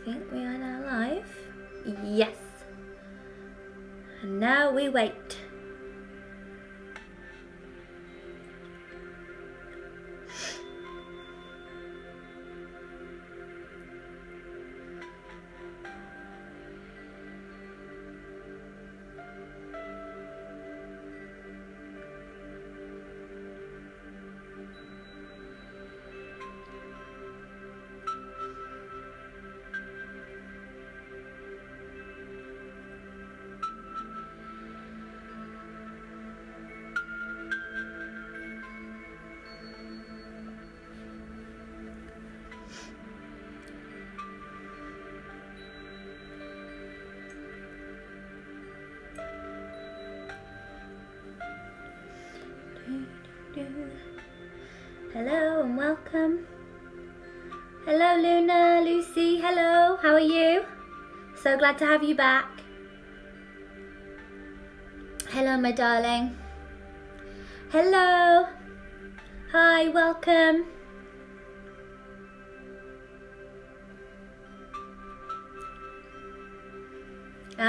think we are now live. Yes. And now we wait. Hello and welcome. Hello Luna, Lucy, hello, how are you? So glad to have you back. Hello my darling. Hello. Hi, welcome.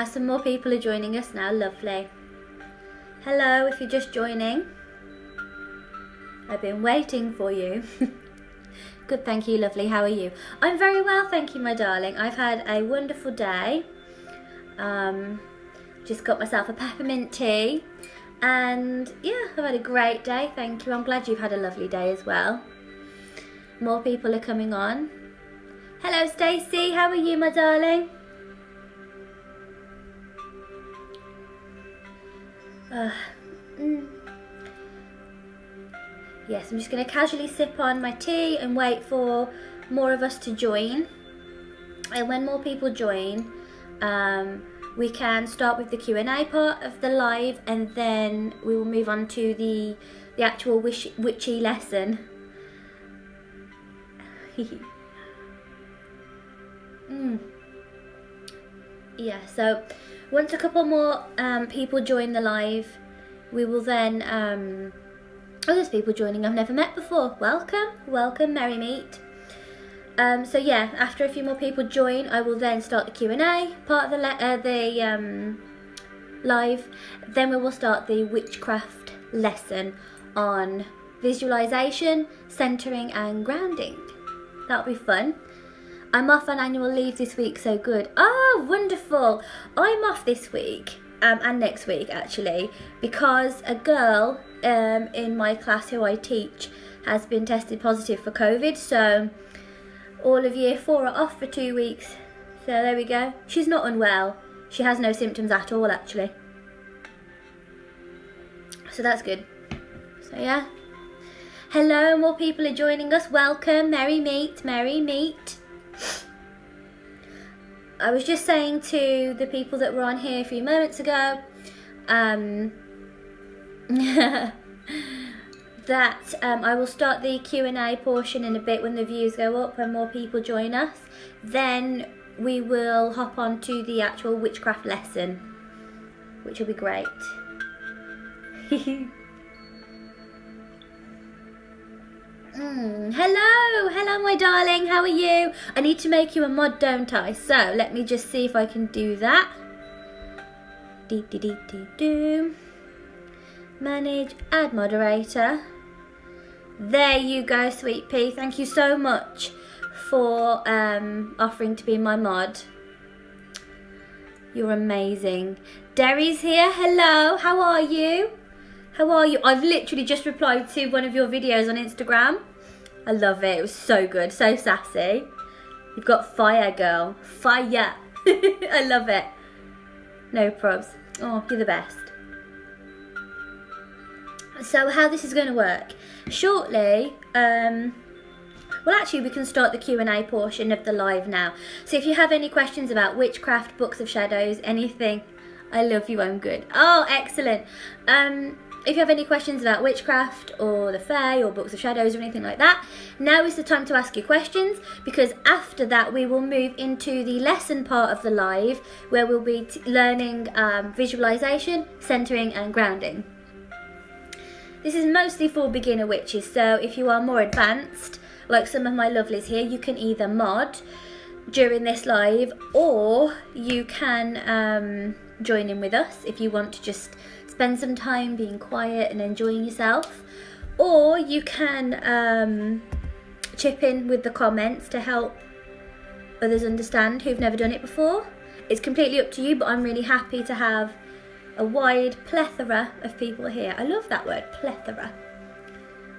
Some more people are joining us now, lovely. Hello, if you're just joining. I've been waiting for you. Good, thank you, lovely. How are you? I'm very well, thank you, my darling. I've had a wonderful day. Just got myself a peppermint tea. And yeah, I've had a great day, thank you. I'm glad you've had a lovely day as well. More people are coming on. Hello, Stacey. How are you, my darling? Yes, I'm just going to casually sip on my tea and wait for more of us to join. And when more people join, we can start with the Q&A part of the live, and then we will move on to the actual witchy lesson. Yeah, so once a couple more people join the live, we will then... oh, there's people joining I've never met before. Welcome, welcome, merry meet. So yeah, after a few more people join, I will then start the Q&A part of the live. Then we will start the witchcraft lesson on visualization, centering and grounding. That'll be fun. I'm off on annual leave this week, so good. Oh, wonderful. I'm off this week and next week actually, because a girl in my class who I teach has been tested positive for COVID, so all of year 4 are off for 2 weeks. So there we go. She's not unwell. She has no symptoms at all actually. So that's good. So yeah. Hello, more people are joining us. Welcome, merry meet, merry meet. I was just saying to the people that were on here a few moments ago that I will start the Q&A portion in a bit when the views go up and more people join us. Then we will hop on to the actual witchcraft lesson, which will be great. Hello my darling, how are you? I need to make you a mod, don't I? So let me just see if I can do that. Manage, add moderator. There you go, sweet pea. Thank you so much for offering to be my mod. You're amazing. Derry's here. Hello, how are you? How are you? I've literally just replied to one of your videos on Instagram. I love it. It was so good, so sassy. You've got fire, girl. Fire. I love it. No probs. Oh, you're the best. So how this is going to work? Shortly, well actually we can start the Q&A portion of the live now. So if you have any questions about witchcraft, books of shadows, anything, I love you, I'm good. Oh, excellent. If you have any questions about witchcraft or the fae or books of shadows or anything like that, now is the time to ask your questions, because after that we will move into the lesson part of the live where we'll be learning visualization, centering and grounding. This is mostly for beginner witches, so if you are more advanced, like some of my lovelies here, you can either mod, during this live, or you can join in with us if you want to just spend some time being quiet and enjoying yourself, or you can chip in with the comments to help others understand who've never done it before. It's completely up to you, but I'm really happy to have a wide plethora of people here. I love that word, plethora.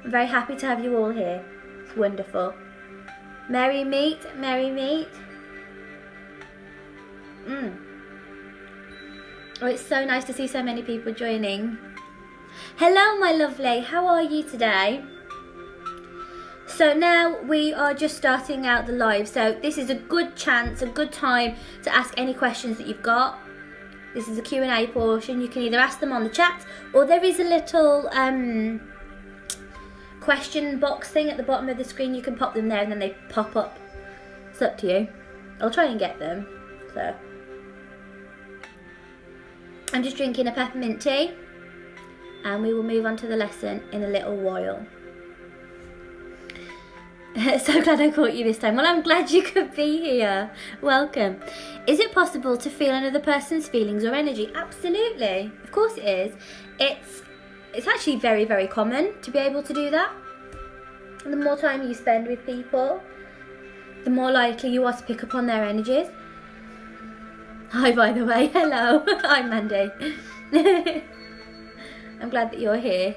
I'm very happy to have you all here. It's wonderful. Merry meet, merry meet. Oh, it's so nice to see so many people joining. Hello, my lovely. How are you today? So now we are just starting out the live. So this is a good chance, a good time to ask any questions that you've got. This is a Q&A portion. You can either ask them on the chat, or there is a little question box thing at the bottom of the screen. You can pop them there and then they pop up. It's up to you. I'll try and get them. So I'm just drinking a peppermint tea, and we will move on to the lesson in a little while. So glad I caught you this time. Well, I'm glad you could be here. Welcome. Is it possible to feel another person's feelings or energy? Absolutely. Of course it is. It's actually very, very common to be able to do that. And the more time you spend with people, the more likely you are to pick up on their energies. Hi, by the way. Hello. I'm Mandy. I'm glad that you're here.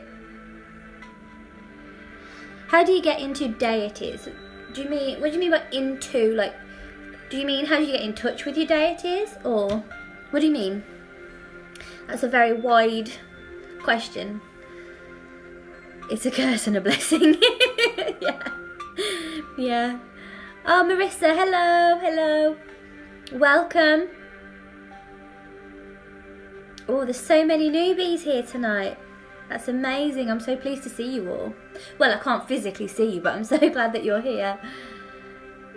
How do you get into deities? What do you mean by into? Like, do you mean how do you get in touch with your deities? Or what do you mean? That's a very wide question. It's a curse and a blessing. Yeah. Oh, Marissa, hello. Welcome. Oh, there's so many newbies here tonight. That's amazing. I'm so pleased to see you all. Well, I can't physically see you, but I'm so glad that you're here.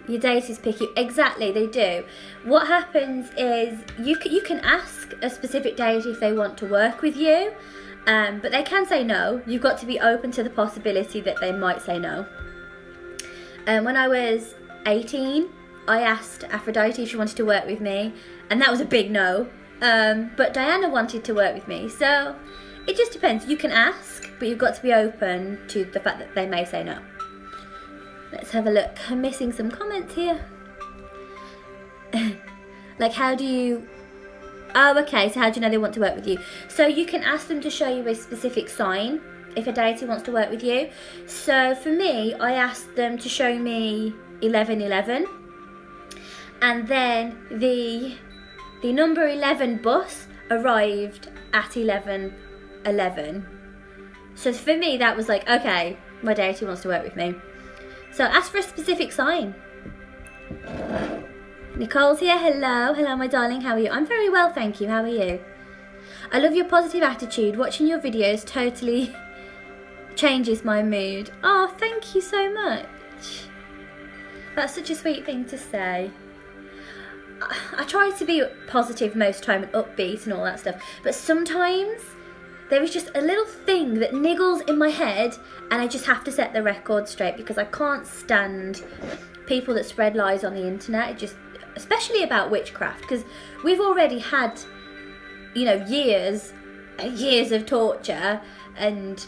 Your deities pick you. Exactly, they do. What happens is you can ask a specific deity if they want to work with you, but they can say no. You've got to be open to the possibility that they might say no. When I was 18, I asked Aphrodite if she wanted to work with me, and that was a big no. But Diana wanted to work with me, so it just depends. You can ask, but you've got to be open to the fact that they may say no. Let's have a look. I'm missing some comments here. Like, how do you... Oh, okay, so how do you know they want to work with you? So you can ask them to show you a specific sign if a deity wants to work with you. So for me, I asked them to show me 1111. And then the number 11 bus arrived at 11:11. So for me, that was like, okay, my deity wants to work with me. So ask for a specific sign. Nicole's here. Hello, my darling. How are you? I'm very well, thank you. How are you? I love your positive attitude. Watching your videos totally changes my mood. Oh, thank you so much. That's such a sweet thing to say. I try to be positive most time and upbeat and all that stuff, but sometimes there is just a little thing that niggles in my head, and I just have to set the record straight, because I can't stand people that spread lies on the internet. It just, especially about witchcraft, because we've already had, you know, years of torture and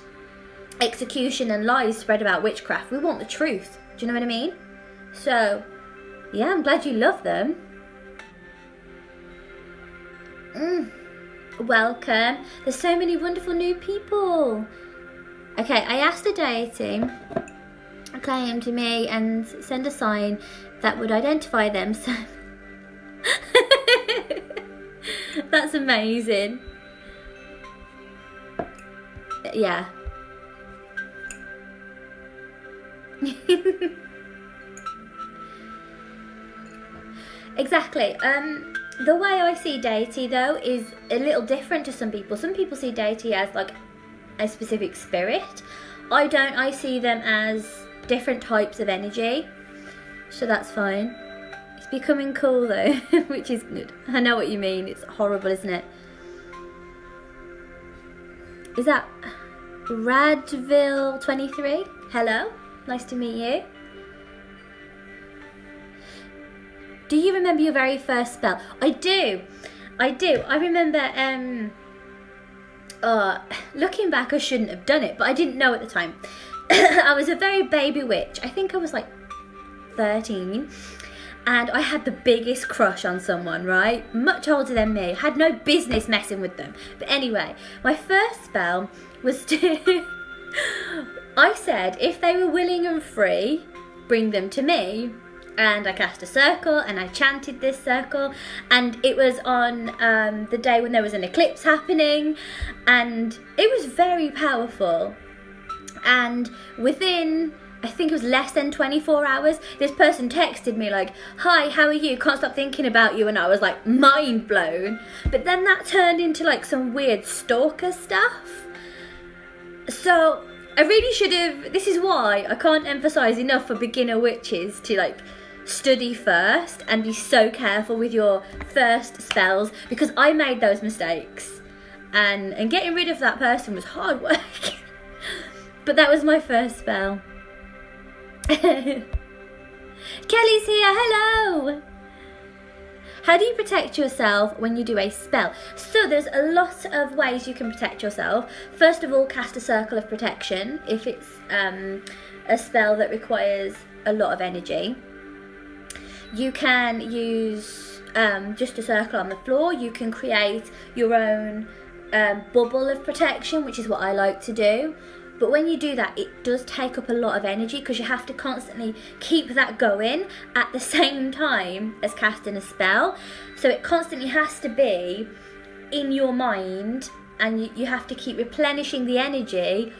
execution and lies spread about witchcraft. We want the truth. Do you know what I mean? So, yeah, I'm glad you love them. Welcome. There's so many wonderful new people. Okay, I asked a deity to claim to me and send a sign that would identify them. So that's amazing. Yeah. Exactly. The way I see deity, though, is a little different to some people. Some people see deity as like a specific spirit. I don't. I see them as different types of energy. So that's fine. It's becoming cool though, which is good. I know what you mean. It's horrible, isn't it? Is that Radville23? Hello. Nice to meet you. Do you remember your very first spell? I do. I remember, looking back, I shouldn't have done it, but I didn't know at the time. I was a very baby witch. I think I was like 13. And I had the biggest crush on someone, right? Much older than me. Had no business messing with them. But anyway, my first spell was to... I said, if they were willing and free, bring them to me. And I cast a circle and I chanted this circle. And it was on the day when there was an eclipse happening. And it was very powerful. And within... I think it was less than 24 hours, this person texted me like, hi, how are you? Can't stop thinking about you. And I was like mind blown. But then that turned into like some weird stalker stuff. So I really should have, this is why I can't emphasize enough for beginner witches to like study first and be so careful with your first spells, because I made those mistakes and getting rid of that person was hard work. But that was my first spell. Kelly's here, hello! How do you protect yourself when you do a spell? So there's a lot of ways you can protect yourself. First of all, cast a circle of protection if it's a spell that requires a lot of energy. You can use just a circle on the floor. You can create your own bubble of protection, which is what I like to do. But when you do that, it does take up a lot of energy because you have to constantly keep that going at the same time as casting a spell. So it constantly has to be in your mind, and you have to keep replenishing the energy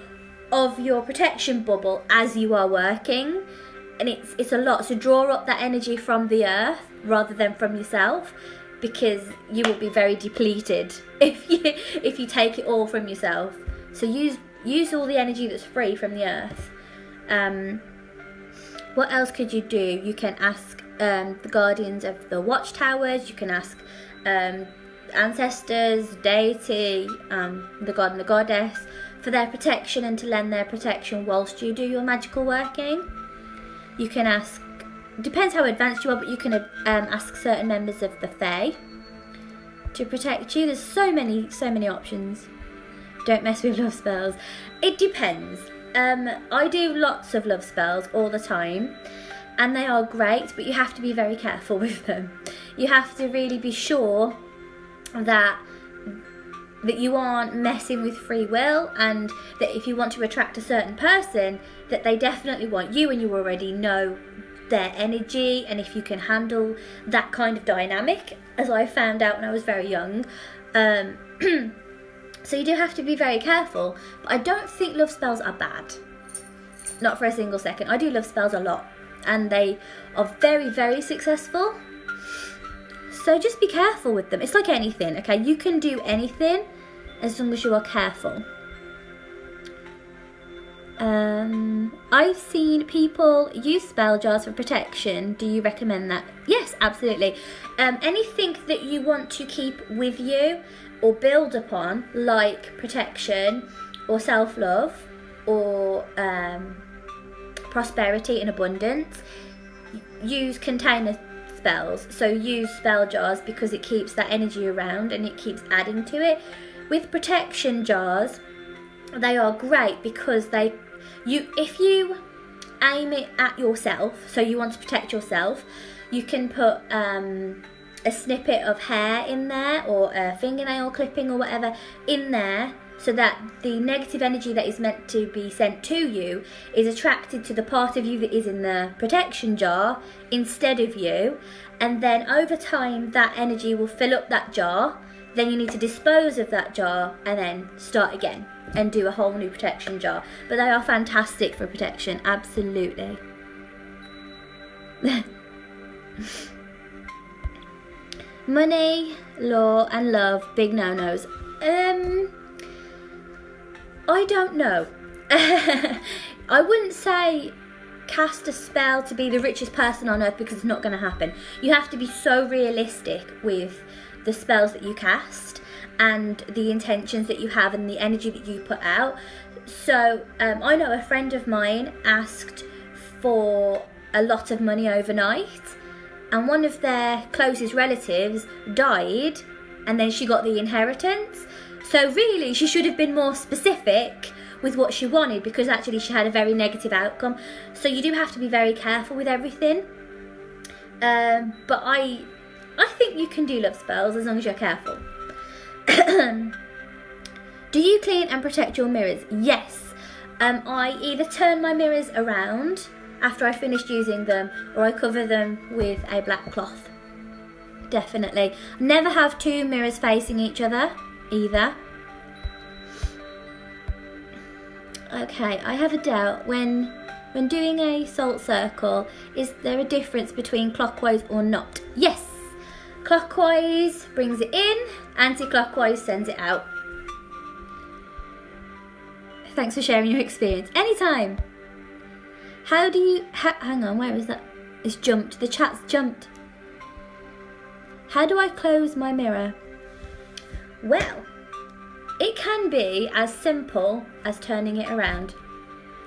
of your protection bubble as you are working. And it's a lot. So draw up that energy from the earth rather than from yourself, because you will be very depleted if you take it all from yourself. So use all the energy that's free from the earth. What else could you do? You can ask the guardians of the watchtowers. You can ask ancestors, deity, the god and the goddess for their protection and to lend their protection whilst you do your magical working. You can ask, depends how advanced you are, but you can ask certain members of the Fae to protect you. There's so many options. Don't mess with love spells. It depends. I do lots of love spells all the time, and they are great, but you have to be very careful with them. You have to really be sure that you aren't messing with free will, and that if you want to attract a certain person, that they definitely want you and you already know their energy, and if you can handle that kind of dynamic, as I found out when I was very young. So you do have to be very careful, but I don't think love spells are bad. Not for a single second. I do love spells a lot, and they are very, very successful. So just be careful with them. It's like anything, okay? You can do anything as long as you are careful. I've seen people use spell jars for protection. Do you recommend that? Yes, absolutely. Anything that you want to keep with you or build upon, like protection or self-love or prosperity and abundance, use container spells. So use spell jars because it keeps that energy around and it keeps adding to it. With protection jars, they are great because if you aim it at yourself, so you want to protect yourself, you can put a snippet of hair in there, or a fingernail clipping or whatever in there, so that the negative energy that is meant to be sent to you is attracted to the part of you that is in the protection jar instead of you. And then over time that energy will fill up that jar. Then you need to dispose of that jar and then start again and do a whole new protection jar. But they are fantastic for protection, absolutely. Money, law and love, big no-nos. I don't know. I wouldn't say cast a spell to be the richest person on earth, because it's not going to happen. You have to be so realistic with the spells that you cast and the intentions that you have and the energy that you put out. So I know a friend of mine asked for a lot of money overnight, and one of their closest relatives died, and then she got the inheritance. So really, she should have been more specific with what she wanted, because actually she had a very negative outcome. So you do have to be very careful with everything. But I think you can do love spells as long as you're careful. Do you clean and protect your mirrors? Yes. I either turn my mirrors around after I finished using them, or I cover them with a black cloth. Definitely. Never have two mirrors facing each other either. Okay, I have a doubt. When doing a salt circle, is there a difference between clockwise or not? Yes. Clockwise brings it in, anti-clockwise sends it out. Thanks for sharing your experience. Anytime. How do you... hang on, where is that? It's jumped. The chat's jumped. How do I close my mirror? Well, it can be as simple as turning it around.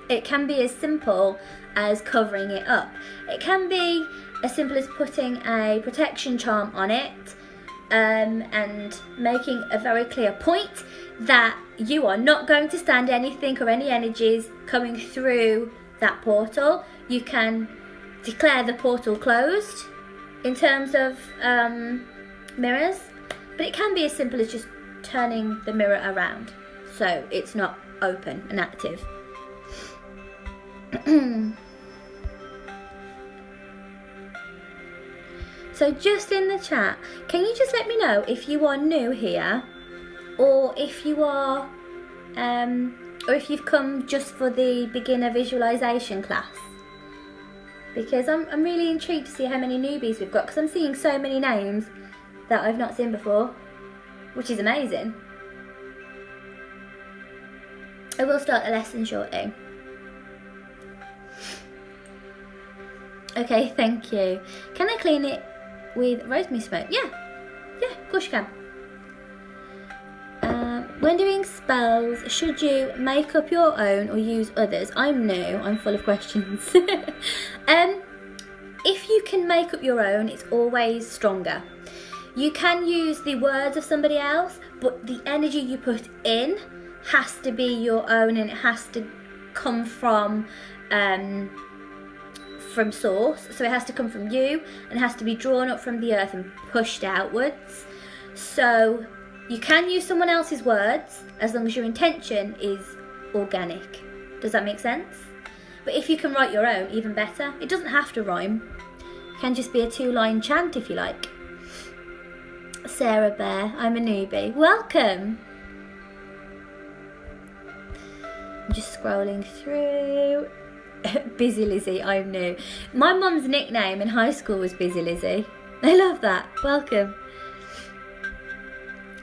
It can be as simple as covering it up. It can be as simple as putting a protection charm on it, and making a very clear point that you are not going to stand anything or any energies coming through that portal. You can declare the portal closed in terms of mirrors, but it can be as simple as just turning the mirror around so it's not open and active. So just in the chat, can you just let me know if you are new here, or if you are, or if you've come just for the beginner visualization class? Because I'm really intrigued to see how many newbies we've got, because I'm seeing so many names that I've not seen before, which is amazing. I will start the lesson shortly. Okay, thank you. Can I clean it with rosemary smoke? Yeah, of course you can. When doing spells, should you make up your own or use others? I'm new, I'm full of questions. If you can make up your own, it's always stronger. You can use the words of somebody else, but the energy you put in has to be your own, and it has to come from source. So it has to come from you, and it has to be drawn up from the earth and pushed outwards. So you can use someone else's words as long as your intention is organic. Does that make sense? But if you can write your own, even better. It doesn't have to rhyme. It can just be a 2-line chant if you like. Sarah Bear, I'm a newbie. Welcome. I'm just scrolling through. Busy Lizzie, I'm new. My mum's nickname in high school was Busy Lizzie. I love that. Welcome.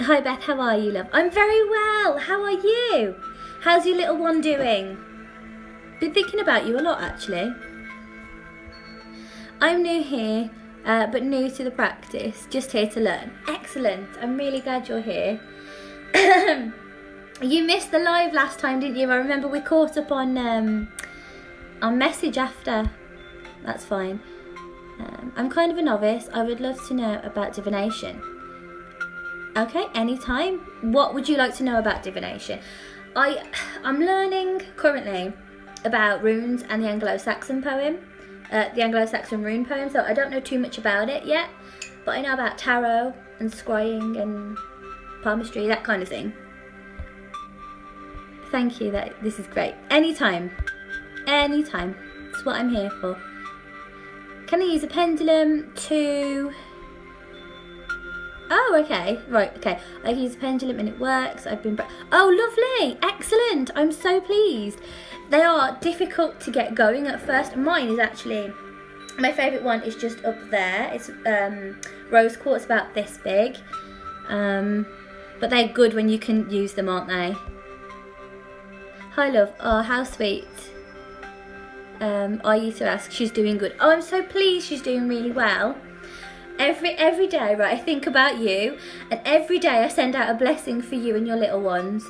Hi Beth, how are you, love? I'm very well. How are you? How's your little one doing? Been thinking about you a lot, actually. I'm new here, but new to the practice. Just here to learn. Excellent. I'm really glad you're here. You missed the live last time, didn't you? I remember we caught up on message after. That's fine. I'm kind of a novice. I would love to know about divination. Okay, anytime. What would you like to know about divination? I'm learning currently about runes and the Anglo-Saxon poem, the Anglo-Saxon rune poem. So I don't know too much about it yet, but I know about tarot and scrying and palmistry, that kind of thing. Thank you. This is great. Anytime. Anytime. That's what I'm here for. Can I use a pendulum to... Oh, okay. Right, okay. I can use a pendulum and it works. Oh, lovely. Excellent. I'm so pleased. They are difficult to get going at first. Mine is actually... My favourite one is just up there. It's rose quartz, about this big. But they're good when you can use them, aren't they? Hi, love. Oh, how sweet. Are you to ask? She's doing good. Oh, I'm so pleased she's doing really well. Every day, right, I think about you, and every day I send out a blessing for you and your little ones.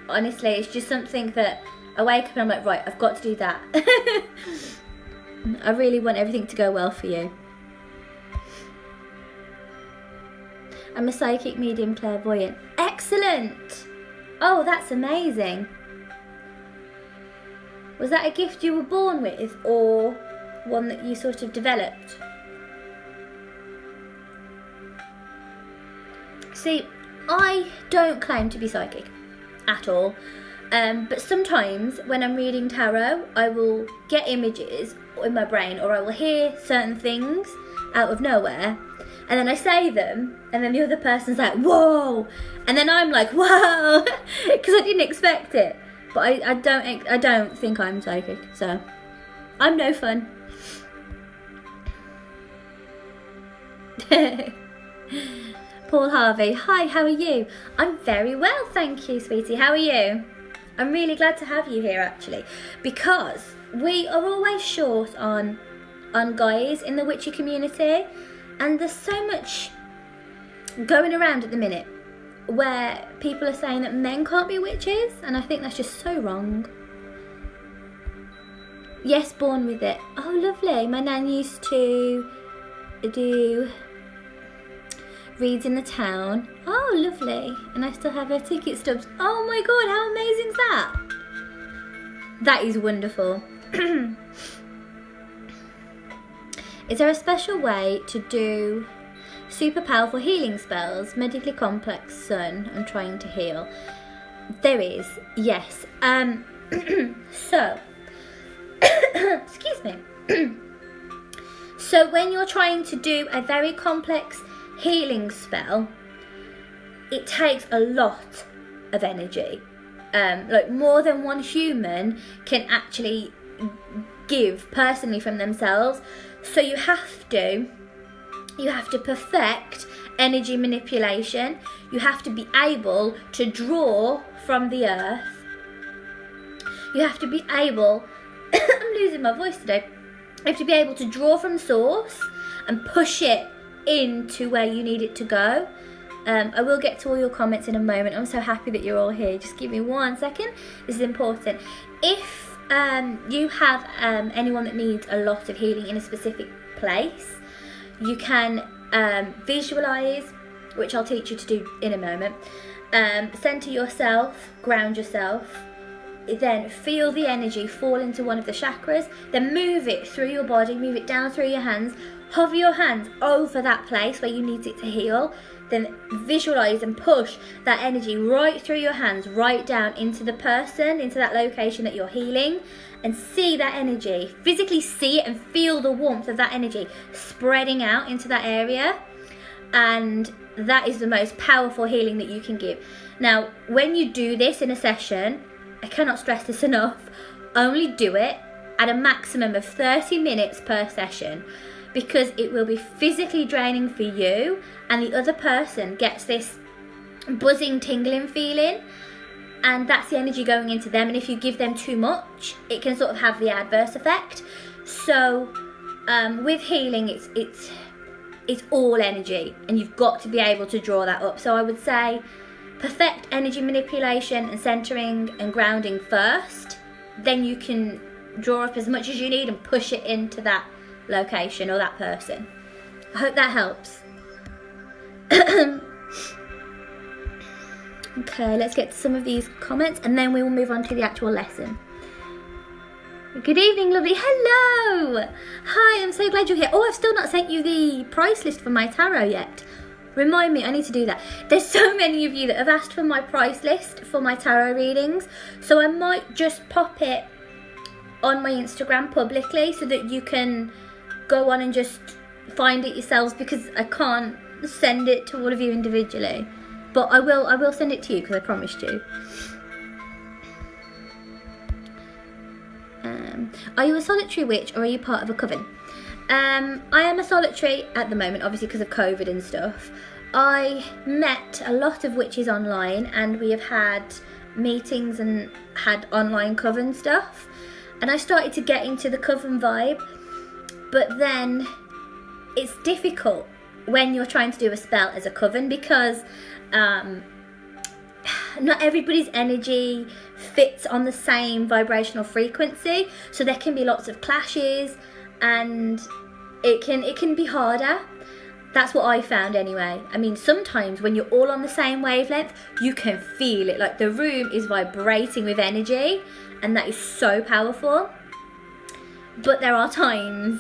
Honestly, it's just something that I wake up and I'm like, right, I've got to do that. I really want everything to go well for you. I'm a psychic medium clairvoyant. Excellent! Oh, that's amazing. Was that a gift you were born with, or one that you sort of developed? See, I don't claim to be psychic at all, but sometimes when I'm reading tarot, I will get images in my brain, or I will hear certain things out of nowhere, and then I say them, and then the other person's like, whoa, and then I'm like, whoa, because I didn't expect it. But I don't think I'm psychic, so I'm no fun. Paul Harvey, hi, how are you? I'm very well, thank you, sweetie. How are you? I'm really glad to have you here, actually, because we are always short on guys in the witchy community, and there's so much going around at the minute where people are saying that men can't be witches, and I think that's just so wrong. Yes, born with it. Oh, lovely. My nan used to do reads in the town. Oh, lovely. And I still have her ticket stubs. Oh my god, how amazing is that? That is wonderful. Is there a special way to do super powerful healing spells? Medically complex son, I'm trying to heal. There is, yes. So, excuse me. So when you're trying to do a very complex healing spell, it takes a lot of energy. Like more than one human can actually give personally from themselves. So you have to perfect energy manipulation. You have to be able to draw from the earth. You have to be able, I'm losing my voice today. You have to be able to draw from source and push it into where you need it to go. I will get to all your comments in a moment. I'm so happy that you're all here. Just give me 1 second. This is important. If you have anyone that needs a lot of healing in a specific place, you can visualize, which I'll teach you to do in a moment. Center yourself, ground yourself, then feel the energy fall into one of the chakras, then move it through your body, move it down through your hands, hover your hands over that place where you need it to heal, then visualize and push that energy right through your hands, right down into the person, into that location that you're healing, and see that energy, physically see it and feel the warmth of that energy spreading out into that area. And that is the most powerful healing that you can give. Now, when you do this in a session, I cannot stress this enough, only do it at a maximum of 30 minutes per session, because it will be physically draining for you, and the other person gets this buzzing, tingling feeling, and that's the energy going into them. And if you give them too much, it can sort of have the adverse effect. So with healing, it's all energy, and you've got to be able to draw that up. So I would say perfect energy manipulation and centering and grounding first, then you can draw up as much as you need and push it into that location or that person. I hope that helps. Okay, let's get to some of these comments and then we will move on to the actual lesson. Good evening, lovely. Hello. Hi, I'm so glad you're here. Oh, I've still not sent you the price list for my tarot yet. Remind me, I need to do that. There's so many of you that have asked for my price list for my tarot readings, so I might just pop it on my Instagram publicly so that you can go on and just find it yourselves, because I can't send it to all of you individually. But I will send it to you because I promised you. Are you a solitary witch or are you part of a coven? I am a solitary at the moment, obviously because of COVID and stuff. I met a lot of witches online, and we have had meetings and had online coven stuff. And I started to get into the coven vibe, but then it's difficult when you're trying to do a spell as a coven, because not everybody's energy fits on the same vibrational frequency, so there can be lots of clashes and it can be harder. That's what I found anyway. I mean, sometimes when you're all on the same wavelength, you can feel it. Like the room is vibrating with energy, and that is so powerful. But there are times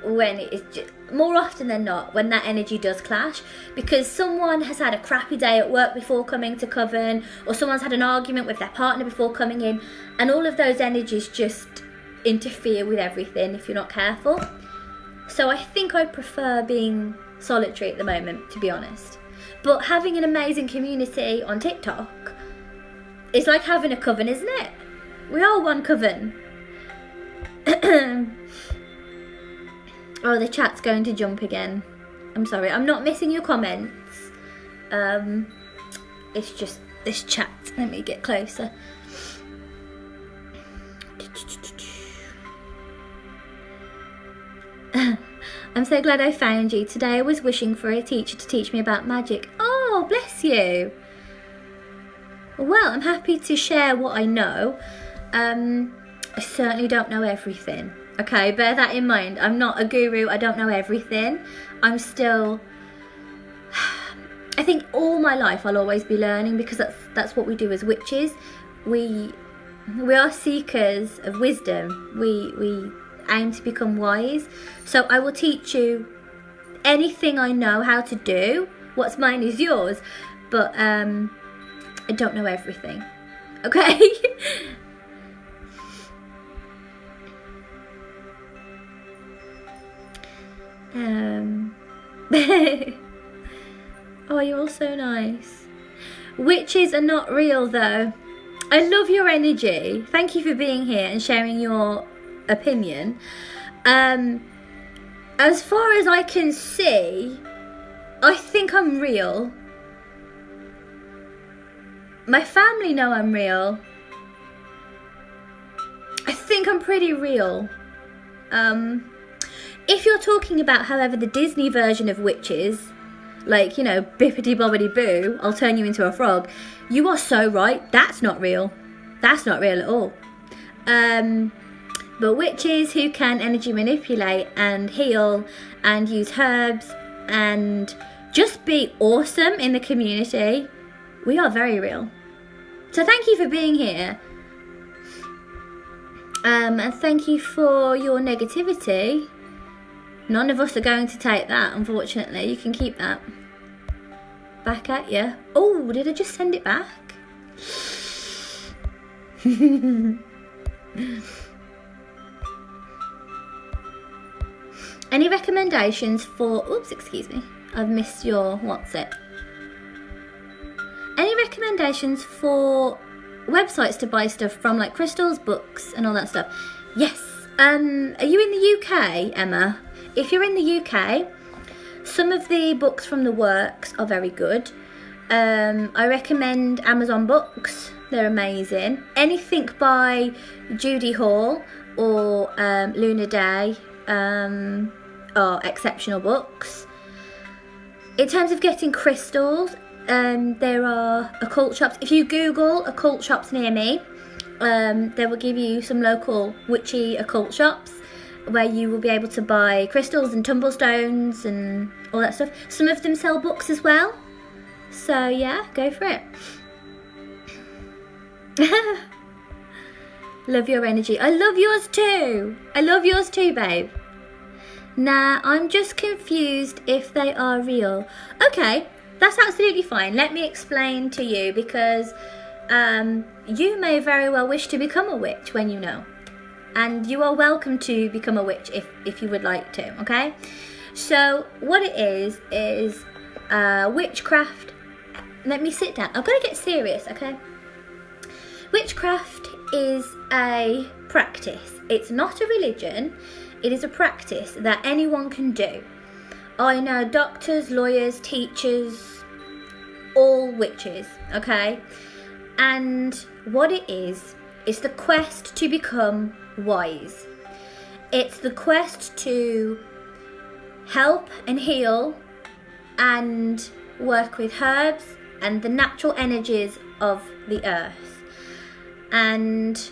when it is just, more often than not, when that energy does clash, because someone has had a crappy day at work before coming to Coven, or someone's had an argument with their partner before coming in, and all of those energies just interfere with everything if you're not careful. So I think I prefer being solitary at the moment, to be honest. But having an amazing community on TikTok is like having a coven, isn't it? We are one coven. Oh, the chat's going to jump again. I'm sorry, I'm not missing your comments. It's just this chat. Let me get closer. I'm so glad I found you. Today I was wishing for a teacher to teach me about magic. Oh, bless you. Well, I'm happy to share what I know. I certainly don't know everything. Okay, bear that in mind. I'm not a guru. I don't know everything. I'm still... I think all my life I'll always be learning, because that's what we do as witches. We are seekers of wisdom. We aim to become wise. So I will teach you anything I know how to do. What's mine is yours. But I don't know everything. Okay? Oh, you're all so nice. Witches are not real though. I love your energy. Thank you for being here and sharing your opinion. As far as I can see, I think I'm real. My family know I'm real. I think I'm pretty real. If you're talking about, however, the Disney version of witches, like, you know, bippity bobbity boo, I'll turn you into a frog, you are so right. That's not real. That's not real at all. But witches who can energy manipulate and heal and use herbs and just be awesome in the community, we are very real. So thank you for being here. And thank you for your negativity. None of us are going to take that, unfortunately. You can keep that. Back at you. Oh, did I just send it back? Any recommendations for... Oops, excuse me. I've missed your... What's it? Any recommendations for websites to buy stuff from, like crystals, books, and all that stuff? Yes. Are you in the UK, Emma? If you're in the UK, some of the books from the works are very good. I recommend Amazon Books. They're amazing. Anything by Judy Hall or Luna Day are exceptional books. In terms of getting crystals, there are occult shops. If you Google occult shops near me, they will give you some local witchy occult shops where you will be able to buy crystals and tumblestones and all that stuff. Some of them sell books as well. So yeah, go for it. Love your energy. I love yours too. I love yours too, babe. Nah, I'm just confused if they are real. Okay, that's absolutely fine. Let me explain to you, because you may very well wish to become a witch when you know. And you are welcome to become a witch if you would like to, okay? So what it is witchcraft. Let me sit down. I've got to get serious, okay? Witchcraft is a practice. It's not a religion. It is a practice that anyone can do. I know doctors, lawyers, teachers, all witches, okay? And what it is the quest to become wise. It's the quest to help and heal and work with herbs and the natural energies of the earth, and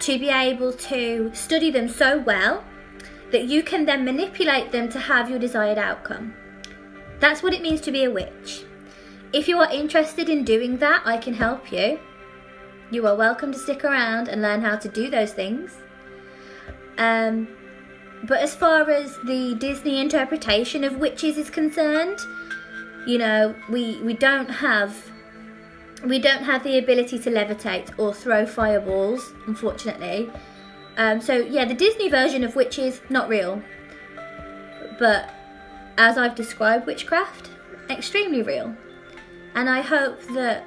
to be able to study them so well that you can then manipulate them to have your desired outcome. That's what it means to be a witch. If you are interested in doing that, I can help you. You are welcome to stick around and learn how to do those things. But as far as the Disney interpretation of witches is concerned, you know, we don't have the ability to levitate or throw fireballs, unfortunately. So yeah, the Disney version of witches, not real. But as I've described witchcraft, extremely real. And I hope that,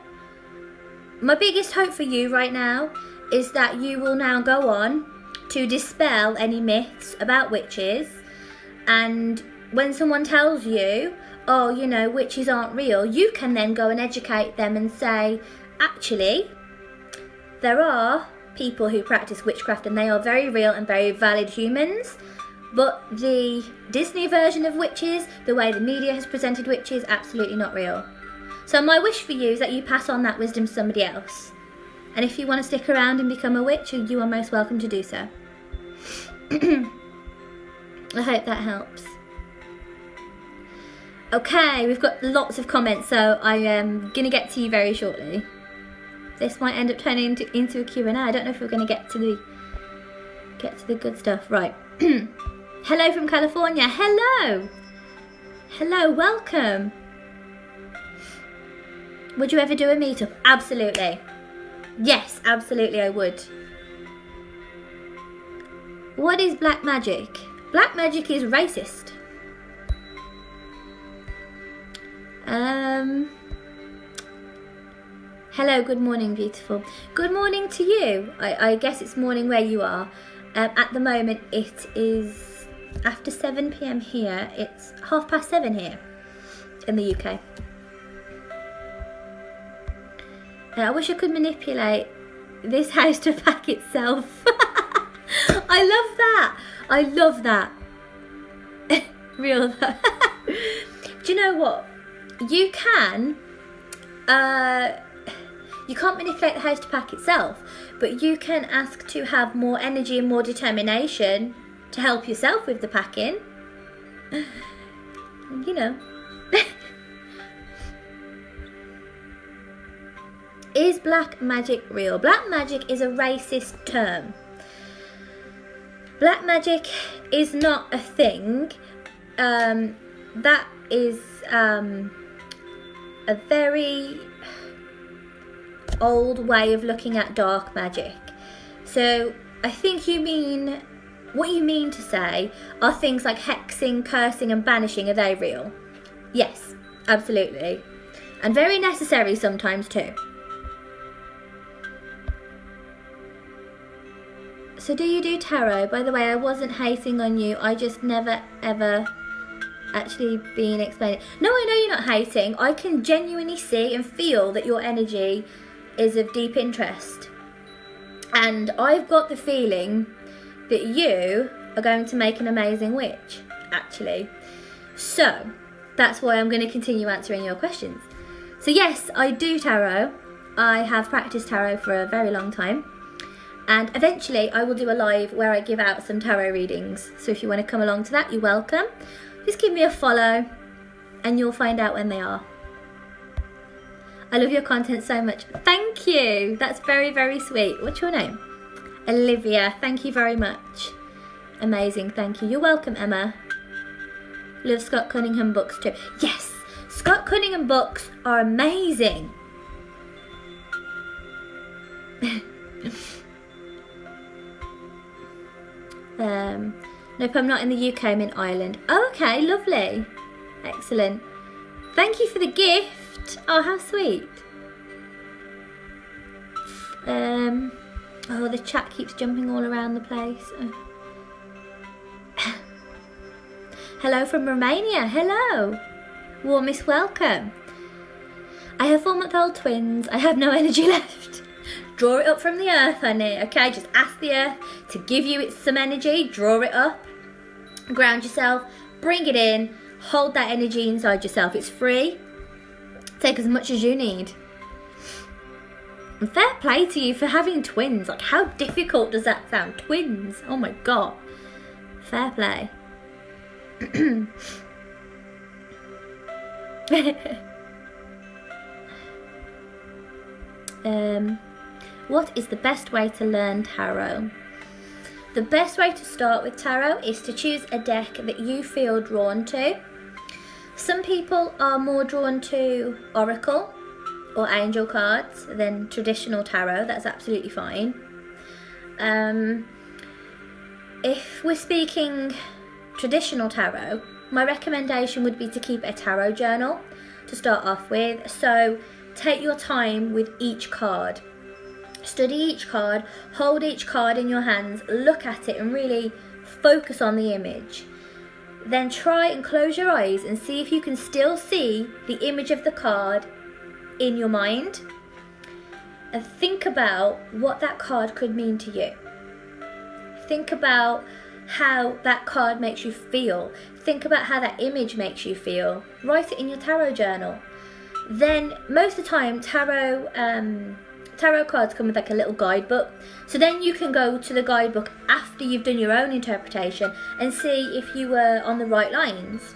my biggest hope for you right now is that you will now go on to dispel any myths about witches. And when someone tells you, oh, you know, witches aren't real, you can then go and educate them and say, actually, there are people who practice witchcraft and they are very real and very valid humans. But the Disney version of witches, the way the media has presented witches, absolutely not real. So my wish for you is that you pass on that wisdom to somebody else. And if you want to stick around and become a witch, you are most welcome to do so. I hope that helps. Okay, we've got lots of comments, so I am going to get to you very shortly. This might end up turning into a Q&A. I don't know if we're going to get to the good stuff. Right. Hello from California. Hello. Hello, welcome. Would you ever do a meetup? Absolutely. Yes, absolutely I would. What is black magic? Black magic is racist. Hello, good morning, beautiful. Good morning to you. I guess it's morning where you are. At the moment, it is after 7 p.m. here. It's 7:30 here in the UK. I wish I could manipulate this house to pack itself. I love that. I love that. Real though. Do you know what? You can, you can't manipulate the house to pack itself, but you can ask to have more energy and more determination to help yourself with the packing. You know. Is black magic real? Black magic is a racist term. Black magic is not a thing. That is a very old way of looking at dark magic. So I think what you mean to say are things like hexing, cursing and banishing. Are they real? Yes, absolutely. And very necessary sometimes too. So do you do tarot? By the way, I wasn't hating on you. I just never ever actually been explaining. No, I know you're not hating. I can genuinely see and feel that your energy is of deep interest. And I've got the feeling that you are going to make an amazing witch, actually. So that's why I'm going to continue answering your questions. So yes, I do tarot. I have practiced tarot for a very long time. And eventually I will do a live where I give out some tarot readings. So if you want to come along to that, you're welcome. Just give me a follow and you'll find out when they are. I love your content so much. Thank you. That's very, very sweet. What's your name? Olivia. Thank you very much. Amazing. Thank you. You're welcome, Emma. Love Scott Cunningham books too. Yes. Scott Cunningham books are amazing. Nope, I'm not in the UK, I'm in Ireland. Oh, okay, lovely. Excellent. Thank you for the gift. Oh, how sweet. Oh, the chat keeps jumping all around the place. Oh. Hello from Romania. Hello. Warmest welcome. I have 4-month-old twins. I have no energy left. Draw it up from the earth, honey. Okay, just ask the earth to give you some energy. Draw it up. Ground yourself. Bring it in. Hold that energy inside yourself. It's free. Take as much as you need. And fair play to you for having twins. Like, how difficult does that sound? Twins. Oh my God. Fair play. What is the best way to learn tarot? The best way to start with tarot is to choose a deck that you feel drawn to. Some people are more drawn to oracle or angel cards than traditional tarot. That's absolutely fine. If we're speaking traditional tarot, my recommendation would be to keep a tarot journal to start off with. So take your time with each card. Study each card, hold each card in your hands, look at it and really focus on the image. Then try and close your eyes and see if you can still see the image of the card in your mind. And think about what that card could mean to you. Think about how that card makes you feel. Think about how that image makes you feel. Write it in your tarot journal. Then most of the time tarot cards come with like a little guidebook, so then you can go to the guidebook after you've done your own interpretation and see if you were on the right lines,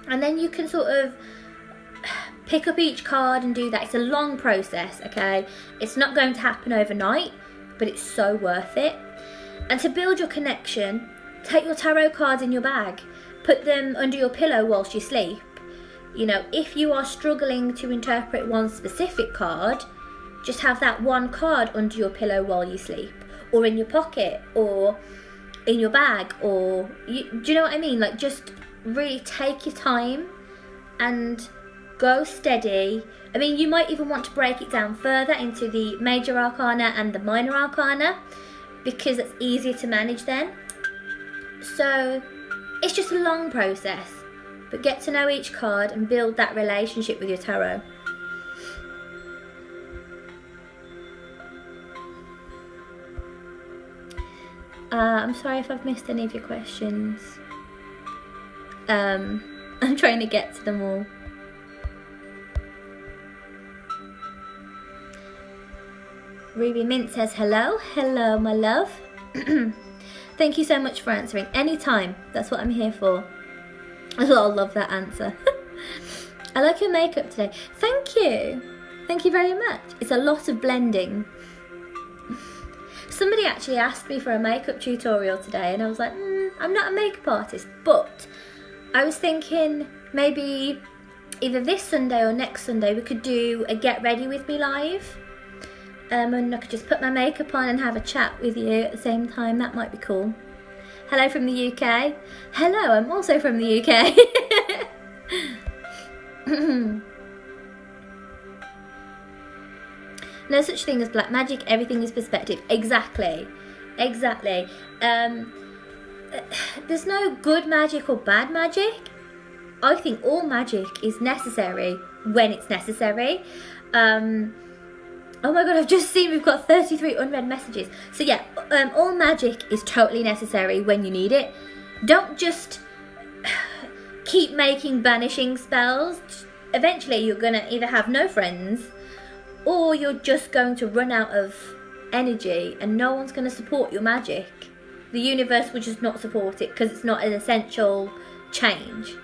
and then you can sort of pick up each card and do that. It's a long process, okay? It's not going to happen overnight, but it's so worth it. And to build your connection, take your tarot cards in your bag, put them under your pillow whilst you sleep. You know, if you are struggling to interpret one specific card, just have that one card under your pillow while you sleep, or in your pocket, or in your bag, or do you know what I mean? Like, just really take your time and go steady. I mean, you might even want to break it down further into the major arcana and the minor arcana, because it's easier to manage then. So it's just a long process, but get to know each card and build that relationship with your tarot. I'm sorry if I've missed any of your questions. I'm trying to get to them all. Ruby Mint says hello. Hello, my love. Thank you so much for answering. Anytime. That's what I'm here for. I love that answer. I like your makeup today. Thank you. Thank you very much. It's a lot of blending. Somebody actually asked me for a makeup tutorial today, and I was like, I'm not a makeup artist, but I was thinking maybe either this Sunday or next Sunday we could do a Get Ready With Me live, and I could just put my makeup on and have a chat with you at the same time. That might be cool. Hello from the UK. Hello, I'm also from the UK. No such thing as black magic, everything is perspective. Exactly. There's no good magic or bad magic. I think all magic is necessary when it's necessary. Oh my god, I've just seen we've got 33 unread messages. So yeah, all magic is totally necessary when you need it. Don't just keep making banishing spells. Eventually you're gonna either have no friends, or you're just going to run out of energy and no one's going to support your magic. The universe will just not support it because it's not an essential change.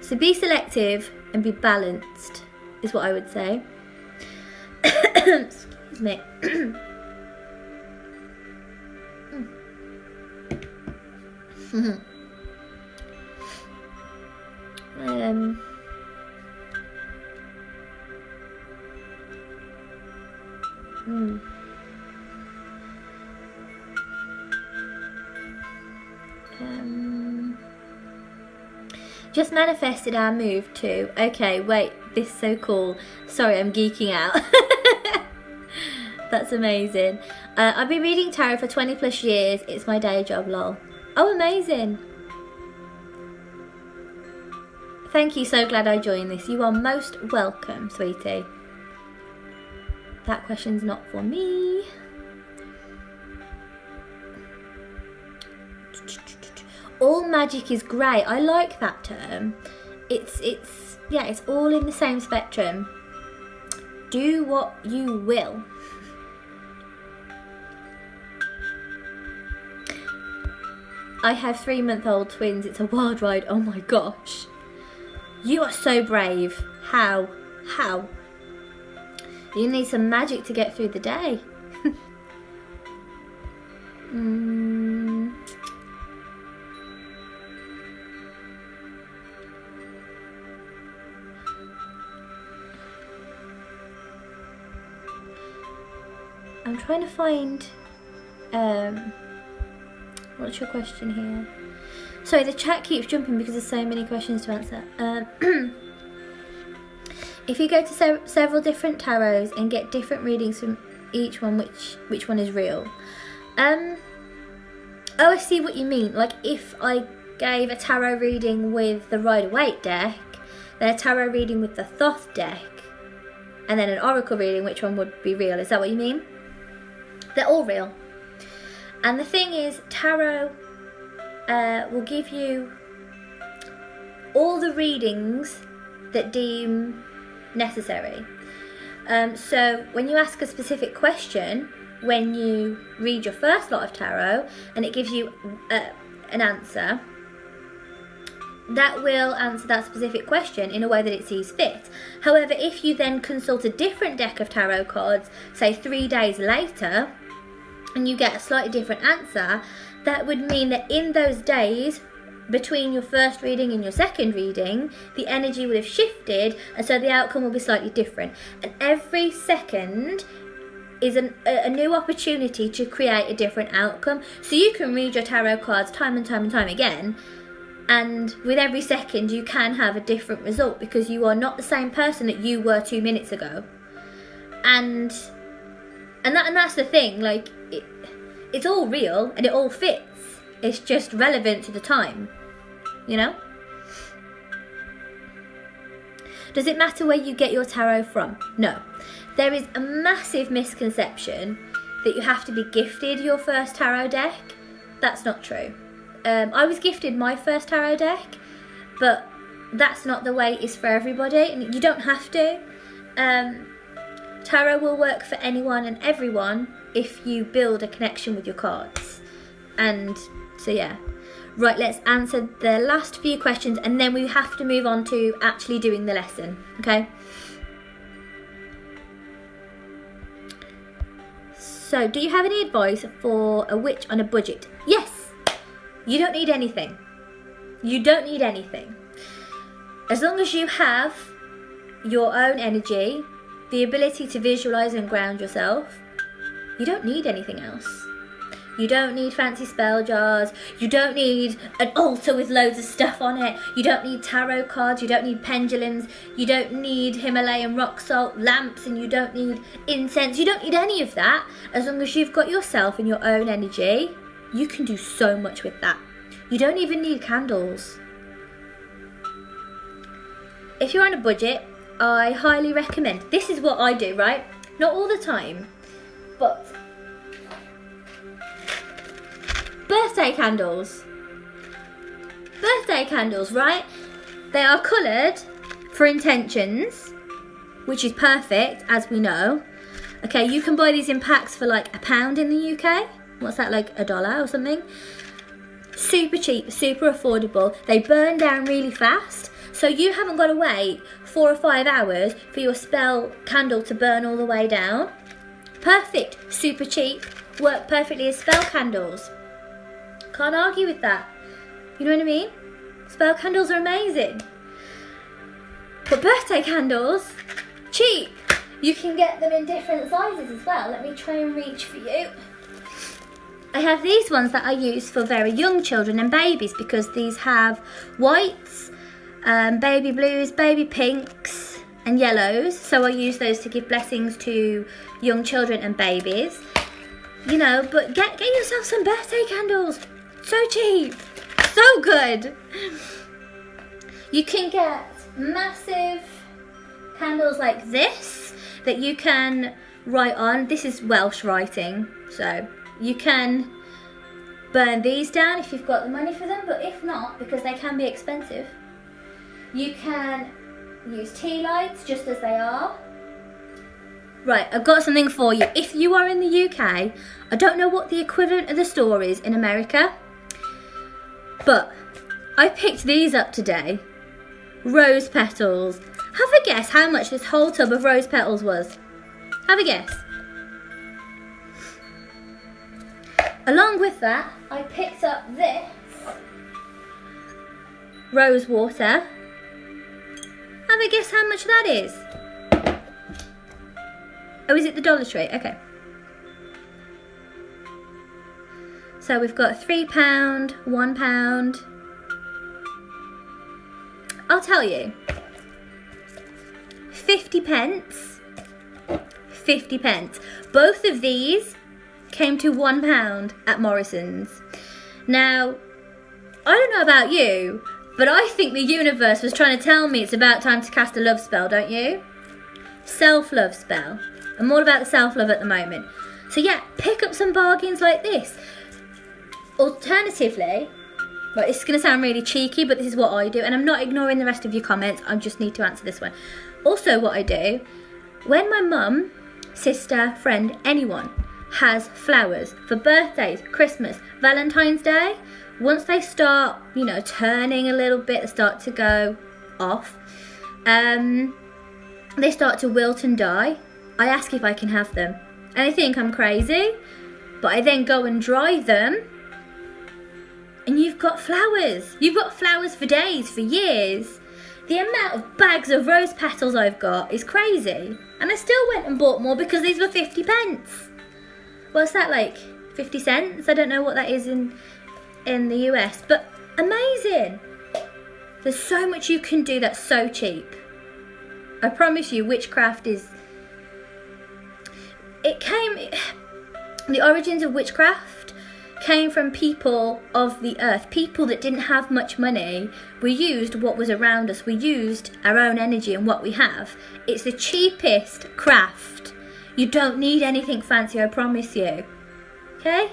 So be selective and be balanced is what I would say. Excuse me. Just manifested our move too. Okay, wait, this is so cool. Sorry, I'm geeking out. That's amazing. I've been reading tarot for 20 plus years. It's my day job, lol. Oh, amazing. Thank you, so glad I joined this. You are most welcome, sweetie. That question's not for me. All magic is grey. I like that term. It's all in the same spectrum. Do what you will. I have 3-month-old twins. It's a wild ride. Oh my gosh. You are so brave. How? How? You need some magic to get through the day. I'm trying to find, what's your question here? Sorry, the chat keeps jumping because there's so many questions to answer. If you go to several different tarots and get different readings from each one, which one is real? Oh, I see what you mean. Like if I gave a tarot reading with the Rider-Waite deck, then a tarot reading with the Thoth deck, and then an oracle reading, which one would be real? Is that what you mean? They're all real. And the thing is, tarot will give you all the readings that deem necessary. So when you ask a specific question, when you read your first lot of tarot and it gives you an answer, that will answer that specific question in a way that it sees fit. However, if you then consult a different deck of tarot cards, say 3 days later, and you get a slightly different answer, that would mean that in those days between your first reading and your second reading, the energy would have shifted, and so the outcome will be slightly different. And every second is a new opportunity to create a different outcome. So you can read your tarot cards time and time and time again, and with every second you can have a different result because you are not the same person that you were 2 minutes ago. And that's the thing, like it's all real and it all fits. It's just relevant to the time, you know? Does it matter where you get your tarot from? No. There is a massive misconception that you have to be gifted your first tarot deck. That's not true. I was gifted my first tarot deck, but that's not the way it is for everybody, and you don't have to. Tarot will work for anyone and everyone if you build a connection with your cards. And so yeah. Right, let's answer the last few questions and then we have to move on to actually doing the lesson, okay? So, do you have any advice for a witch on a budget? Yes! You don't need anything. You don't need anything. As long as you have your own energy, the ability to visualise and ground yourself, you don't need anything else. You don't need fancy spell jars. You don't need an altar with loads of stuff on it. You don't need tarot cards. You don't need pendulums. You don't need Himalayan rock salt lamps, and you don't need incense. You don't need any of that. As long as you've got yourself and your own energy, you can do so much with that. You don't even need candles. If you're on a budget, I highly recommend. This is what I do, right? Not all the time, but birthday candles. Birthday candles, right? They are coloured for intentions, which is perfect, as we know. Okay, you can buy these in packs for like £1 in the UK. What's that, like $1 or something? Super cheap, super affordable. They burn down really fast, so you haven't got to wait 4 or 5 hours for your spell candle to burn all the way down. Perfect, super cheap, work perfectly as spell candles. Can't argue with that. You know what I mean? Spell candles are amazing. But birthday candles, cheap. You can get them in different sizes as well. Let me try and reach for you. I have these ones that I use for very young children and babies because these have whites, baby blues, baby pinks and yellows. So I use those to give blessings to young children and babies. You know, but get yourself some birthday candles. So cheap, so good. You can get massive candles like this that you can write on. This is Welsh writing, so you can burn these down if you've got the money for them, but if not, because they can be expensive, you can use tea lights just as they are. Right, I've got something for you. If you are in the UK, I don't know what the equivalent of the store is in America, but I picked these up today rose petals. Have a guess how much this whole tub of rose petals was. Have a guess. Along with that, I picked up this rose water. Have a guess how much that is. Oh, is it the Dollar Tree? Okay. So we've got £3, £1. I'll tell you. 50 pence. 50 pence. Both of these came to £1 at Morrison's. Now, I don't know about you, but I think the universe was trying to tell me it's about time to cast a love spell, don't you? Self-love spell. I'm all about the self-love at the moment. So yeah, pick up some bargains like this. Alternatively, right, this is going to sound really cheeky, but this is what I do, and I'm not ignoring the rest of your comments, I just need to answer this one. Also, what I do, when my mum, sister, friend, anyone has flowers for birthdays, Christmas, Valentine's Day, once they start, you know, turning a little bit, they start to go off, they start to wilt and die, I ask if I can have them. And they think I'm crazy, but I then go and dry them, and you've got flowers. You've got flowers for days, for years. The amount of bags of rose petals I've got is crazy. And I still went and bought more because these were 50 pence. What's that, like 50 cents? I don't know what that is in the US, but amazing. There's so much you can do that's so cheap. I promise you, witchcraft is... The origins of witchcraft came from people of the earth, people that didn't have much money. We used what was around us, we used our own energy and what we have. It's the cheapest craft. You don't need anything fancy, I promise you. Okay?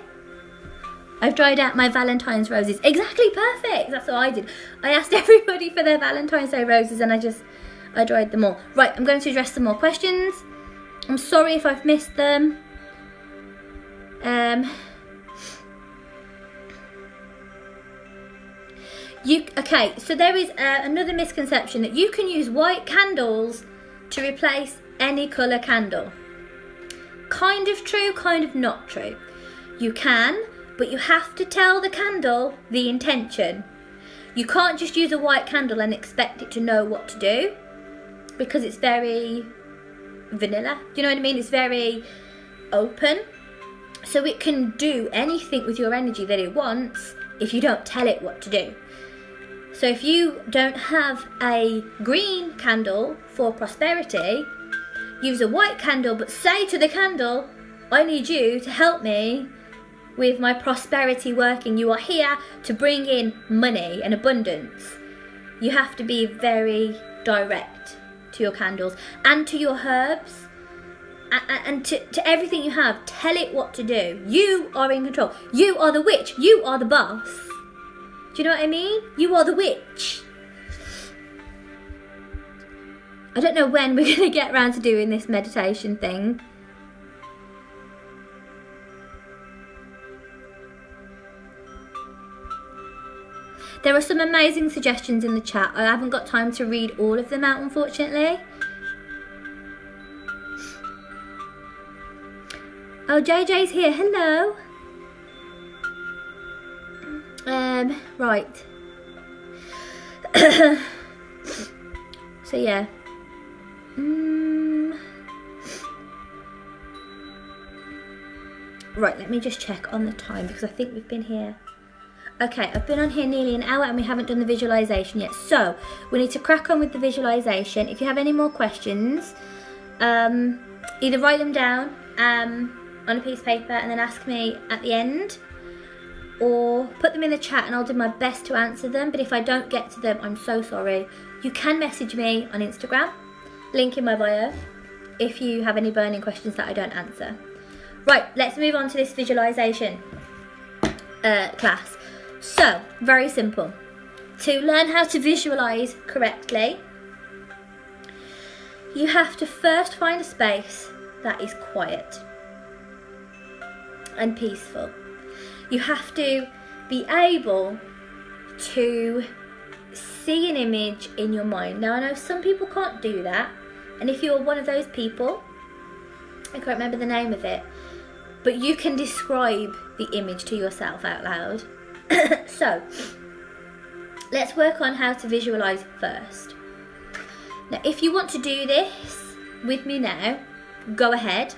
I've dried out my Valentine's roses. Exactly, perfect. That's what I did. I asked everybody for their Valentine's Day roses and I dried them all. Right, I'm going to address some more questions. I'm sorry if I've missed them. Okay, so there is another misconception that you can use white candles to replace any colour candle. Kind of true, kind of not true. You can, but you have to tell the candle the intention. You can't just use a white candle and expect it to know what to do, because it's very vanilla. Do you know what I mean? It's very open. So it can do anything with your energy that it wants if you don't tell it what to do. So if you don't have a green candle for prosperity, use a white candle, but say to the candle, I need you to help me with my prosperity working. You are here to bring in money and abundance. You have to be very direct to your candles and to your herbs and to everything you have. Tell it what to do. You are in control. You are the witch. You are the boss. Do you know what I mean? You are the witch. I don't know when we're going to get around to doing this meditation thing. There are some amazing suggestions in the chat. I haven't got time to read all of them out, unfortunately. Oh, JJ's here. Hello. Right. So yeah. Right, let me just check on the time because I think we've been here. Okay, I've been on here nearly an hour and we haven't done the visualization yet. So, we need to crack on with the visualization. If you have any more questions, either write them down on a piece of paper and then ask me at the end, or put them in the chat and I'll do my best to answer them. But if I don't get to them, I'm so sorry. You can message me on Instagram, link in my bio, if you have any burning questions that I don't answer. Right, let's move on to this visualization class. So, very simple. To learn how to visualize correctly, you have to first find a space that is quiet and peaceful. You have to be able to see an image in your mind. Now I know some people can't do that, and if you're one of those people, I can't remember the name of it, but you can describe the image to yourself out loud. So let's work on how to visualize first. Now if you want to do this with me now, go ahead.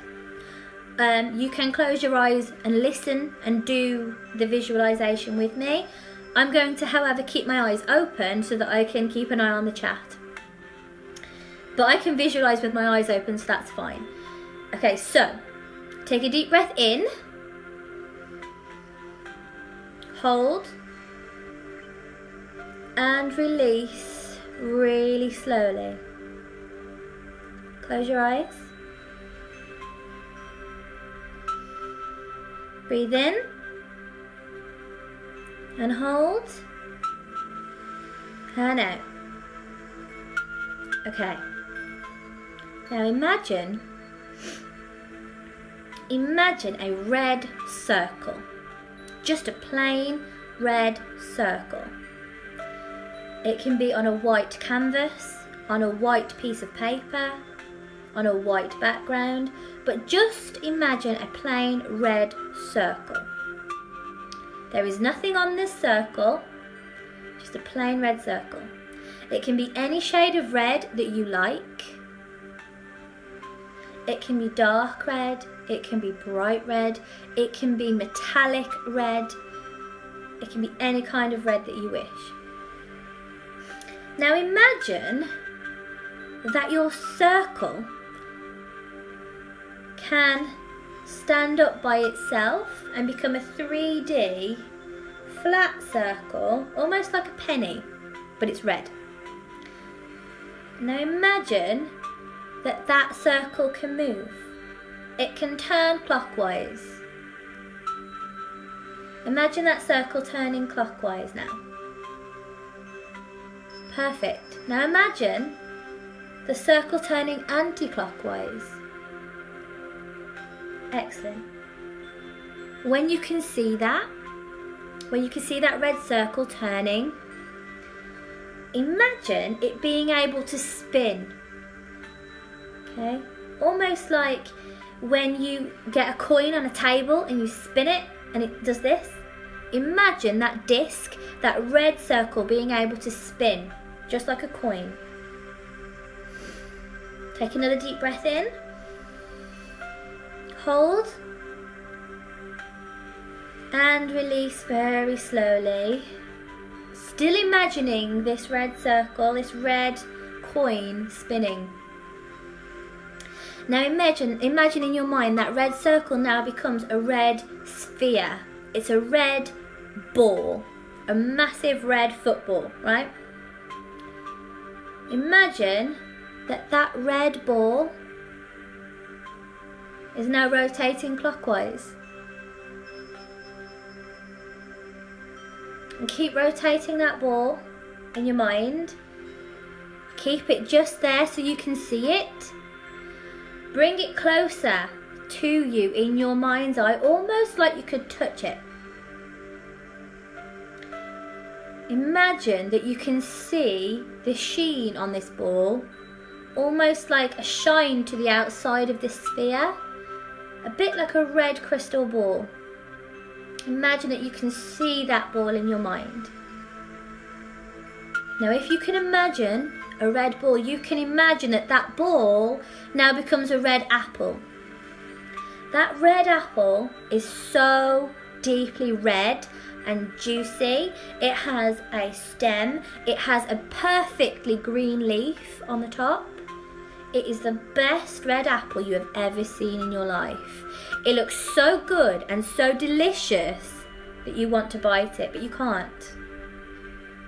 You can close your eyes and listen and do the visualization with me. I'm going to, however, keep my eyes open so that I can keep an eye on the chat. But I can visualize with my eyes open, so that's fine. Okay, so take a deep breath in. Hold. And release really slowly. Close your eyes. Breathe in. And hold. And out. Okay. Now imagine a red circle. Just a plain red circle. It can be on a white canvas, on a white piece of paper, on a white background, but just imagine a plain red circle. There is nothing on this circle, just a plain red circle. It can be any shade of red that you like. It can be dark red, it can be bright red, it can be metallic red, it can be any kind of red that you wish. Now imagine that your circle can stand up by itself and become a 3D flat circle, almost like a penny, but it's red. Now imagine that that circle can move. It can turn clockwise. Imagine that circle turning clockwise now. Perfect. Now imagine the circle turning anti-clockwise. Excellent. When you can see that red circle turning, imagine it being able to spin. Okay? Almost like when you get a coin on a table and you spin it and it does this. Imagine that disc, that red circle being able to spin, just like a coin. Take another deep breath in. Hold. And release very slowly. Still imagining this red circle, this red coin spinning. Now imagine in your mind that red circle now becomes a red sphere. It's a red ball, a massive red football, right? Imagine that red ball is now rotating clockwise. And keep rotating that ball in your mind. Keep it just there so you can see it. Bring it closer to you in your mind's eye, almost like you could touch it. Imagine that you can see the sheen on this ball, almost like a shine to the outside of this sphere, a bit like a red crystal ball. Imagine that you can see that ball in your mind. Now if you can imagine a red ball, you can imagine that ball now becomes a red apple. That red apple is so deeply red and juicy. It has a stem. It has a perfectly green leaf on the top. It is the best red apple you have ever seen in your life. It looks so good and so delicious that you want to bite it, but you can't.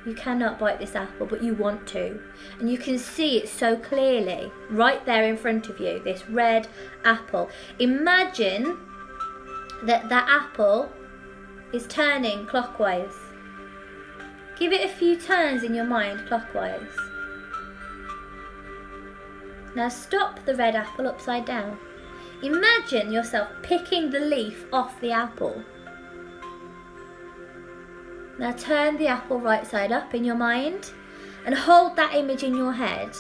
You cannot bite this apple, but you want to. And you can see it so clearly, right there in front of you, this red apple. Imagine that apple is turning clockwise. Give it a few turns in your mind clockwise. Now stop the red apple upside down. Imagine yourself picking the leaf off the apple. Now turn the apple right side up in your mind and hold that image in your head.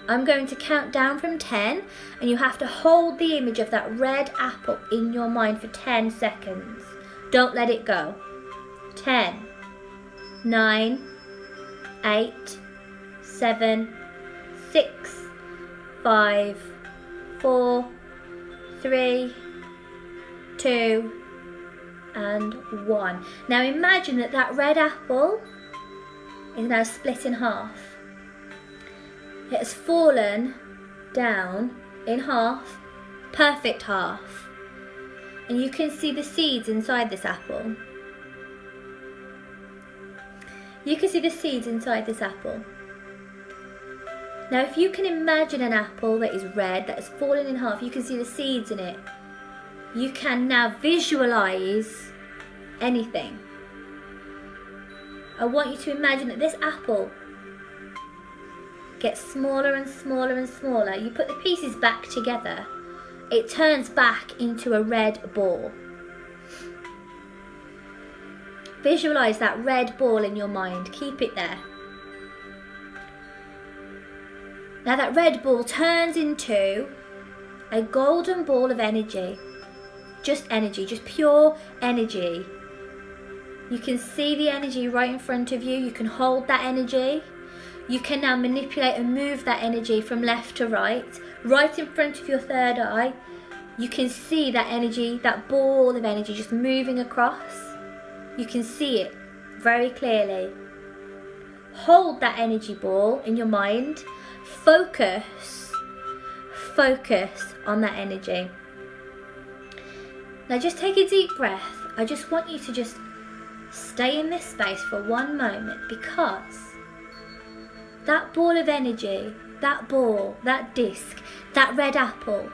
I'm going to count down from 10, and you have to hold the image of that red apple in your mind for 10 seconds. Don't let it go. 10, 9, 8, 7, 6, 5, 4, 3, 2, and 1. Now imagine that that red apple is now split in half. It has fallen down in half, perfect half. And you can see the seeds inside this apple. You can see the seeds inside this apple. Now if you can imagine an apple that is red, that has fallen in half, you can see the seeds in it. You can now visualise anything. I want you to imagine that this apple gets smaller and smaller and smaller. You put the pieces back together. It turns back into a red ball. Visualise that red ball in your mind. Keep it there. Now that red ball turns into a golden ball of energy. Just energy, just pure energy. You can see the energy right in front of you. You can hold that energy. You can now manipulate and move that energy from left to right in front of your third eye. You can see that energy, that ball of energy just moving across. You can see it very clearly. Hold that energy ball in your mind. Focus on that energy. Now just take a deep breath. I just want you to just stay in this space for one moment, because that ball of energy, that ball, that disc, that red apple,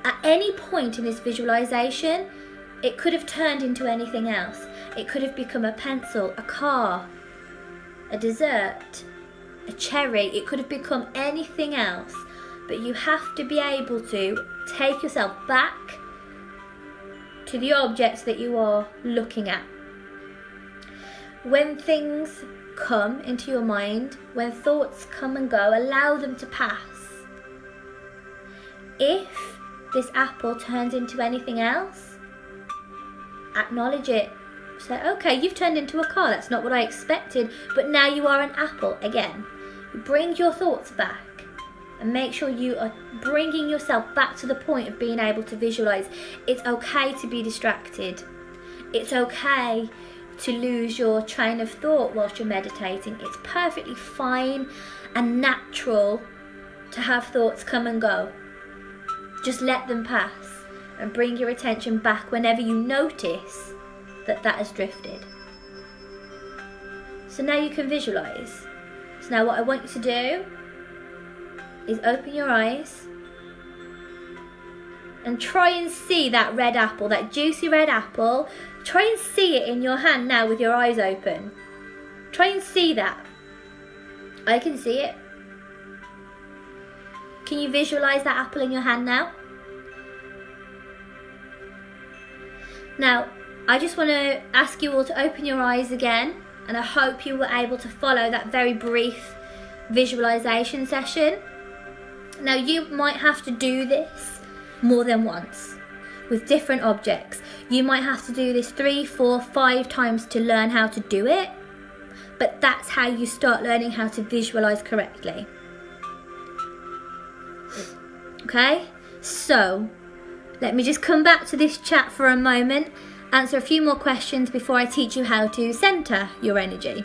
at any point in this visualization, it could have turned into anything else. It could have become a pencil, a car, a dessert, a cherry. It could have become anything else. But you have to be able to take yourself back to the objects that you are looking at. When things come into your mind, when thoughts come and go, allow them to pass. If this apple turns into anything else, acknowledge it. Say, okay, you've turned into a car, that's not what I expected, but now you are an apple again. Bring your thoughts back and make sure you are bringing yourself back to the point of being able to visualize. It's okay to be distracted. It's okay to lose your train of thought whilst you're meditating. It's perfectly fine and natural to have thoughts come and go. Just let them pass and bring your attention back whenever you notice that has drifted. So now you can visualize. So now what I want you to do is open your eyes and try and see that red apple, that juicy red apple. Try and see it in your hand now with your eyes open. Try and see that. I can see it. Can you visualize that apple in your hand now? Now, I just want to ask you all to open your eyes again, and I hope you were able to follow that very brief visualization session. Now, you might have to do this more than once with different objects. You might have to do this 3, 4, 5 times to learn how to do it, but that's how you start learning how to visualize correctly. Okay, so let me just come back to this chat for a moment, answer a few more questions before I teach you how to center your energy.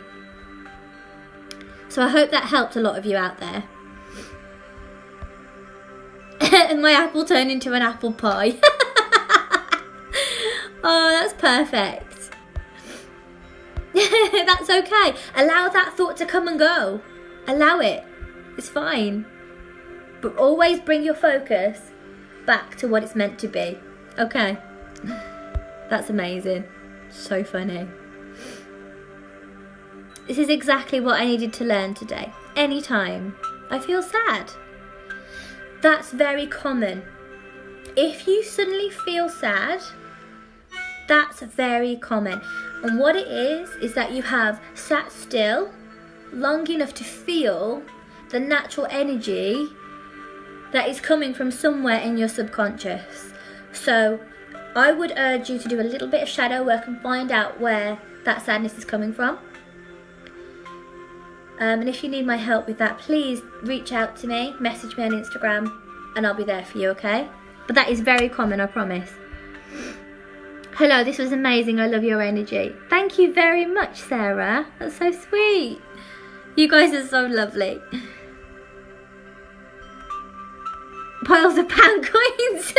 So I hope that helped a lot of you out there. And my apple turned into an apple pie. Oh, that's perfect. That's okay. Allow that thought to come and go. Allow it. It's fine. But always bring your focus back to what it's meant to be. Okay? That's amazing. So funny. This is exactly what I needed to learn today. Anytime I feel sad. That's very common. If you suddenly feel sad, that's very common. And what it is that you have sat still long enough to feel the natural energy that is coming from somewhere in your subconscious. So I would urge you to do a little bit of shadow work and find out where that sadness is coming from. And if you need my help with that, please reach out to me, message me on Instagram, and I'll be there for you, okay? But that is very common, I promise. Hello, this was amazing. I love your energy. Thank you very much, Sarah. That's so sweet. You guys are so lovely. Piles of pound coins.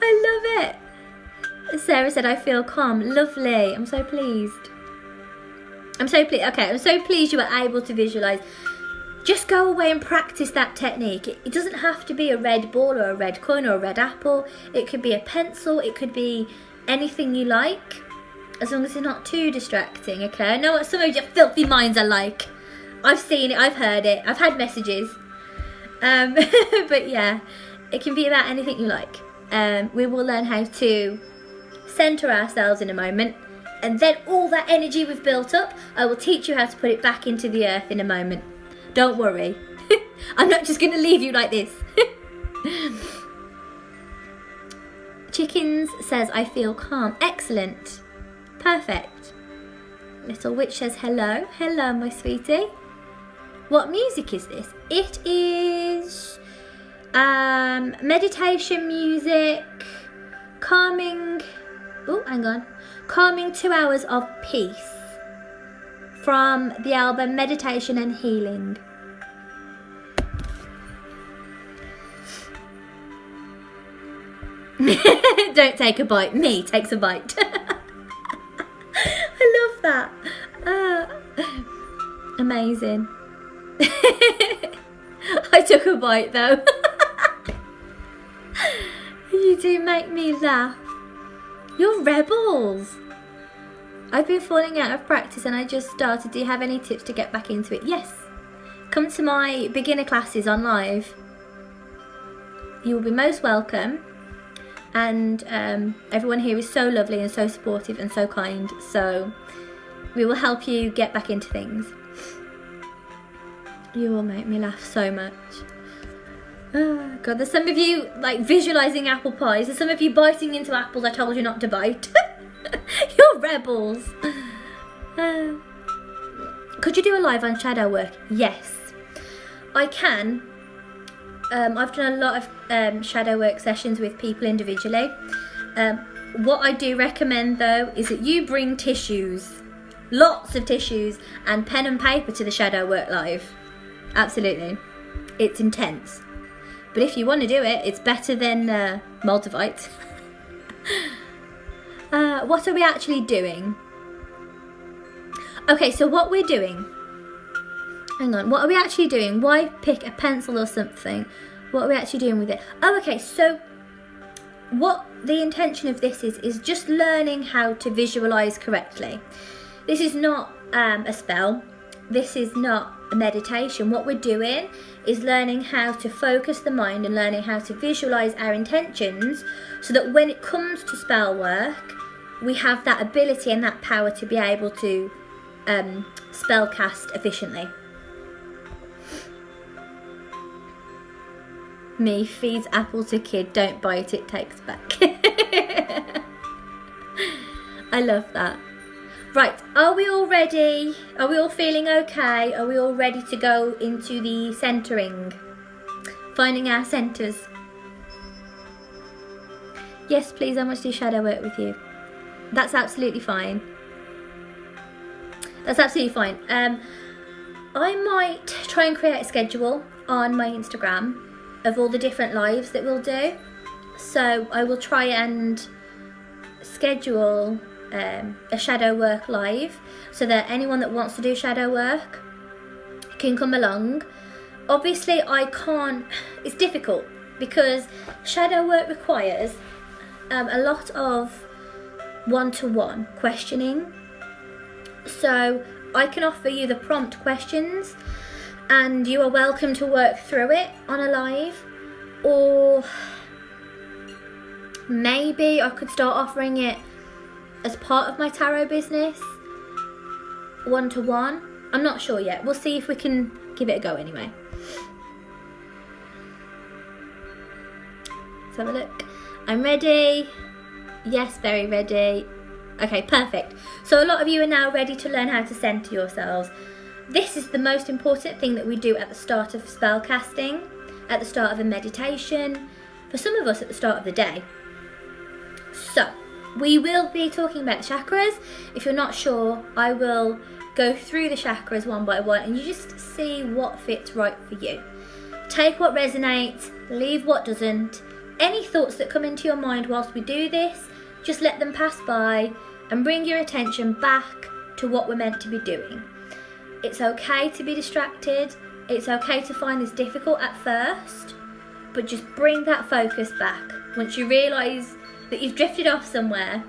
I love it. Sarah said, I feel calm. Lovely. I'm so pleased. I'm so pleased. Okay, I'm so pleased you were able to visualise. Just go away and practice that technique. It doesn't have to be a red ball or a red coin or a red apple. It could be a pencil. It could be anything you like, as long as it's not too distracting, okay? I know what some of your filthy minds are like. I've seen it. I've heard it. I've had messages. But yeah, it can be about anything you like. We will learn how to centre ourselves in a moment. And then all that energy we've built up, I will teach you how to put it back into the earth in a moment. Don't worry. I'm not just going to leave you like this. Chickens says, I feel calm. Excellent. Perfect. Little Witch says, hello. Hello, my sweetie. What music is this? It is meditation music, calming. Oh, hang on. Calming 2 hours of peace from the album Meditation and Healing. Don't take a bite. Me takes a bite. I love that. Amazing. I took a bite though. You do make me laugh. You're rebels. I've been falling out of practice and I just started. Do you have any tips to get back into it? Yes. Come to my beginner classes on live. You will be most welcome. And everyone here is so lovely and so supportive and so kind. So we will help you get back into things. You will make me laugh so much. Oh God, there's some of you like visualising apple pies. There's some of you biting into apples I told you not to bite. You're rebels. Could you do a live on shadow work? Yes, I can. I've done a lot of shadow work sessions with people individually. What I do recommend though is that you bring tissues, lots of tissues, and pen and paper to the shadow work live. Absolutely. It's intense. But if you want to do it, it's better than Moldavite. What are we actually doing? Okay, so what we're doing... Hang on, what are we actually doing? Why pick a pencil or something? What are we actually doing with it? Oh, okay, so what the intention of this is just learning how to visualise correctly. This is not a spell. This is not a meditation. What we're doing is learning how to focus the mind and learning how to visualise our intentions so that when it comes to spell work, we have that ability and that power to be able to spell cast efficiently. Me feeds apple to kid, don't bite it, takes back. I love that. Right, are we all ready? Are we all feeling okay? Are we all ready to go into the centering? Finding our centres. Yes, please, I want to do shadow work with you. That's absolutely fine. That's absolutely fine. I might try and create a schedule on my Instagram of all the different lives that we'll do. So I will try and schedule a shadow work live so that anyone that wants to do shadow work can come along. Obviously I can't, it's difficult because shadow work requires a lot of one-to-one questioning. So I can offer you the prompt questions and you are welcome to work through it on a live, or maybe I could start offering it as part of my tarot business. 1-to-1. I'm not sure yet. We'll see if we can give it a go anyway. Let's have a look. I'm ready. Yes, very ready. Okay, perfect. So a lot of you are now ready to learn how to center yourselves. This is the most important thing that we do at the start of spell casting, at the start of a meditation, for some of us at the start of the day. So, we will be talking about the chakras. If you're not sure, I will go through the chakras one by one and you just see what fits right for you. Take what resonates, leave what doesn't. Any thoughts that come into your mind whilst we do this, just let them pass by and bring your attention back to what we're meant to be doing. It's okay to be distracted. It's okay to find this difficult at first, but just bring that focus back. Once you realise that you've drifted off somewhere,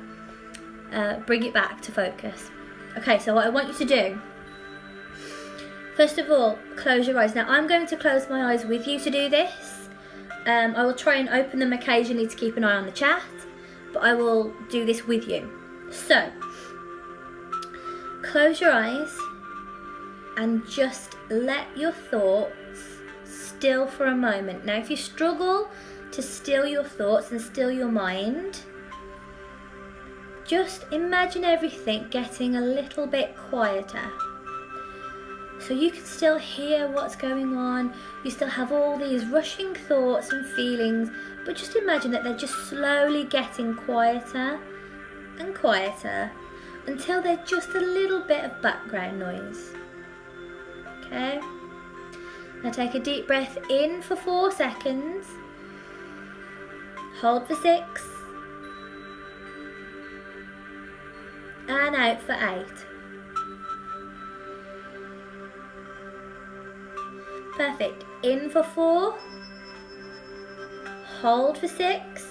bring it back to focus. Okay, so what I want you to do, first of all, close your eyes. Now, I'm going to close my eyes with you to do this. I will try and open them occasionally to keep an eye on the chat, but I will do this with you. So, close your eyes and just let your thoughts still for a moment. Now, if you struggle to still your thoughts and still your mind, just imagine everything getting a little bit quieter. So you can still hear what's going on, you still have all these rushing thoughts and feelings, but just imagine that they're just slowly getting quieter and quieter until they're just a little bit of background noise. Okay? Now take a deep breath in for 4 seconds, hold for 6, and out for 8. Perfect. In for 4, hold for 6,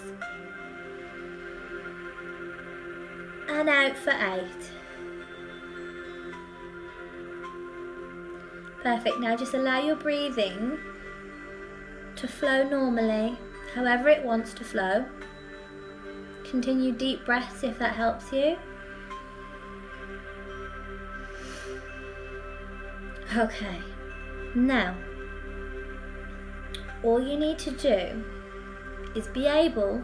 and out for 8. Perfect. Now just allow your breathing to flow normally, however it wants to flow. Continue deep breaths if that helps you. Okay. Now, all you need to do is be able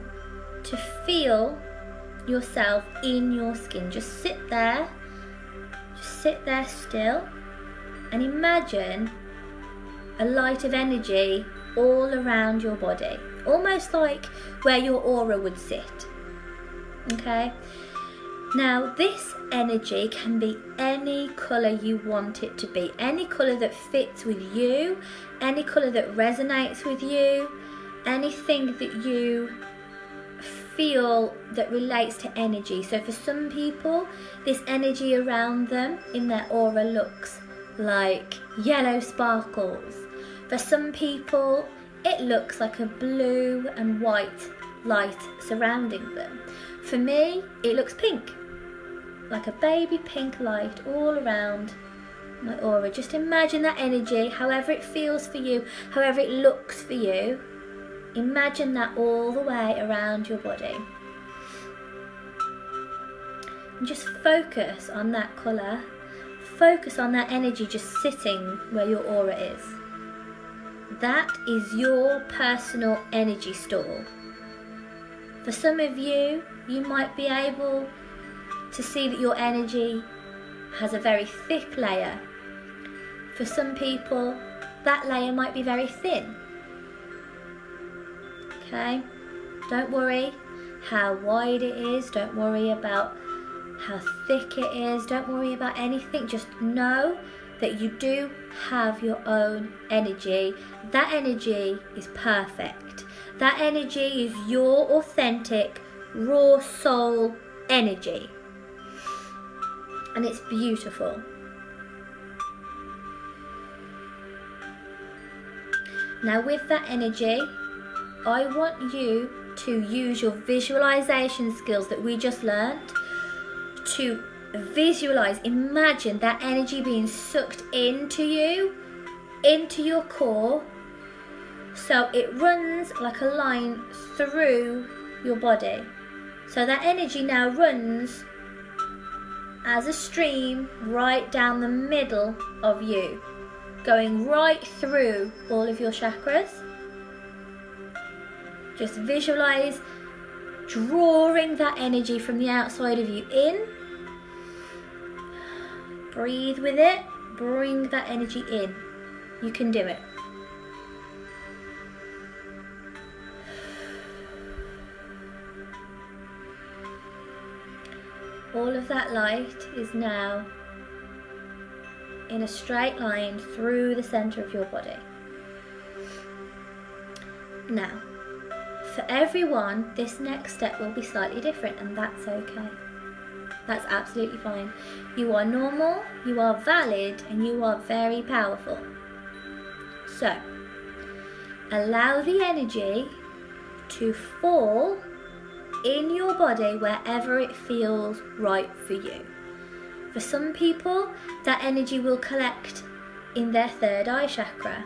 to feel yourself in your skin. Just sit there still and imagine a light of energy all around your body, almost like where your aura would sit. Okay? Now, this energy can be any colour you want it to be, any colour that fits with you, any colour that resonates with you, anything that you feel that relates to energy. So for some people, this energy around them in their aura looks like yellow sparkles. For some people, it looks like a blue and white light surrounding them. For me, it looks pink, like a baby pink light all around my aura. Just imagine that energy, however it feels for you, however it looks for you. Imagine that all the way around your body. And just focus on that colour. Focus on that energy just sitting where your aura is. That is your personal energy store. For some of you, you might be able to see that your energy has a very thick layer. For some people, that layer might be very thin. Okay? Don't worry how wide it is, don't worry about how thick it is, don't worry about anything. Just know that you do have your own energy. That energy is perfect. That energy is your authentic, raw soul energy. And it's beautiful. Now with that energy, I want you to use your visualization skills that we just learned to visualize, imagine that energy being sucked into you, into your core, so it runs like a line through your body. So that energy now runs as a stream right down the middle of you, going right through all of your chakras. Just visualize drawing that energy from the outside of you in. Breathe with it, bring that energy in. You can do it. All of that light is now in a straight line through the center of your body. Now, for everyone, this next step will be slightly different, and that's okay. That's absolutely fine. You are normal, you are valid, and you are very powerful. So, allow the energy to fall in your body wherever it feels right for you. For some people, that energy will collect in their third eye chakra.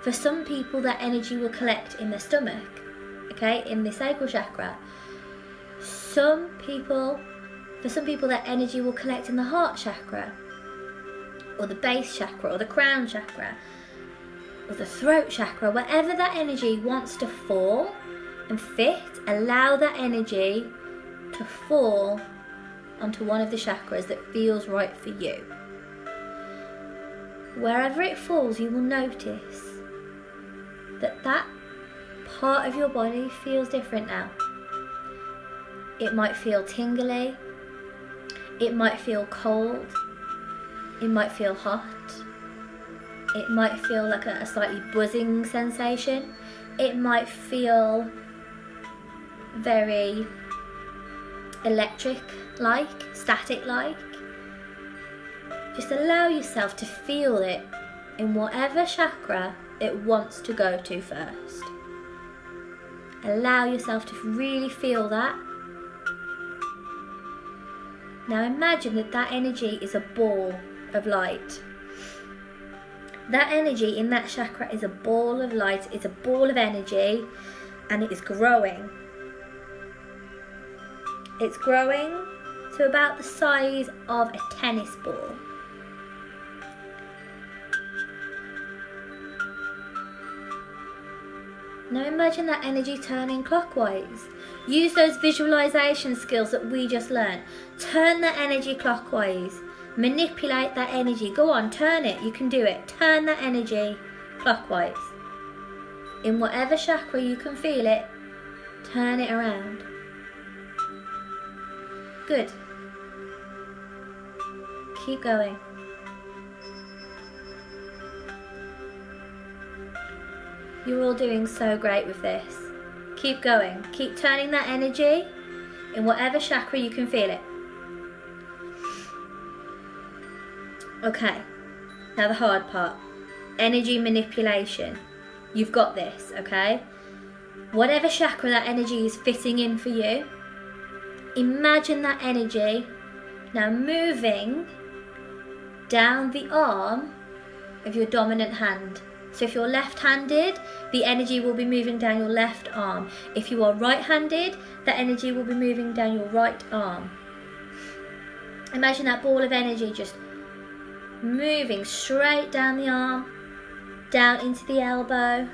For some people, that energy will collect in their stomach, okay, in the sacral chakra. For some people, that energy will collect in the heart chakra, or the base chakra, or the crown chakra, or the throat chakra. Wherever that energy wants to fall and fit, allow that energy to fall onto one of the chakras that feels right for you. Wherever it falls, you will notice that that part of your body feels different now. It might feel tingly, it might feel cold, it might feel hot, it might feel like a slightly buzzing sensation, it might feel very electric-like, static-like. Just allow yourself to feel it in whatever chakra it wants to go to first. Allow yourself to really feel that. Now imagine that that energy is a ball of light. That energy in that chakra is a ball of light, it's a ball of energy, and it is growing. It's growing to about the size of a tennis ball. Now imagine that energy turning clockwise. Use those visualization skills that we just learned. Turn that energy clockwise. Manipulate that energy. Go on, turn it. You can do it. Turn that energy clockwise. In whatever chakra you can feel it, turn it around. Good. Keep going. You're all doing so great with this. Keep going. Keep turning that energy in whatever chakra you can feel it. Okay, now the hard part. Energy manipulation. You've got this, okay? Whatever chakra that energy is fitting in for you, imagine that energy now moving down the arm of your dominant hand. So if you're left-handed, the energy will be moving down your left arm. If you are right-handed, that energy will be moving down your right arm. Imagine that ball of energy just moving straight down the arm, down into the elbow,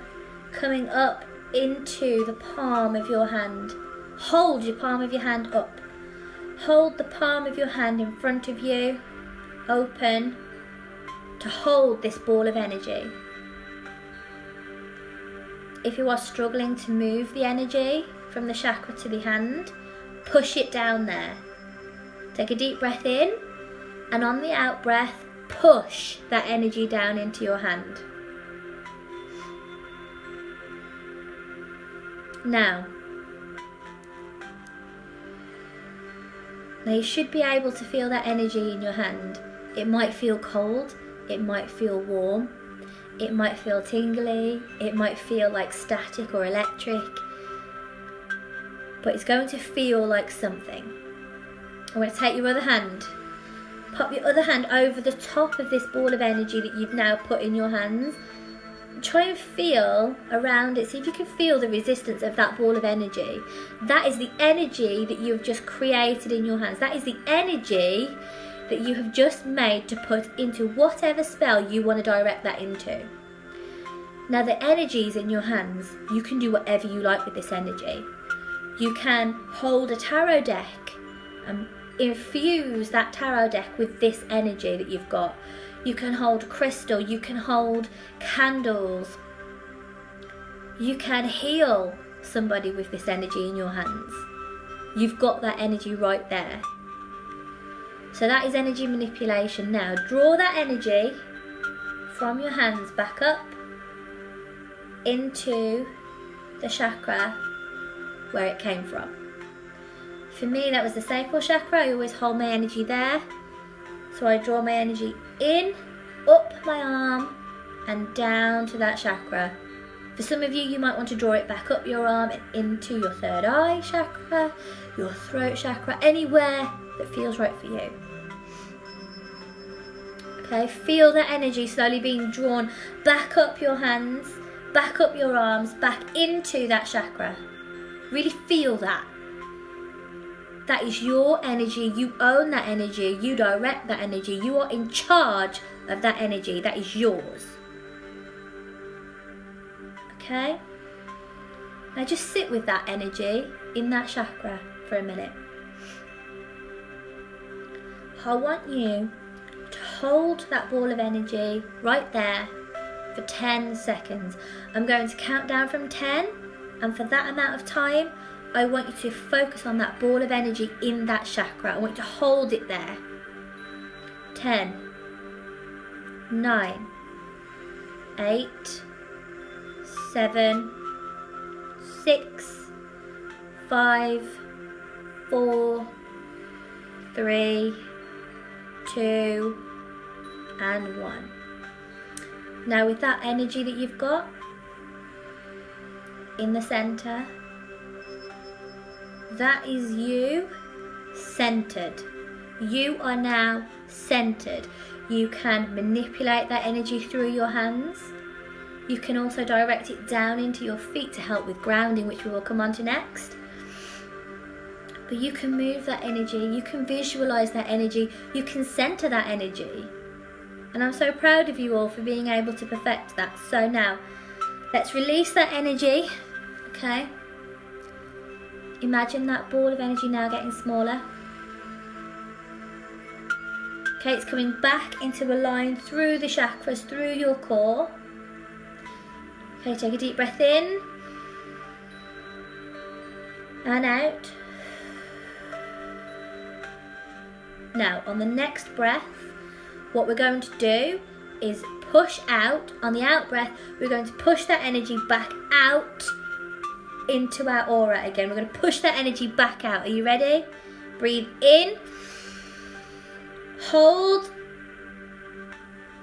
coming up into the palm of your hand. Hold your palm of your hand up. Hold the palm of your hand in front of you, open, to hold this ball of energy. If you are struggling to move the energy from the chakra to the hand, push it down there. Take a deep breath in, and on the out breath, push that energy down into your hand. Now you should be able to feel that energy in your hand. It might feel cold, it might feel warm, it might feel tingly, it might feel like static or electric, but it's going to feel like something. I'm going to take your other hand, pop your other hand over the top of this ball of energy that you've now put in your hands. try and feel around it. See if you can feel the resistance of that ball of energy. That is the energy that you've just created in your hands. That is the energy that you have just made to put into whatever spell you want to direct that into. Now the energy is in your hands. You can do whatever you like with this energy. You can hold a tarot deck and infuse that tarot deck with this energy that you've got. You can hold crystal, you can hold candles. You can heal somebody with this energy in your hands. You've got that energy right there. So that is energy manipulation. Now draw that energy from your hands back up into the chakra where it came from. For me, that was the sacral chakra. I always hold my energy there. So I draw my energy in, up my arm, and down to that chakra. For some of you, you might want to draw it back up your arm and into your third eye chakra, your throat chakra, anywhere that feels right for you. Okay, feel that energy slowly being drawn back up your hands, back up your arms, back into that chakra. Really feel that. That is your energy. You own that energy. You direct that energy. You are in charge of that energy. That is yours. Okay? Now just sit with that energy in that chakra for a minute. I want you to hold that ball of energy right there for 10 seconds. I'm going to count down from 10, and for that amount of time, I want you to focus on that ball of energy in that chakra. I want you to hold it there. 10, 9, 8, 7, 6, 5, 4, 3, 2, and 1. Now with that energy that you've got in the center, that is you centered. You are now centered. You can manipulate that energy through your hands. You can also direct it down into your feet to help with grounding, which we will come on to next. But you can move that energy, you can visualize that energy, you can center that energy. And I'm so proud of you all for being able to perfect that. So now, let's release that energy, okay? Imagine that ball of energy now getting smaller. Okay, it's coming back into a line through the chakras, through your core. Okay, take a deep breath in and out. Now, on the next breath, what we're going to do is push out. On the out breath, we're going to push that energy back out into our aura again. We're going to push that energy back out. Are you ready? Breathe in, hold,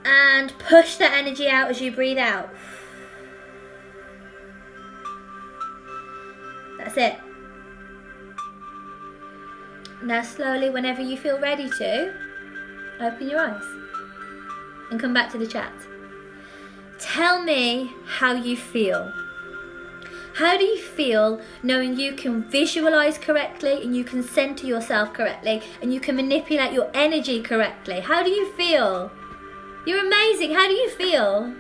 and push that energy out as you breathe out. That's it. Now slowly, whenever you feel ready to, open your eyes and come back to the chat. Tell me how you feel. How do you feel knowing you can visualize correctly and you can center yourself correctly and you can manipulate your energy correctly? How do you feel? You're amazing. How do you feel?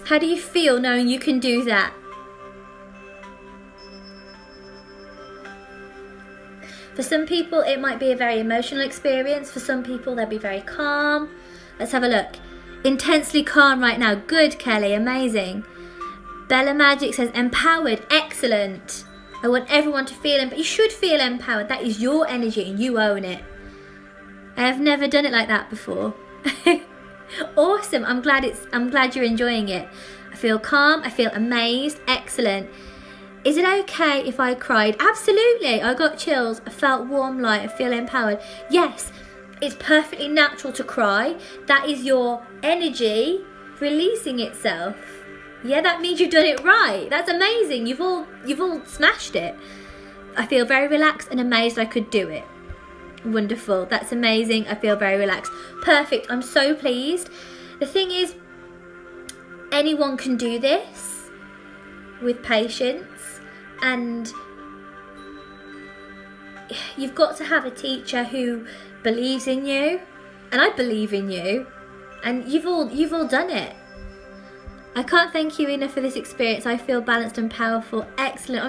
How do you feel knowing you can do that? For some people, it might be a very emotional experience. For some people, they'll be very calm. Let's have a look. Intensely calm right now. Good, Kelly. Amazing. Bella Magic says empowered. Excellent. I want everyone to feel empowered. You should feel empowered. That is your energy and you own it. I have never done it like that before. Awesome. I'm glad you're enjoying it. I feel calm. I feel amazed. Excellent. Is it okay if I cried? Absolutely. I got chills. I felt warm light. I feel empowered. Yes. It's perfectly natural to cry. That is your energy releasing itself. Yeah, that means you've done it right. That's amazing. You've all smashed it. I feel very relaxed and amazed I could do it. Wonderful. That's amazing. I feel very relaxed. Perfect. I'm so pleased. The thing is, anyone can do this with patience, and you've got to have a teacher who believes in you, and I believe in you, and you've all done it. I can't thank you enough for this experience. I feel balanced and powerful. Excellent.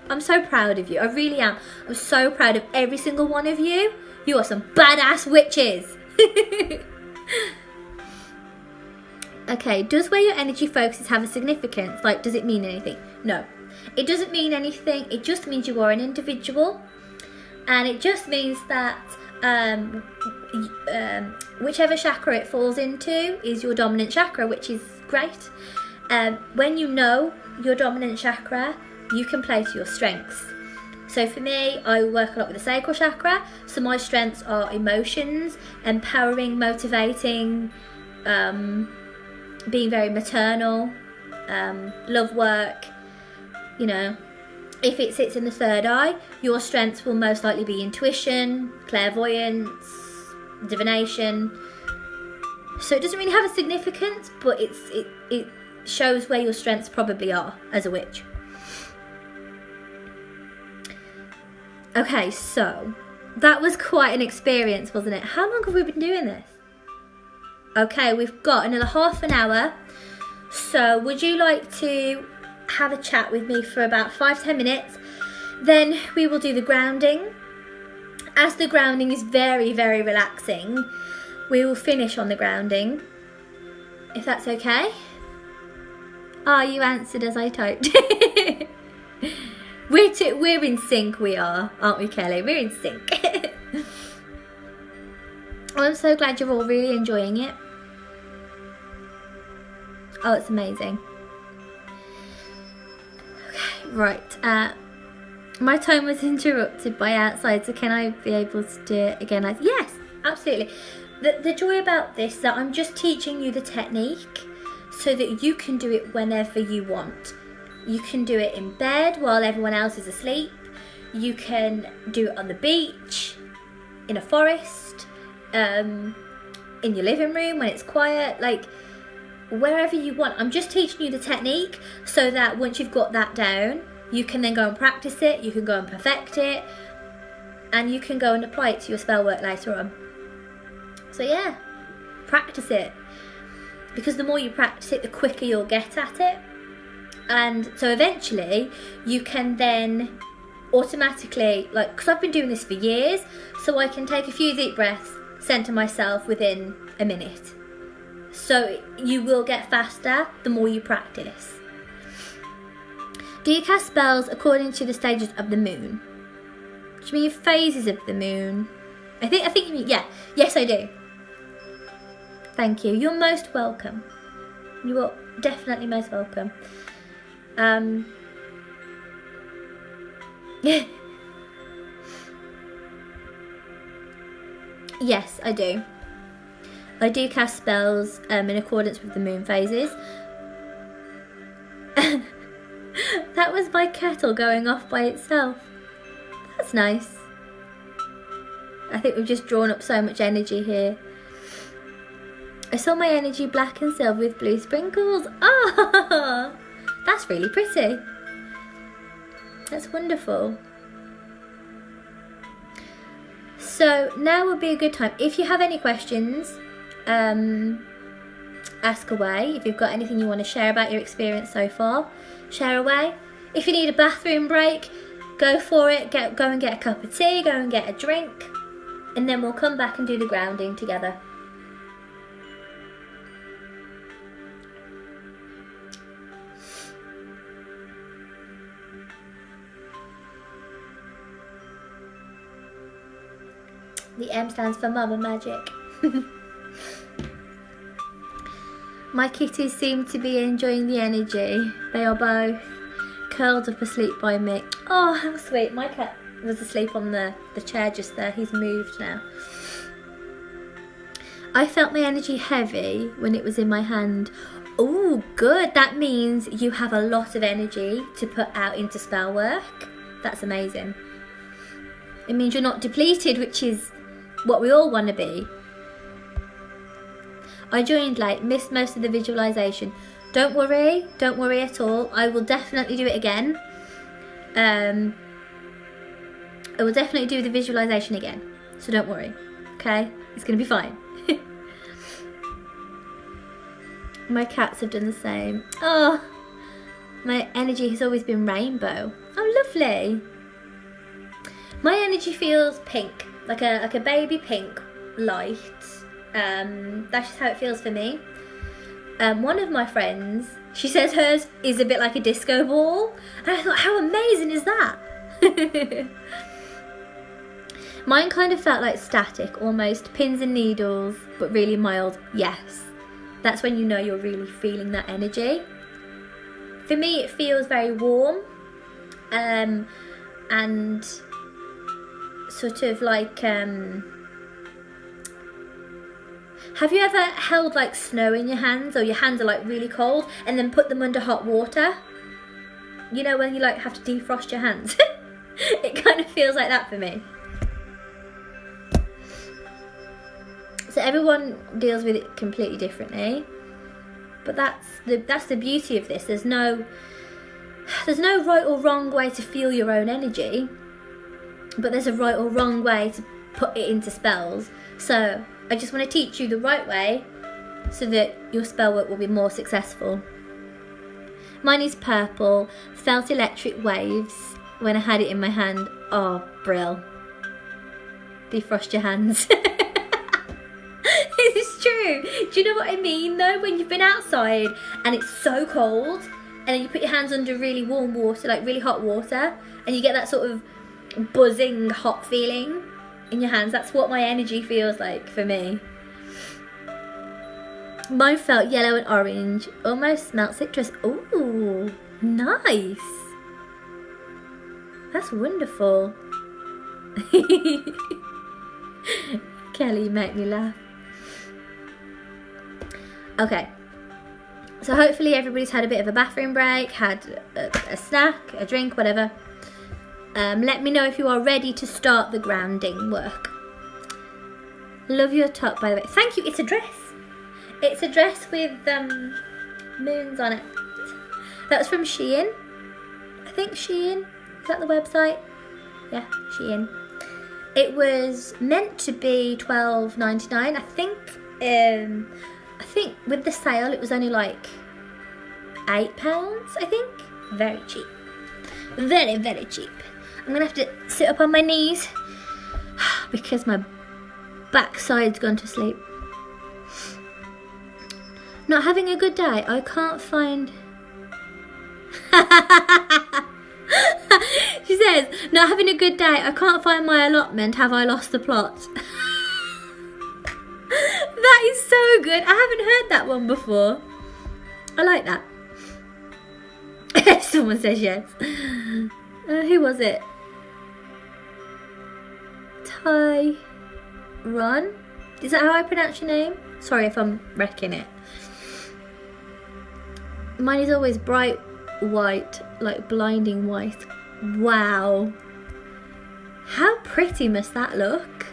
I'm so proud of you. I really am. I'm so proud of every single one of you. You are some badass witches. Okay, does where your energy focuses have a significance? Like, does it mean anything? No, it doesn't mean anything. It just means you are an individual, and it just means that whichever chakra it falls into is your dominant chakra, which is great. When you know your dominant chakra, you can play to your strengths. So for me, I work a lot with the sacral chakra, so my strengths are emotions, empowering, motivating, being very maternal, love work. You know, if it sits in the third eye, your strengths will most likely be intuition, clairvoyance, divination. So it doesn't really have a significance, but it shows where your strengths probably are as a witch. Okay, so that was quite an experience, wasn't it? How long have we been doing this? Okay, we've got another half an hour. So would you like to have a chat with me for about 5-10 minutes? Then we will do the grounding. As the grounding is very, very relaxing, we will finish on the grounding, if that's okay. Ah, you answered as I typed. We're in sync, we are, aren't we, Kelly? We're in sync. Oh, I'm so glad you're all really enjoying it. Oh, it's amazing. Okay, right. My time was interrupted by outside, so can I be able to do it again? Yes, absolutely. The joy about this is that I'm just teaching you the technique so that you can do it whenever you want. You can do it in bed while everyone else is asleep. You can do it on the beach, in a forest, in your living room when it's quiet, like wherever you want. I'm just teaching you the technique so that once you've got that down, you can then go and practice it, you can go and perfect it, and you can go and apply it to your spell work later on. So yeah, practice it. Because the more you practice it, the quicker you'll get at it. And so eventually you can then automatically, like, because I've been doing this for years, so I can take a few deep breaths, center myself within a minute. So you will get faster the more you practice. Do you cast spells according to the stages of the moon? Do you mean phases of the moon? I think you mean, yeah. Yes, I do. Thank you. You're most welcome. You are definitely most welcome. Yes, I do. I do cast spells in accordance with the moon phases. That was my kettle going off by itself. That's nice. I think we've just drawn up so much energy here. I saw my energy black and silver with blue sprinkles. Oh, that's really pretty. That's wonderful. So now would be a good time. If you have any questions, ask away. If you've got anything you want to share about your experience so far, share away. If you need a bathroom break, go for it. Go and get a cup of tea, go and get a drink, and then we'll come back and do the grounding together. The M stands for Mama Magic. My kitties seem to be enjoying the energy. They are both curled up asleep by me. Oh, how sweet. My cat was asleep on the chair just there. He's moved now. I felt my energy heavy when it was in my hand. Oh, good. That means you have a lot of energy to put out into spell work. That's amazing. It means you're not depleted, which is what we all want to be. I joined late, missed most of the visualisation. Don't worry at all. I will definitely do it again. I will definitely do the visualisation again. So don't worry, okay? It's going to be fine. My cats have done the same. Oh, my energy has always been rainbow. Oh, lovely. My energy feels pink, like a baby pink light. That's just how it feels for me. One of my friends, she says hers is a bit like a disco ball, and I thought, how amazing is that? Mine kind of felt like static, almost pins and needles, but really mild. Yes, that's when you know you're really feeling that energy. For me, it feels very warm, and sort of like, have you ever held like snow in your hands, or your hands are like really cold, and then put them under hot water? You know, when you like have to defrost your hands? It kind of feels like that for me. So everyone deals with it completely differently, but that's the beauty of this. There's no right or wrong way to feel your own energy, but there's a right or wrong way to put it into spells. So I just want to teach you the right way so that your spell work will be more successful. Mine is purple, felt electric waves when I had it in my hand. Oh, brill. Defrost your hands. It's true. Do you know what I mean though? When you've been outside and it's so cold, and then you put your hands under really warm water, like really hot water, and you get that sort of buzzing hot feeling in your hands. That's what my energy feels like for me. Mine felt yellow and orange, almost smelt citrus. Ooh, nice. That's wonderful. Kelly, you make me laugh. Okay, so hopefully everybody's had a bit of a bathroom break, had a snack, a drink, whatever. Let me know if you are ready to start the grounding work. Love your top, by the way. Thank you. It's a dress. It's a dress with moons on it. That's from Shein. I think Shein. Is that the website? Yeah, Shein. It was meant to be $12.99. I think with the sale it was only like £8, I think. Very cheap. Very, very cheap. I'm gonna have to sit up on my knees because my backside's gone to sleep. Not having a good day. I can't find... She says, not having a good day. I can't find my allotment. Have I lost the plot? That is so good. I haven't heard that one before. I like that. Someone says yes. Who was it? Tyron? Is that how I pronounce your name? Sorry if I'm wrecking it. Mine is always bright white, like blinding white. Wow. How pretty must that look?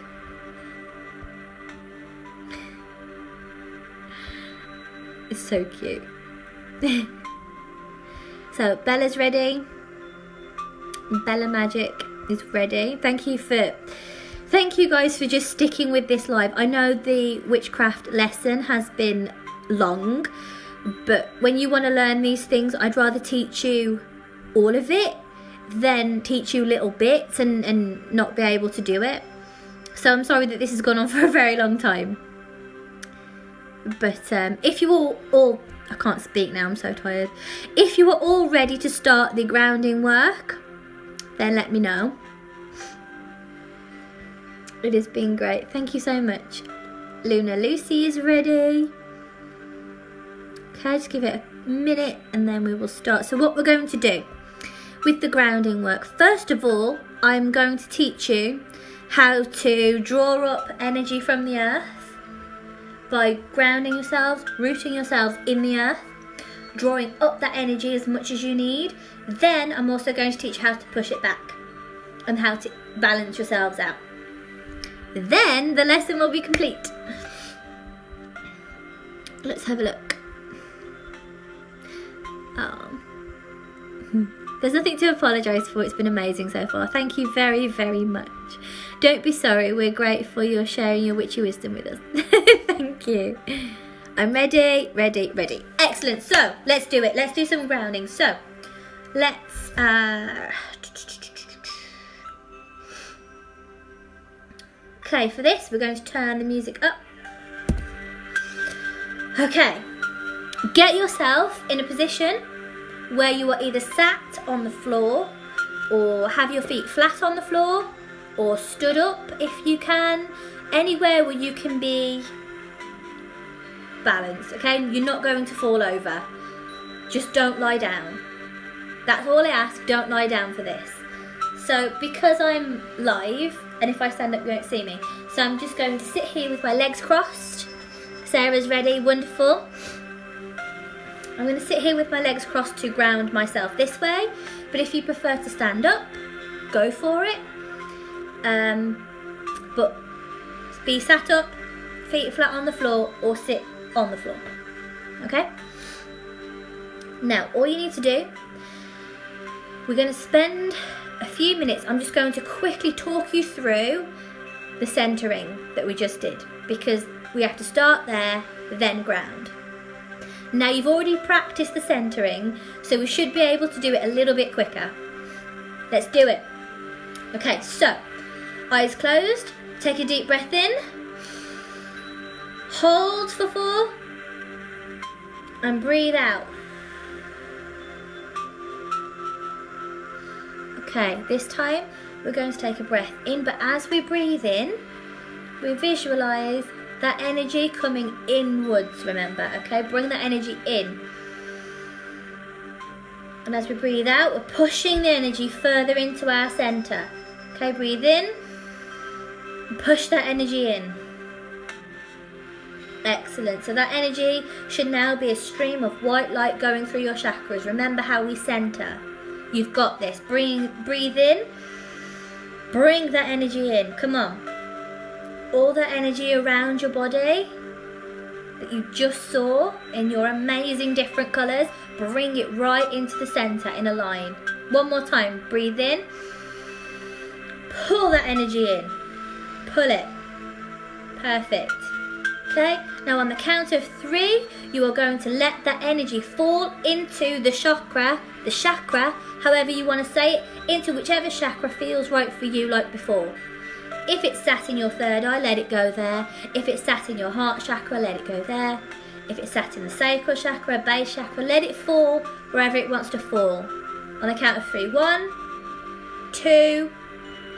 It's so cute. So Bella's ready. Bella Magic is ready. Thank you guys for just sticking with this live. I know the witchcraft lesson has been long, but when you want to learn these things, I'd rather teach you all of it than teach you little bits and not be able to do it. So I'm sorry that this has gone on for a very long time. But if you all I can't speak now, I'm so tired. If you are all ready to start the grounding work, then let me know. It has been great. Thank you so much. Luna Lucy is ready. Okay, just give it a minute and then we will start. So what we're going to do with the grounding work, first of all, I'm going to teach you how to draw up energy from the earth by grounding yourselves, rooting yourselves in the earth, drawing up that energy as much as you need. Then I'm also going to teach you how to push it back and how to balance yourselves out. then the lesson will be complete. Let's have a look. There's nothing to apologise for. It's been amazing so far. Thank you very, very much. Don't be sorry. We're grateful you're sharing your witchy wisdom with us. Thank you. I'm ready, ready, ready. Excellent. So let's do it. Let's do some grounding. So let's okay, for this we're going to turn the music up. Okay, get yourself in a position where you are either sat on the floor or have your feet flat on the floor or stood up if you can, anywhere where you can be balanced, okay? You're not going to fall over. Just don't lie down. That's all I ask, don't lie down for this. So because I'm live, and if I stand up you won't see me, so I'm just going to sit here with my legs crossed. Sarah's ready, wonderful. I'm going to sit here with my legs crossed to ground myself this way, but if you prefer to stand up, go for it. But be sat up, feet flat on the floor, or sit on the floor. Okay? Now, all you need to do, we're going to spend a few minutes. I'm just going to quickly talk you through the centering that we just did, because we have to start there, then ground. Now you've already practiced the centering, so we should be able to do it a little bit quicker. Let's do it. Okay, so eyes closed, take a deep breath in, hold for 4, and breathe out. Okay, this time we're going to take a breath in, but as we breathe in, we visualise that energy coming inwards, remember, okay? Bring that energy in. And as we breathe out, we're pushing the energy further into our centre. Okay, breathe in, and push that energy in. Excellent, so that energy should now be a stream of white light going through your chakras. Remember how we centre. You've got this. Breathe in, bring that energy in, come on. All that energy around your body that you just saw in your amazing different colours, bring it right into the centre in a line. One more time, breathe in, pull that energy in, pull it, perfect. Okay, now on the count of 3, you are going to let that energy fall into the chakra, however you want to say it, into whichever chakra feels right for you like before. If it's sat in your 3rd eye, let it go there. If it's sat in your heart chakra, let it go there. If it's sat in the sacral chakra, base chakra, let it fall wherever it wants to fall. On the count of 3, 1, 2,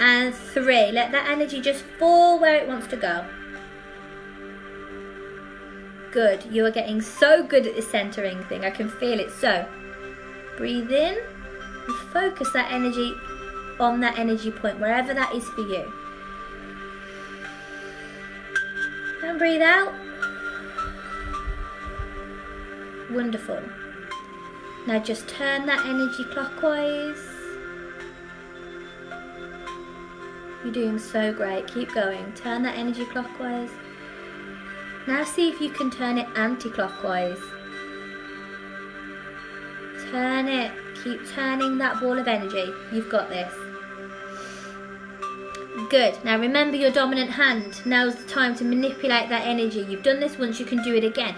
and 3. Let that energy just fall where it wants to go. Good. You are getting so good at this centering thing. I can feel it. So, breathe in and focus that energy on that energy point, wherever that is for you. And breathe out. Wonderful. Now just turn that energy clockwise. You're doing so great. Keep going. Turn that energy clockwise. Now see if you can turn it anti-clockwise. Turn it. Keep turning that ball of energy. You've got this. Good. Now remember your dominant hand. Now's the time to manipulate that energy. You've done this once, you can do it again.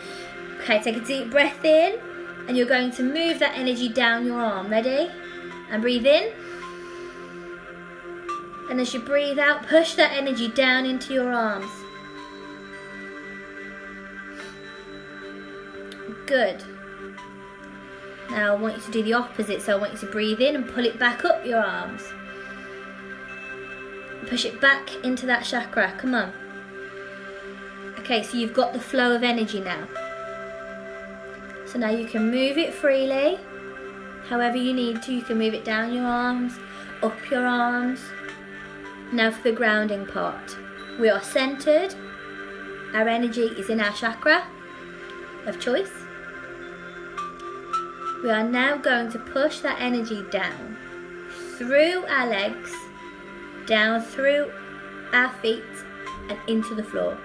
Okay, take a deep breath in, and you're going to move that energy down your arm. Ready? And breathe in. And as you breathe out, push that energy down into your arms. Good. Now I want you to do the opposite, so I want you to breathe in and pull it back up your arms. Push it back into that chakra, come on. Okay, so you've got the flow of energy now. So now you can move it freely, however you need to. You can move it down your arms, up your arms. Now for the grounding part. We are centered. Our energy is in our chakra of choice. We are now going to push that energy down through our legs, down through our feet, and into the floor.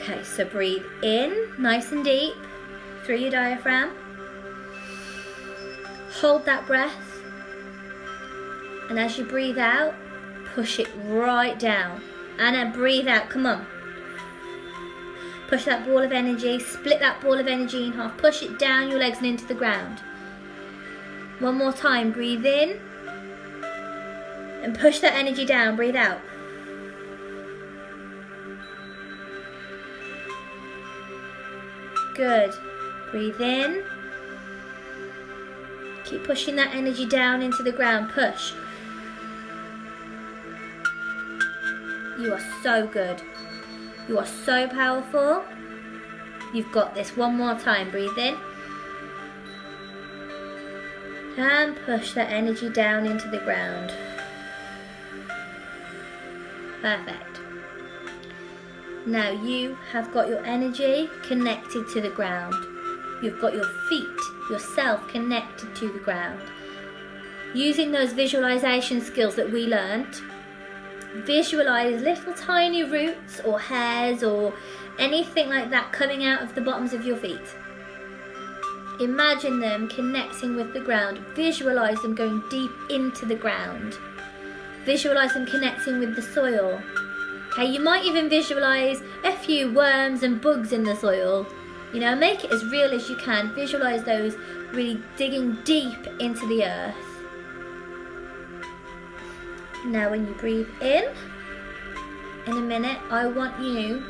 Okay, so breathe in nice and deep through your diaphragm. Hold that breath, and as you breathe out, push it right down. And then breathe out, come on. Push that ball of energy, split that ball of energy in half, push it down your legs and into the ground. One more time, breathe in and push that energy down, breathe out. Good, breathe in. Keep pushing that energy down into the ground, push. You are so good. You are so powerful. You've got this. One more time. Breathe in. And push that energy down into the ground. Perfect. Now you have got your energy connected to the ground. You've got your feet, yourself connected to the ground. Using those visualization skills that we learnt, visualize little tiny roots or hairs or anything like that coming out of the bottoms of your feet. Imagine them connecting with the ground. Visualize them going deep into the ground. Visualize them connecting with the soil. Okay, you might even visualize a few worms and bugs in the soil. You know, make it as real as you can. Visualize those really digging deep into the earth. Now when you breathe in a minute, I want you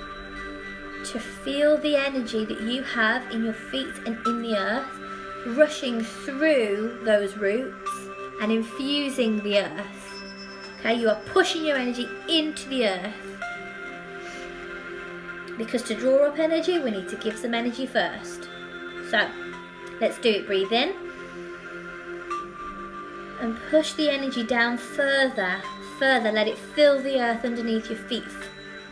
to feel the energy that you have in your feet and in the earth rushing through those roots and infusing the earth. Okay, you are pushing your energy into the earth. Because to draw up energy, we need to give some energy first. So, let's do it. Breathe in. And push the energy down further. Let it fill the earth underneath your feet.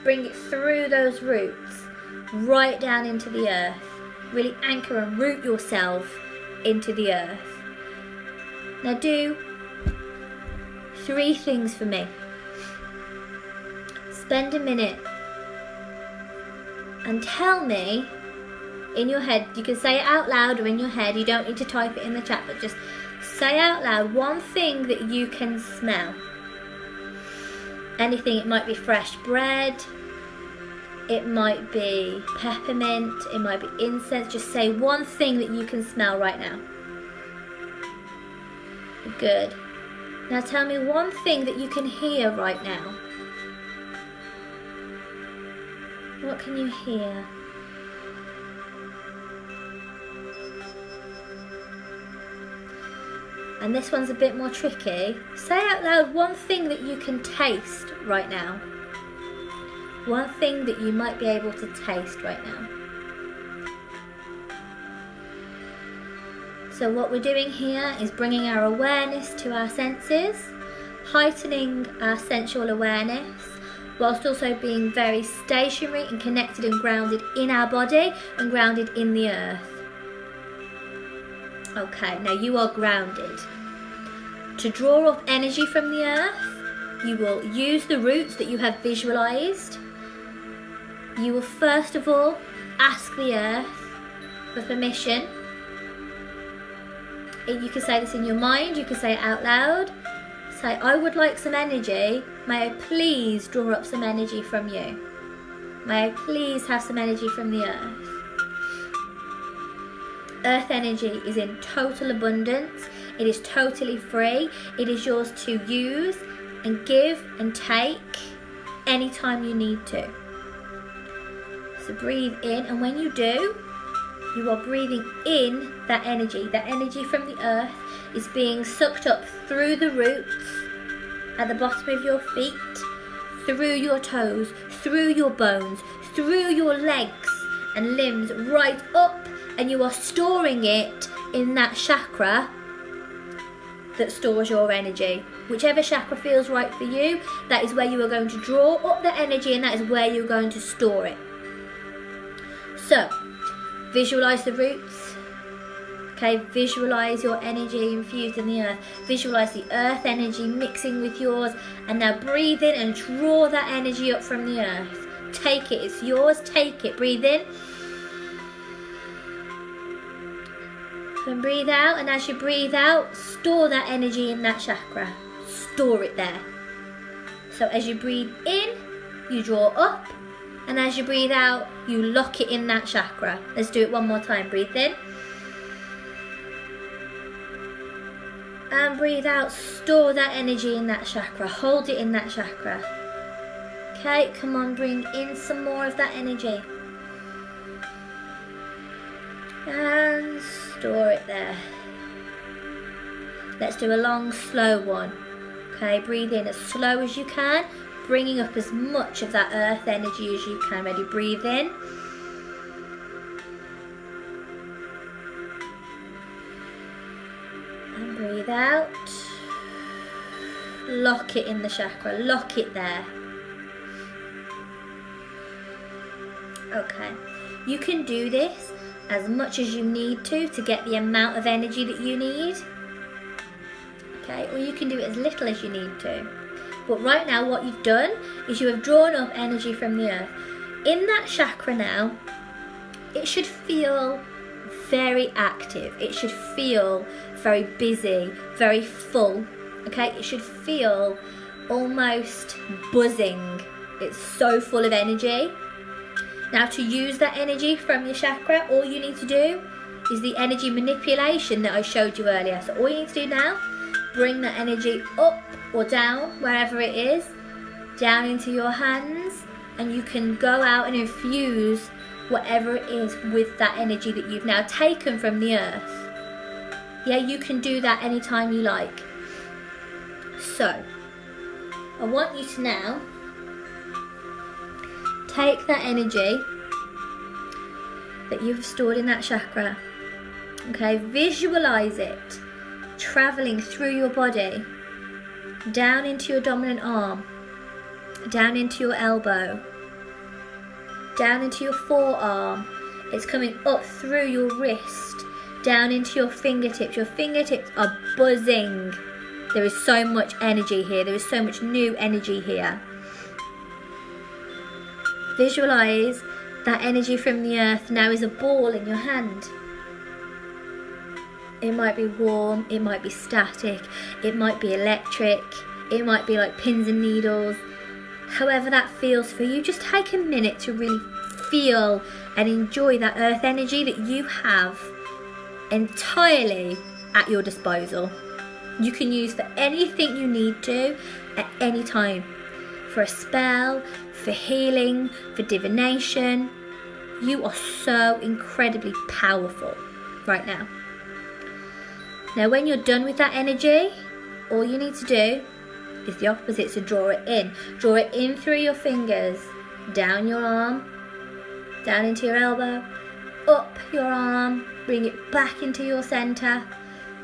Bring it through those roots, right down into the earth. Really anchor and root yourself into the earth. Now do 3 things for me. Spend a minute and tell me in your head, you can say it out loud or in your head, you don't need to type it in the chat, but just say out loud one thing that you can smell. Anything, it might be fresh bread, it might be peppermint, it might be incense. Just say one thing that you can smell right now. Good. Now tell me one thing that you can hear right now. What can you hear? And this one's a bit more tricky. Say out loud one thing that you can taste right now. One thing that you might be able to taste right now. So what we're doing here is bringing our awareness to our senses, heightening our sensual awareness, whilst also being very stationary and connected and grounded in our body and grounded in the earth. Okay, now you are grounded. To draw up energy from the earth, you will use the roots that you have visualized. You will first of all ask the earth for permission. You can say this in your mind, you can say it out loud. Say, I would like some energy. May I please draw up some energy from you? May I please have some energy from the earth? Earth energy is in total abundance. It is totally free. It is yours to use and give and take anytime you need to. So breathe in, and when you do, you are breathing in that energy. That energy from the earth is being sucked up through the roots, at the bottom of your feet, through your toes, through your bones, through your legs and limbs, right up, and you are storing it in that chakra that stores your energy. Whichever chakra feels right for you, that is where you are going to draw up the energy, and that is where you're going to store it. So, visualize the roots, Okay, visualise your energy infused in the earth. Visualise the earth energy mixing with yours. And now breathe in and draw that energy up from the earth. Take it, it's yours, take it. Breathe in. And breathe out, and as you breathe out, store that energy in that chakra. Store it there. So as you breathe in, you draw up, and as you breathe out, you lock it in that chakra. Let's do it one more time. Breathe in. And breathe out, store that energy in that chakra. Hold it in that chakra. Okay, come on, bring in some more of that energy. And store it there. Let's do a long, slow one. Okay, breathe in as slow as you can, bringing up as much of that earth energy as you can. Ready? Breathe in. And breathe out. Lock it in the chakra. Lock it there. Okay, you can do this as much as you need to get the amount of energy that you need. Okay, or you can do it as little as you need to. But right now what you've done is you have drawn up energy from the earth. In that chakra now, it should feel very active. It should feel very busy, very full. Okay, it should feel almost buzzing. It's so full of energy. Now to use that energy from your chakra, all you need to do is the energy manipulation that I showed you earlier. So all you need to do now, bring that energy up or down, wherever it is, down into your hands, and you can go out and infuse whatever it is with that energy that you've now taken from the earth. Yeah, you can do that anytime you like. So, I want you to now take that energy that you've stored in that chakra, okay, visualise it travelling through your body, down into your dominant arm, down into your elbow, down into your forearm. It's coming up through your wrist, down into your fingertips. Your fingertips are buzzing. There is so much energy here. There is so much new energy here. Visualise that energy from the earth now is a ball in your hand. It might be warm, it might be static, it might be electric, it might be like pins and needles. However that feels for you, just take a minute to really feel and enjoy that earth energy that you have entirely at your disposal. You can use for anything you need to at any time. For a spell, for healing, for divination. You are so incredibly powerful right now. Now when you're done with that energy, all you need to do is the opposite, so draw it in. Draw it in through your fingers, down your arm, down into your elbow, up your arm, bring it back into your centre.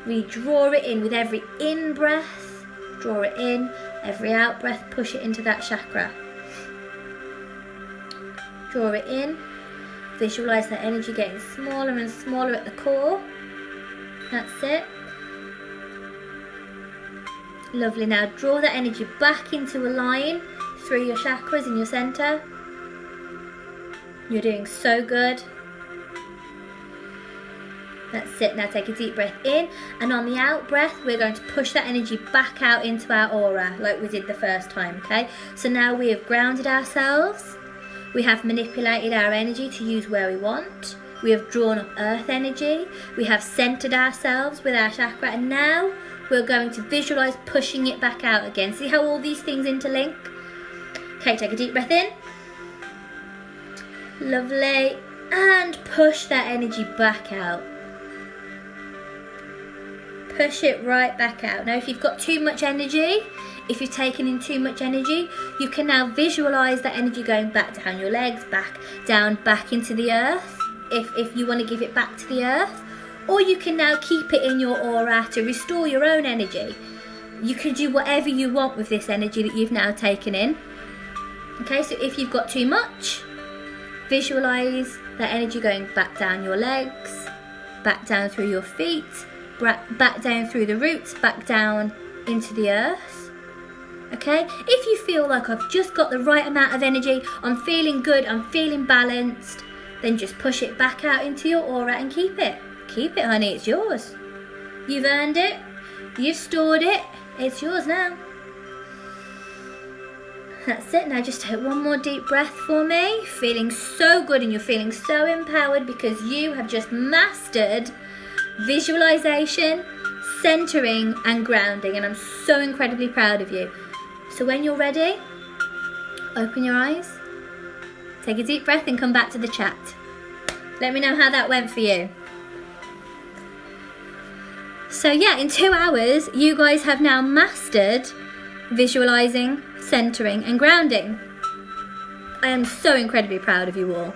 Redraw it in with every in-breath, draw it in, every out-breath, push it into that chakra. Draw it in, visualise that energy getting smaller and smaller at the core. That's it. Lovely. Now draw that energy back into a line through your chakras in your centre. You're doing so good. That's it. Now take a deep breath in, and on the out breath we're going to push that energy back out into our aura like we did the first time, okay? So now we have grounded ourselves, we have manipulated our energy to use where we want, we have drawn up earth energy, we have centered ourselves with our chakra, and now we're going to visualize pushing it back out again. See how all these things interlink? Okay, take a deep breath in. Lovely. And push that energy back out. Push it right back out. Now if you've got too much energy, if you've taken in too much energy, you can now visualise that energy going back down your legs, back down, back into the earth, if you want to give it back to the earth. Or you can now keep it in your aura to restore your own energy. You can do whatever you want with this energy that you've now taken in. Okay, so if you've got too much, visualise that energy going back down your legs, back down through your feet, back down through the roots, back down into the earth. Okay, if you feel like I've just got the right amount of energy, I'm feeling good, I'm feeling balanced, then just push it back out into your aura and keep it. Keep it, honey, it's yours. You've earned it, you've stored it, it's yours now. That's it. Now just take one more deep breath for me. Feeling so good and you're feeling so empowered because you have just mastered visualization, centering and grounding, and I'm so incredibly proud of you. So when you're ready, open your eyes, take a deep breath and come back to the chat. Let me know how that went for you. So yeah, in 2 hours, you guys have now mastered visualizing, centering and grounding. I am so incredibly proud of you all,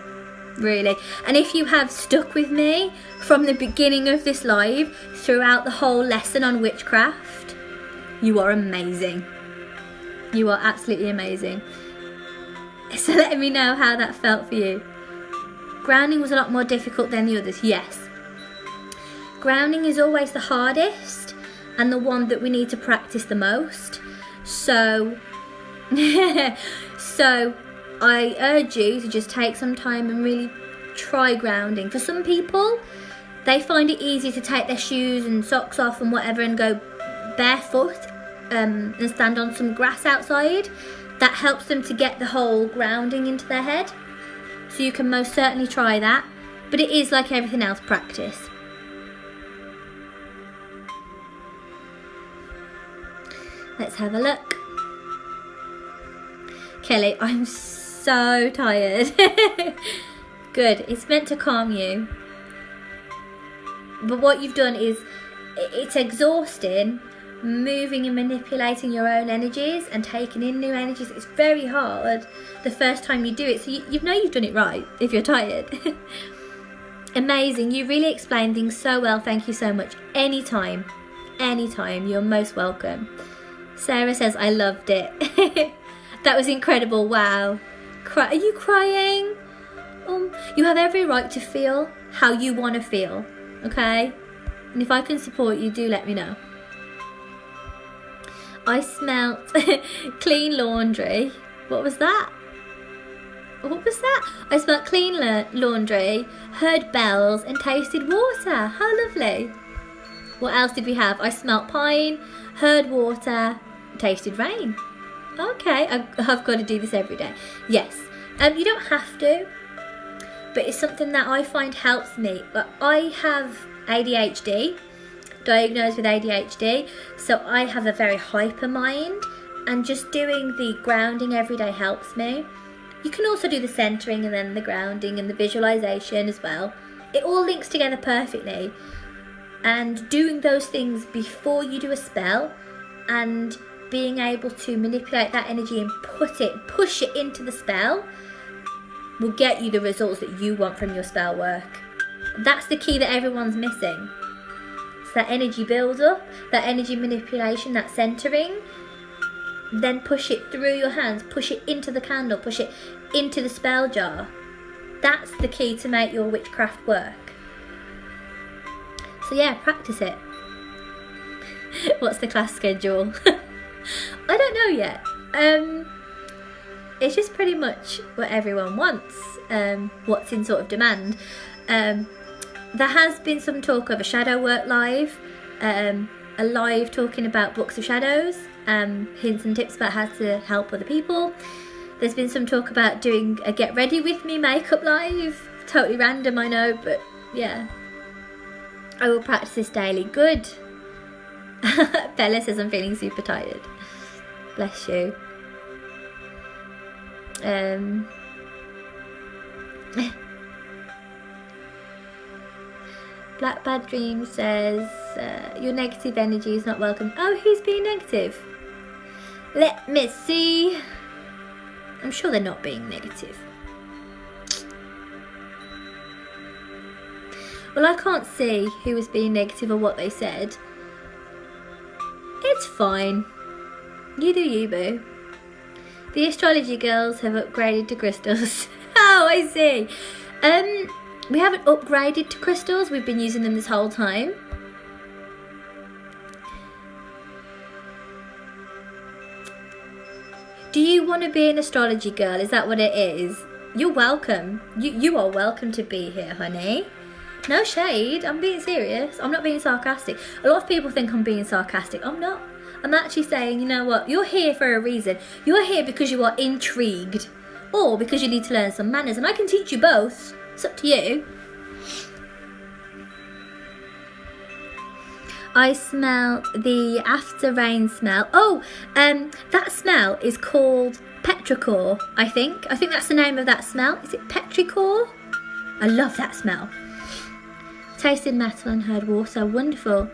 really. And if you have stuck with me from the beginning of this live throughout the whole lesson on witchcraft, you are amazing. You are absolutely amazing. So let me know how that felt for you. Grounding was a lot more difficult than the others, yes. Grounding is always the hardest and the one that we need to practice the most. So I urge you to just take some time and really try grounding. For some people, they find it easy to take their shoes and socks off and whatever and go barefoot and stand on some grass outside. That helps them to get the whole grounding into their head. So you can most certainly try that. But it is like everything else, practice. Let's have a look. Kelly, I'm so tired. Good, it's meant to calm you. But what you've done is, it's exhausting, moving and manipulating your own energies and taking in new energies. It's very hard the first time you do it. So you know you've done it right if you're tired. Amazing, you really explained things so well. Thank you so much. Anytime, you're most welcome. Sarah says, I loved it. That was incredible. Wow. Are you crying? You have every right to feel how you want to feel. Okay? And if I can support you, do let me know. I smelt clean laundry. What was that? What was that? I smelt clean laundry, heard bells and tasted water. How lovely. What else did we have? I smelt pine, heard water, tasted rain. Okay, I've got to do this every day. Yes, you don't have to, but it's something that I find helps me. But I have ADHD, diagnosed with ADHD, so I have a very hyper mind, and just doing the grounding every day helps me. You can also do the centering and then the grounding and the visualization as well. It all links together perfectly. And doing those things before you do a spell and being able to manipulate that energy and push it into the spell will get you the results that you want from your spell work. That's the key that everyone's missing. It's that energy build up, that energy manipulation, that centering. Then push it through your hands, push it into the candle, push it into the spell jar. That's the key to make your witchcraft work. So yeah, practice it. What's the class schedule? I don't know yet. It's just pretty much what everyone wants, what's in sort of demand. There has been some talk of a shadow work live, a live talking about books of shadows, hints and tips about how to help other people. There's been some talk about doing a get ready with me makeup live. Totally random, I know, but yeah. I will practice this daily. Good. Bella says I'm feeling super tired. Bless you. Black Bad Dream says your negative energy is not welcome. Oh, who's being negative? Let me see. I'm sure they're not being negative. Well, I can't see who was being negative or what they said. It's fine. You do you, boo. The astrology girls have upgraded to crystals. Oh, I see. We haven't upgraded to crystals. We've been using them this whole time. Do you want to be an astrology girl? Is that what it is? You're welcome. You are welcome to be here, honey. No shade. I'm being serious. I'm not being sarcastic. A lot of people think I'm being sarcastic. I'm not. I'm actually saying, you know what? You're here for a reason. You're here because you are intrigued. Or because you need to learn some manners. And I can teach you both. It's up to you. I smell the after rain smell. Oh, that smell is called petrichor, I think. I think that's the name of that smell. Is it petrichor? I love that smell. Tasted metal and heard water. Wonderful.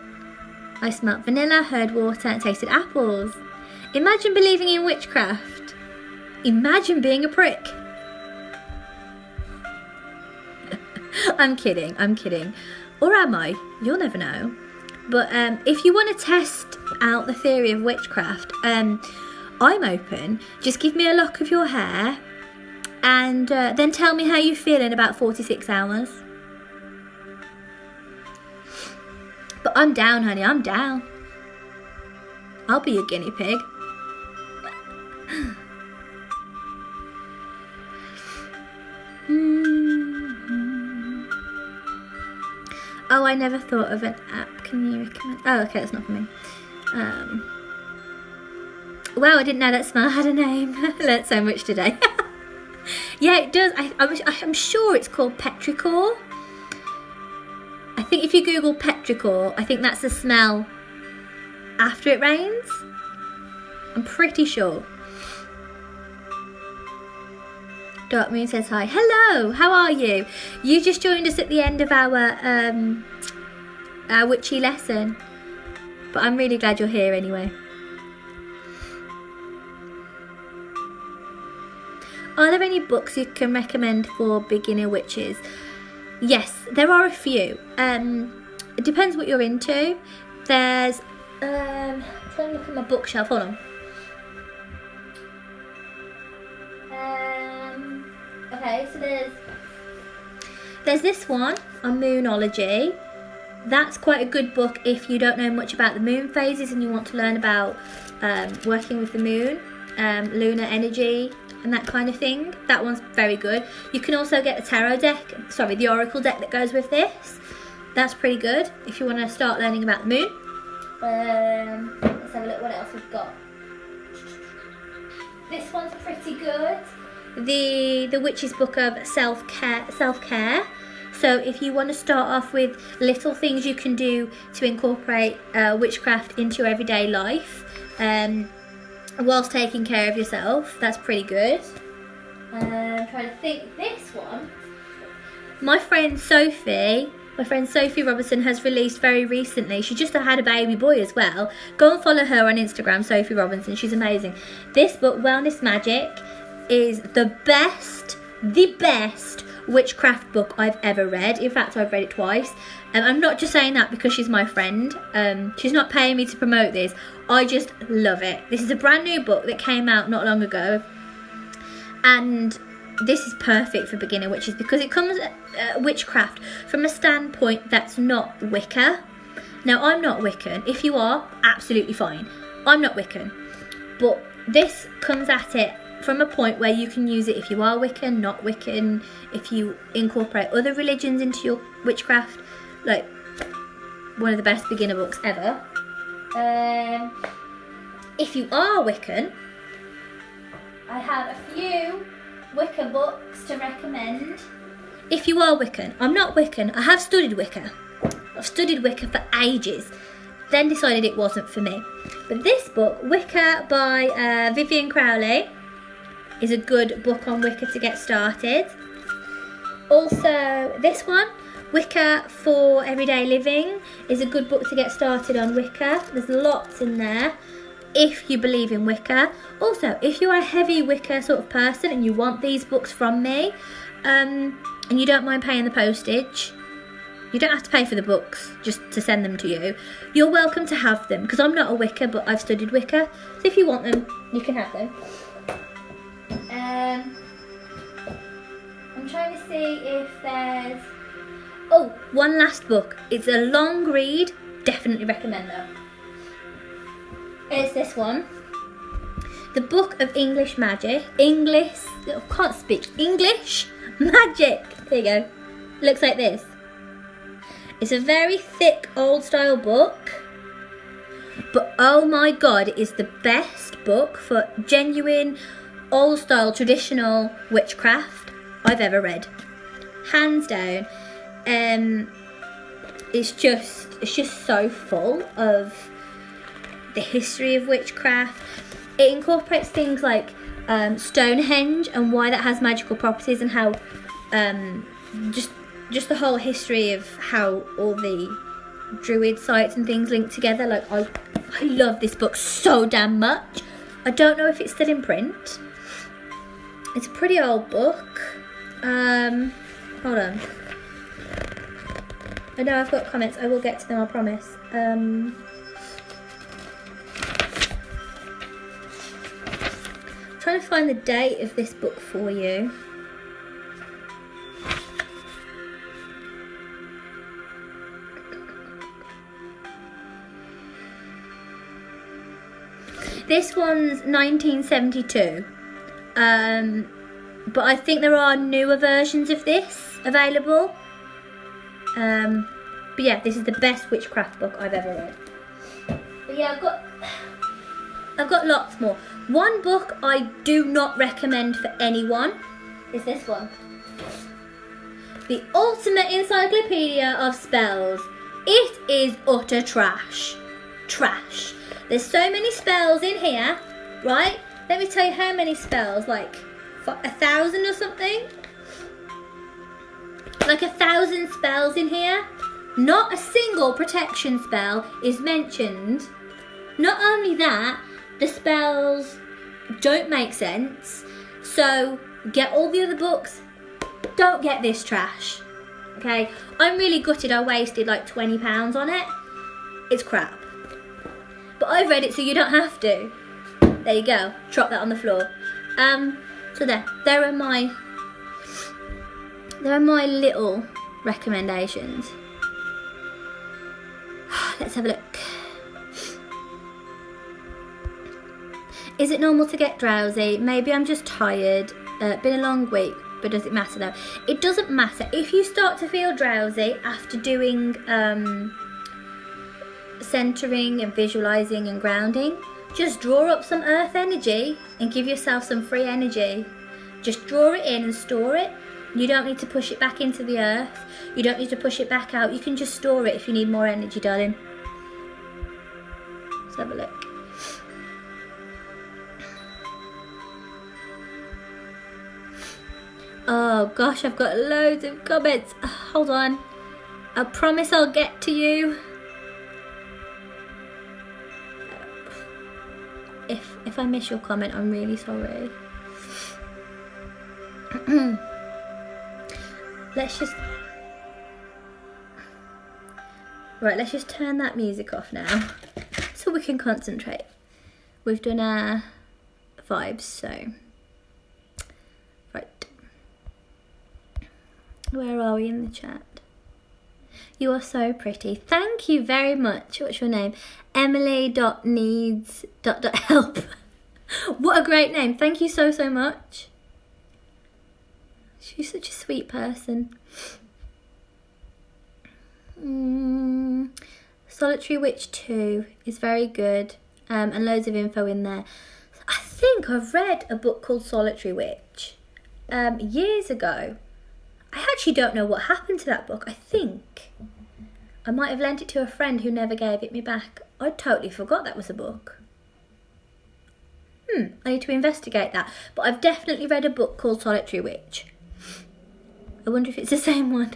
I smelled vanilla, heard water, and tasted apples. Imagine believing in witchcraft. Imagine being a prick. I'm kidding. Or am I? You'll never know. But if you want to test out the theory of witchcraft, I'm open. Just give me a lock of your hair and then tell me how you feel in about 46 hours. But I'm down, honey. I'm down. I'll be your guinea pig. Oh, I never thought of an app. Can you recommend? Oh, okay, that's not for me. Wow, I didn't know that smell had a name. I learnt so much today. Yeah, it does. I'm sure it's called petrichor. I think if you Google petrichor, I think that's the smell after it rains. I'm pretty sure. Dark Moon says hi. Hello, how are you? You just joined us at the end of our witchy lesson. But I'm really glad you're here anyway. Are there any books you can recommend for beginner witches? Yes, there are a few. It depends what you're into. There's I'm trying to look at my bookshelf. Hold on. Okay, so there's this one on moonology. That's quite a good book if you don't know much about the moon phases and you want to learn about working with the moon, lunar energy and that kind of thing. That one's very good. You can also get the tarot deck, the oracle deck that goes with this. That's pretty good if you want to start learning about the moon. Let's have a look what else we've got. This one's pretty good. The Witch's Book of Self-Care. So if you want to start off with little things you can do to incorporate witchcraft into your everyday life whilst taking care of yourself, that's pretty good. I'm trying to think. This one, my friend Sophie Robinson has released very recently. She just had a baby boy as well. Go and follow her on Instagram, Sophie Robinson. She's amazing. This book, Wellness Magic, is the best witchcraft book I've ever read. In fact, I've read it twice. I'm not just saying that because she's my friend. She's not paying me to promote this. I just love it. This is a brand new book that came out not long ago. And this is perfect for beginner witches because it comes at witchcraft from a standpoint that's not Wicca. Now, I'm not Wiccan. If you are, absolutely fine. I'm not Wiccan. But this comes at it from a point where you can use it if you are Wiccan, not Wiccan, if you incorporate other religions into your witchcraft. Like, one of the best beginner books ever. If you are Wiccan, I have a few Wicca books to recommend. If you are Wiccan, I'm not Wiccan, I have studied Wicca. I've studied Wicca for ages, then decided it wasn't for me. But this book, Wicca by Vivian Crowley, is a good book on Wicca to get started. Also, this one, Wicca for Everyday Living, is a good book to get started on Wicca. There's lots in there if you believe in Wicca. Also, if you're a heavy Wicca sort of person and you want these books from me, and you don't mind paying the postage, you don't have to pay for the books just to send them to you. You're welcome to have them because I'm not a Wicca, but I've studied Wicca. So if you want them, you can have them. I'm trying to see if there's Oh, one last book. It's a long read. Definitely recommend though. It's this one. The Book of English Magic. I can't speak. English Magic. There you go. Looks like this. It's a very thick, old style book. But oh my god, it is the best book for genuine, old style, traditional witchcraft I've ever read. Hands down. It's just so full of the history of witchcraft. It incorporates things like Stonehenge and why that has magical properties, and how just the whole history of how all the druid sites and things link together. Like I love this book so damn much. I don't know if it's still in print. It's a pretty old book. Hold on. I know I've got comments. I will get to them, I promise. Trying to find the date of this book for you. This one's 1972. But I think there are newer versions of this available. But yeah, this is the best witchcraft book I've ever read. But yeah, I've got lots more. One book I do not recommend for anyone is this one. The Ultimate Encyclopedia of Spells. It is utter trash. Trash. There's so many spells in here, right? Let me tell you how many spells, like 1,000 or something. Like 1,000 spells in here. Not a single protection spell is mentioned. Not only that, the spells don't make sense. So get all the other books. Don't get this trash. Okay? I'm really gutted I wasted like £20 on it. It's crap. But I've read it so you don't have to. There you go. Drop that on the floor. So there are my little recommendations. Let's have a look. Is it normal to get drowsy? Maybe I'm just tired. Been a long week, but does it matter though? It doesn't matter. If you start to feel drowsy after doing centering and visualizing and grounding, just draw up some earth energy and give yourself some free energy. Just draw it in and store it. You don't need to push it back into the earth. You don't need to push it back out. You can just store it if you need more energy, darling. Let's have a look. Oh gosh, I've got loads of comments. Hold on. I promise I'll get to you. If I miss your comment, I'm really sorry. Let's just turn that music off now so we can concentrate. We've done our vibes, so right. Where are we in the chat? You are so pretty. Thank you very much. What's your name? Emily.needs.help. What a great name. Thank you so much. She's such a sweet person. Solitary Witch 2 is very good, and loads of info in there. I think I've read a book called Solitary Witch years ago. I actually don't know what happened to that book. I think I might have lent it to a friend who never gave it me back. I totally forgot that was a book. I need to investigate that. But I've definitely read a book called Solitary Witch. I wonder if it's the same one.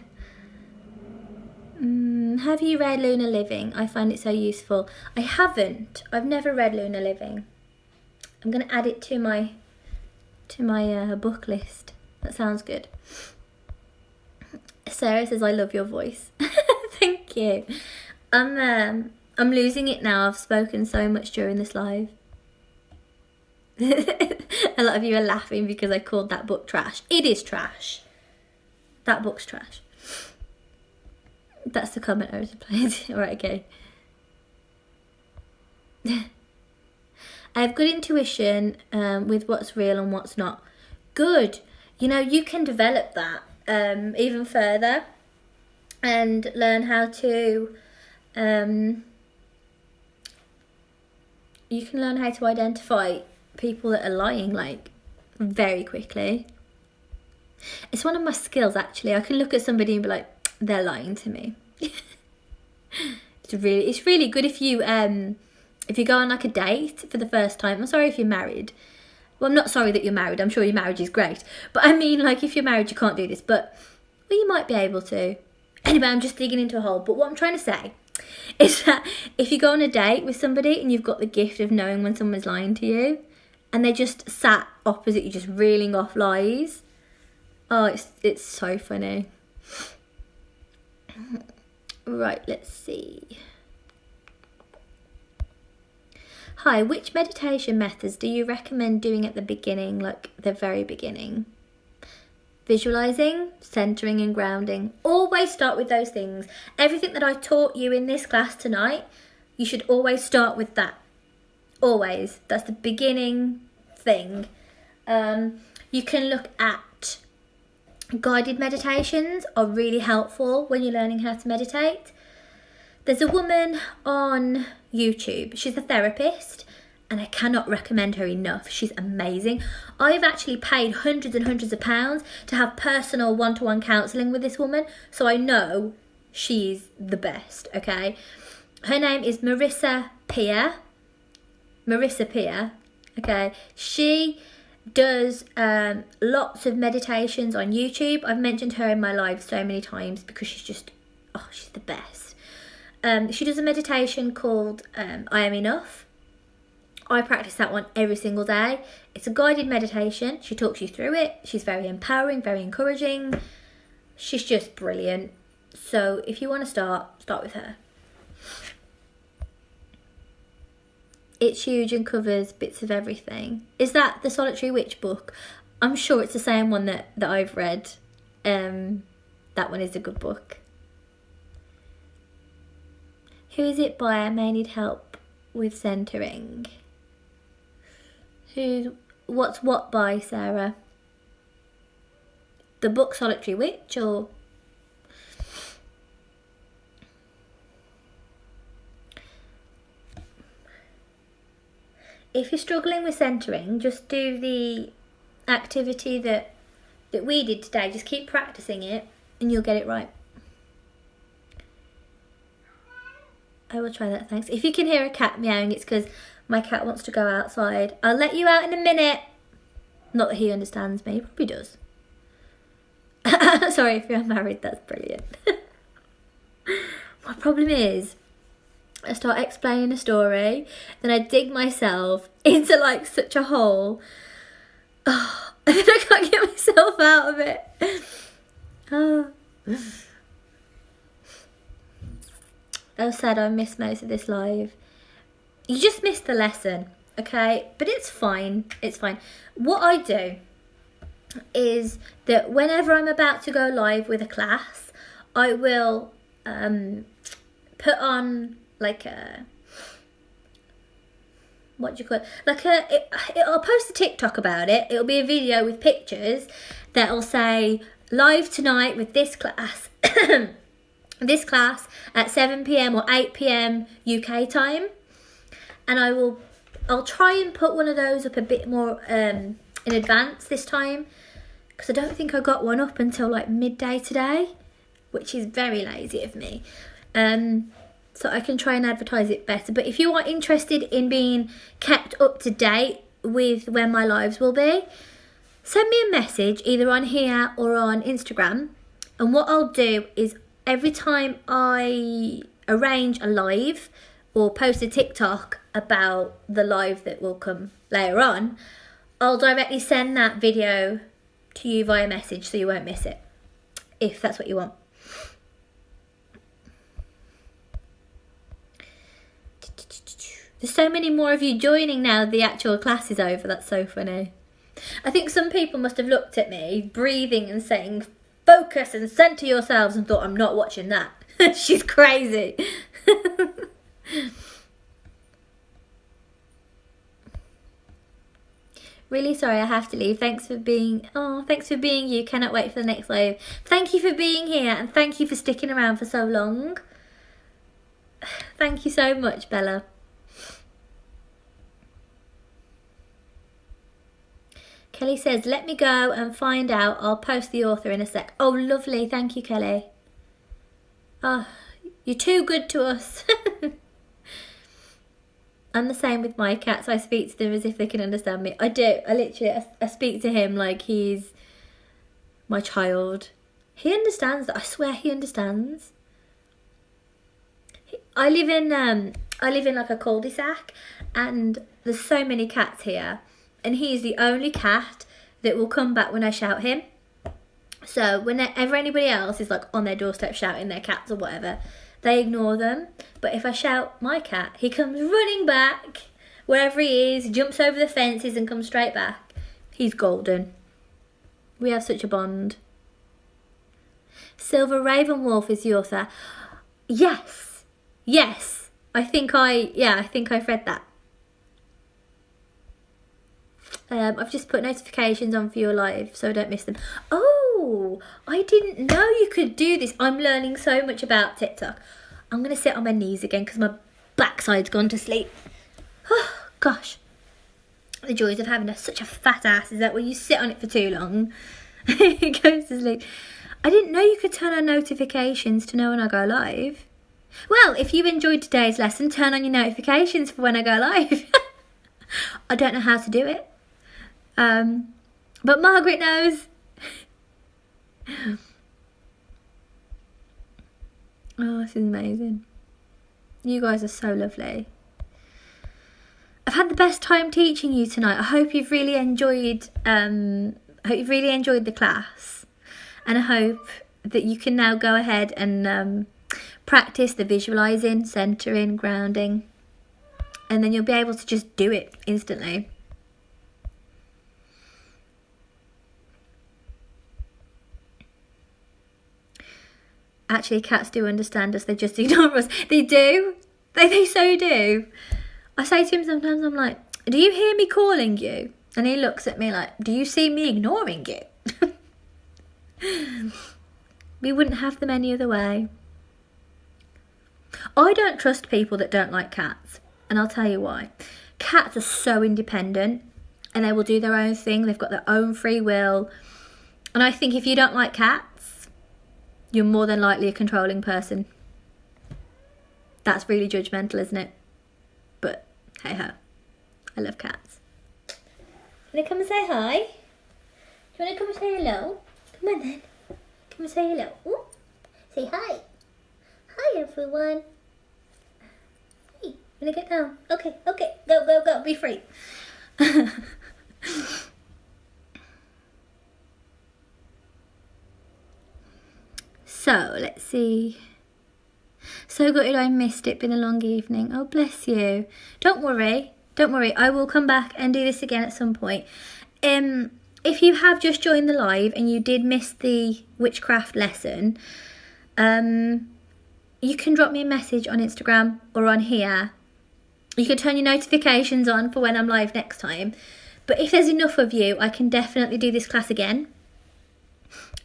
Have you read Lunar Living? I find it so useful. I haven't. I've never read Lunar Living. I'm going to add it to my book list. That sounds good. Sarah says, I love your voice. Thank you. I'm losing it now. I've spoken so much during this live. A lot of you are laughing because I called that book trash. It is trash. That book's trash. That's the comment I was replying to. Alright, okay. I have good intuition with what's real and what's not. Good. You know, you can develop that even further and learn how to... you can learn how to identify people that are lying, like, very quickly. It's one of my skills, actually. I can look at somebody and be like, they're lying to me. It's really good if you go on like a date for the first time. I'm sorry if you're married. Well, I'm not sorry that you're married. I'm sure your marriage is great. But I mean, like, if you're married, you can't do this. But, well, you might be able to. Anyway, I'm just digging into a hole. But what I'm trying to say is that if you go on a date with somebody and you've got the gift of knowing when someone's lying to you and they just sat opposite you just reeling off lies, oh, it's so funny. Right, let's see. Hi, which meditation methods do you recommend doing at the beginning, like the very beginning? Visualizing, centering and grounding. Always start with those things. Everything that I taught you in this class tonight, you should always start with that. Always. That's the beginning thing. You can look at guided meditations are really helpful when you're learning how to meditate. There's a woman on YouTube. She's a therapist and I cannot recommend her enough. She's amazing. I've actually paid hundreds and hundreds of pounds to have personal one-to-one counselling with this woman, so I know she's the best, okay? Her name is Marissa Peer. Marissa Peer, okay? She does lots of meditations on YouTube. I've mentioned her in my live so many times because she's just, oh, she's the best. She does a meditation called I Am Enough. I practice that one every single day. It's a guided meditation. She talks you through it. She's very empowering, very encouraging. She's just brilliant. So if you want to start with her. It's huge and covers bits of everything. Is that the Solitary Witch book? I'm sure it's the same one that I've read. That one is a good book. Who is it by? I may need help with centering. What's what by, Sarah? The book Solitary Witch, or? If you're struggling with centering, just do the activity that we did today. Just keep practicing it and you'll get it right. I will try that, thanks. If you can hear a cat meowing, it's because my cat wants to go outside. I'll let you out in a minute. Not that he understands me, he probably does. Sorry, if you're married, that's brilliant. My problem is, I start explaining a story, then I dig myself into like such a hole. Oh, and then I can't get myself out of it. Oh. Oh, sad, I missed most of this live. You just missed the lesson, okay? But it's fine, it's fine. What I do is that whenever I'm about to go live with a class, I will put on like a, what do you call it? Like I'll post a TikTok about it. It'll be a video with pictures that'll say, live tonight with this class. This class at 7 PM or 8 PM UK time, and I'll try and put one of those up a bit more in advance this time, because I don't think I got one up until like midday today, which is very lazy of me. So I can try and advertise it better. But if you are interested in being kept up to date with when my lives will be, send me a message either on here or on Instagram, and what I'll do is every time I arrange a live or post a TikTok about the live that will come later on, I'll directly send that video to you via message so you won't miss it, if that's what you want. There's so many more of you joining now the actual class is over. That's so funny. I think some people must have looked at me breathing and saying, focus and center yourselves, and thought, I'm not watching that. She's crazy. Really sorry I have to leave. Thanks for being you. Cannot wait for the next live. Thank you for being here, and thank you for sticking around for so long. Thank you so much, Bella. Kelly says, let me go and find out. I'll post the author in a sec. Oh, lovely. Thank you, Kelly. Oh, you're too good to us. I'm the same with my cats. I speak to them as if they can understand me. I do. I speak to him like he's my child. He understands that. I swear he understands. I live in like a cul-de-sac, and there's so many cats here, and he's the only cat that will come back when I shout him. So whenever anybody else is like on their doorstep shouting their cats or whatever, they ignore them. But if I shout my cat, he comes running back wherever he is, jumps over the fences and comes straight back. He's golden. We have such a bond. Silver Raven Wolf is the author. Yes. I think I've read that. I've just put notifications on for your live so I don't miss them. Oh, I didn't know you could do this. I'm learning so much about TikTok. I'm going to sit on my knees again because my backside's gone to sleep. Oh, gosh. The joys of having such a fat ass is that when you sit on it for too long, it goes to sleep. I didn't know you could turn on notifications to know when I go live. Well, if you enjoyed today's lesson, turn on your notifications for when I go live. I don't know how to do it. But Margaret knows. Oh, this is amazing. You guys are so lovely. I've had the best time teaching you tonight. I hope you've really enjoyed the class, and I hope that you can now go ahead and practice the visualizing, centering, grounding, and then you'll be able to just do it instantly. Actually, cats do understand us. They just ignore us. They do. They so do. I say to him sometimes, I'm like, do you hear me calling you? And he looks at me like, do you see me ignoring you? We wouldn't have them any other way. I don't trust people that don't like cats. And I'll tell you why. Cats are so independent and they will do their own thing. They've got their own free will. And I think if you don't like cats, you're more than likely a controlling person. That's really judgmental, isn't it? But hey ho, I love cats. Want to come and say hi? Do you want to come and say hello? Come on then. Come and say hello. Ooh. Say hi. Hi everyone. Hey, want to get down? Okay. Go. Be free. So, let's see. So gutted I missed it. Been a long evening. Oh, bless you. Don't worry. I will come back and do this again at some point. If you have just joined the live and you did miss the witchcraft lesson, you can drop me a message on Instagram or on here. You can turn your notifications on for when I'm live next time. But if there's enough of you, I can definitely do this class again.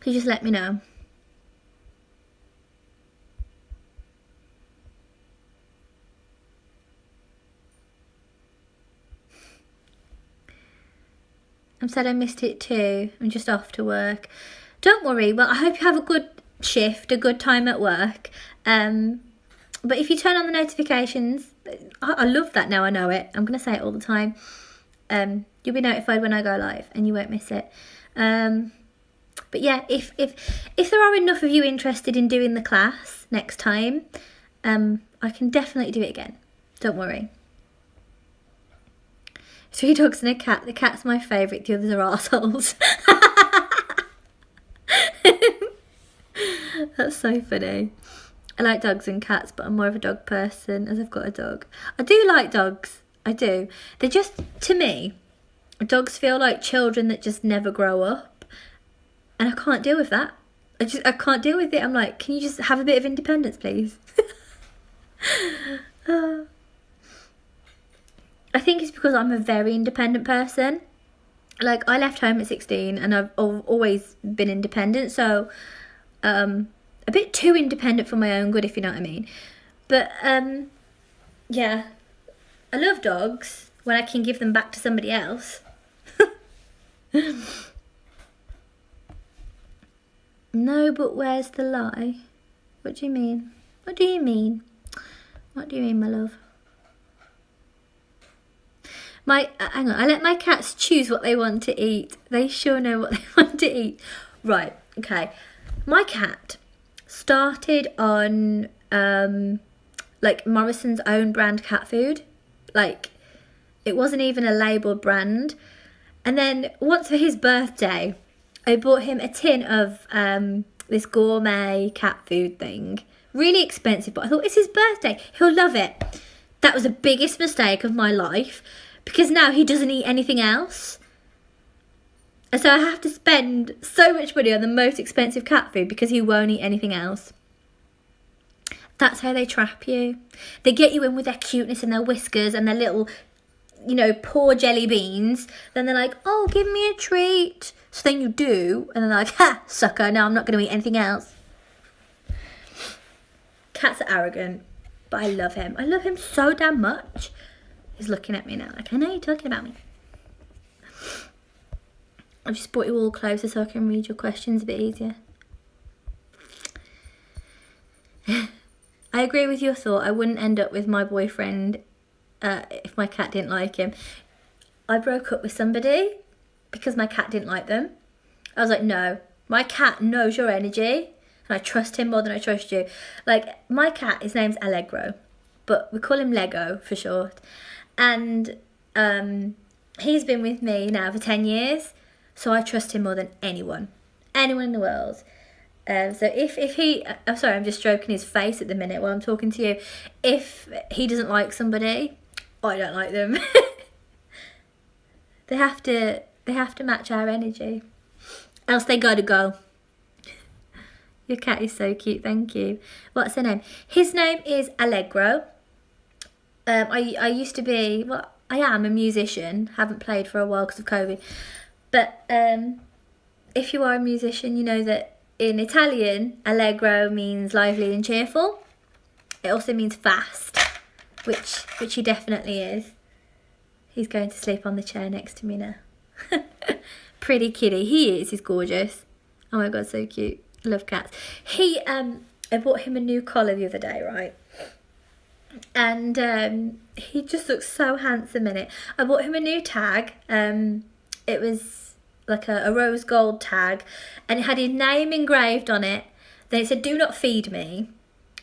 So just let me know. I'm sad I missed it too. I'm just off to work. Don't worry. Well, I hope you have a good shift, a good time at work. But if you turn on the notifications, I love that now I know it. I'm going to say it all the time. You'll be notified when I go live and you won't miss it. But yeah, if there are enough of you interested in doing the class next time, I can definitely do it again. Don't worry. 3 dogs and a cat. The cat's my favourite. The others are arseholes. That's so funny. I like dogs and cats, but I'm more of a dog person as I've got a dog. I do like dogs. I do. They're just, to me, dogs feel like children that just never grow up. And I can't deal with that. I can't deal with it. I'm like, can you just have a bit of independence, please? I think it's because I'm a very independent person. Like, I left home at 16 and I've always been independent. So, a bit too independent for my own good, if you know what I mean. But, yeah. I love dogs when I can give them back to somebody else. No, but where's the lie? What do you mean? What do you mean? What do you mean, my love? Hang on, I let my cats choose what they want to eat. They sure know what they want to eat. Right, okay. My cat started on, like, Morrison's own brand cat food. Like, it wasn't even a labelled brand. And then once for his birthday, I bought him a tin of this gourmet cat food thing. Really expensive, but I thought, it's his birthday. He'll love it. That was the biggest mistake of my life, because now he doesn't eat anything else. And so I have to spend so much money on the most expensive cat food because he won't eat anything else. That's how they trap you. They get you in with their cuteness and their whiskers and their little, you know, poor jelly beans. Then they're like, oh, give me a treat. So then you do. And then they're like, ha, sucker, no, I'm not going to eat anything else. Cats are arrogant, but I love him. I love him so damn much. He's looking at me now like, I know you're talking about me. I've just brought you all closer so I can read your questions a bit easier. I agree with your thought. I wouldn't end up with my boyfriend if my cat didn't like him. I broke up with somebody because my cat didn't like them. I was like, no, my cat knows your energy and I trust him more than I trust you. Like, my cat, his name's Allegro, but we call him Lego for short. And he's been with me now for 10 years, so I trust him more than anyone in the world. So if he, I'm sorry, I'm just stroking his face at the minute while I'm talking to you. If he doesn't like somebody, I don't like them. They have to match our energy, else they gotta go. Your cat is so cute, thank you. What's her name? His name is Allegro. I used to be, well, I am a musician. Haven't played for a while because of COVID. But if you are a musician, you know that in Italian, allegro means lively and cheerful. It also means fast, which he definitely is. He's going to sleep on the chair next to me now. Pretty kitty. He is. He's gorgeous. Oh my God, so cute. Love cats. I bought him a new collar the other day, right? And he just looks so handsome in it. I bought him a new tag. It was like a rose gold tag, and it had his name engraved on it. Then it said, do not feed me,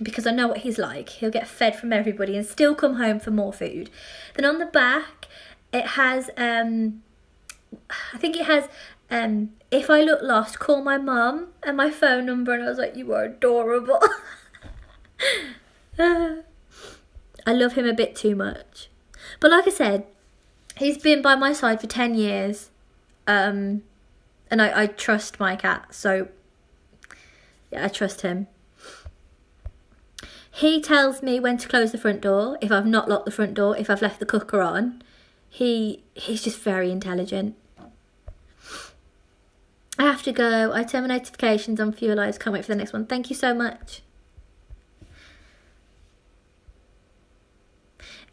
because I know what he's like. He'll get fed from everybody and still come home for more food. Then on the back it has I think it has if I look lost, call my mum, and my phone number. And I was like, you are adorable. I love him a bit too much. But like I said, he's been by my side for 10 years. And I trust my cat. So, yeah, I trust him. He tells me when to close the front door, if I've not locked the front door, if I've left the cooker on. He's just very intelligent. I have to go. I turn my notifications on Visualise. Can't wait for the next one. Thank you so much.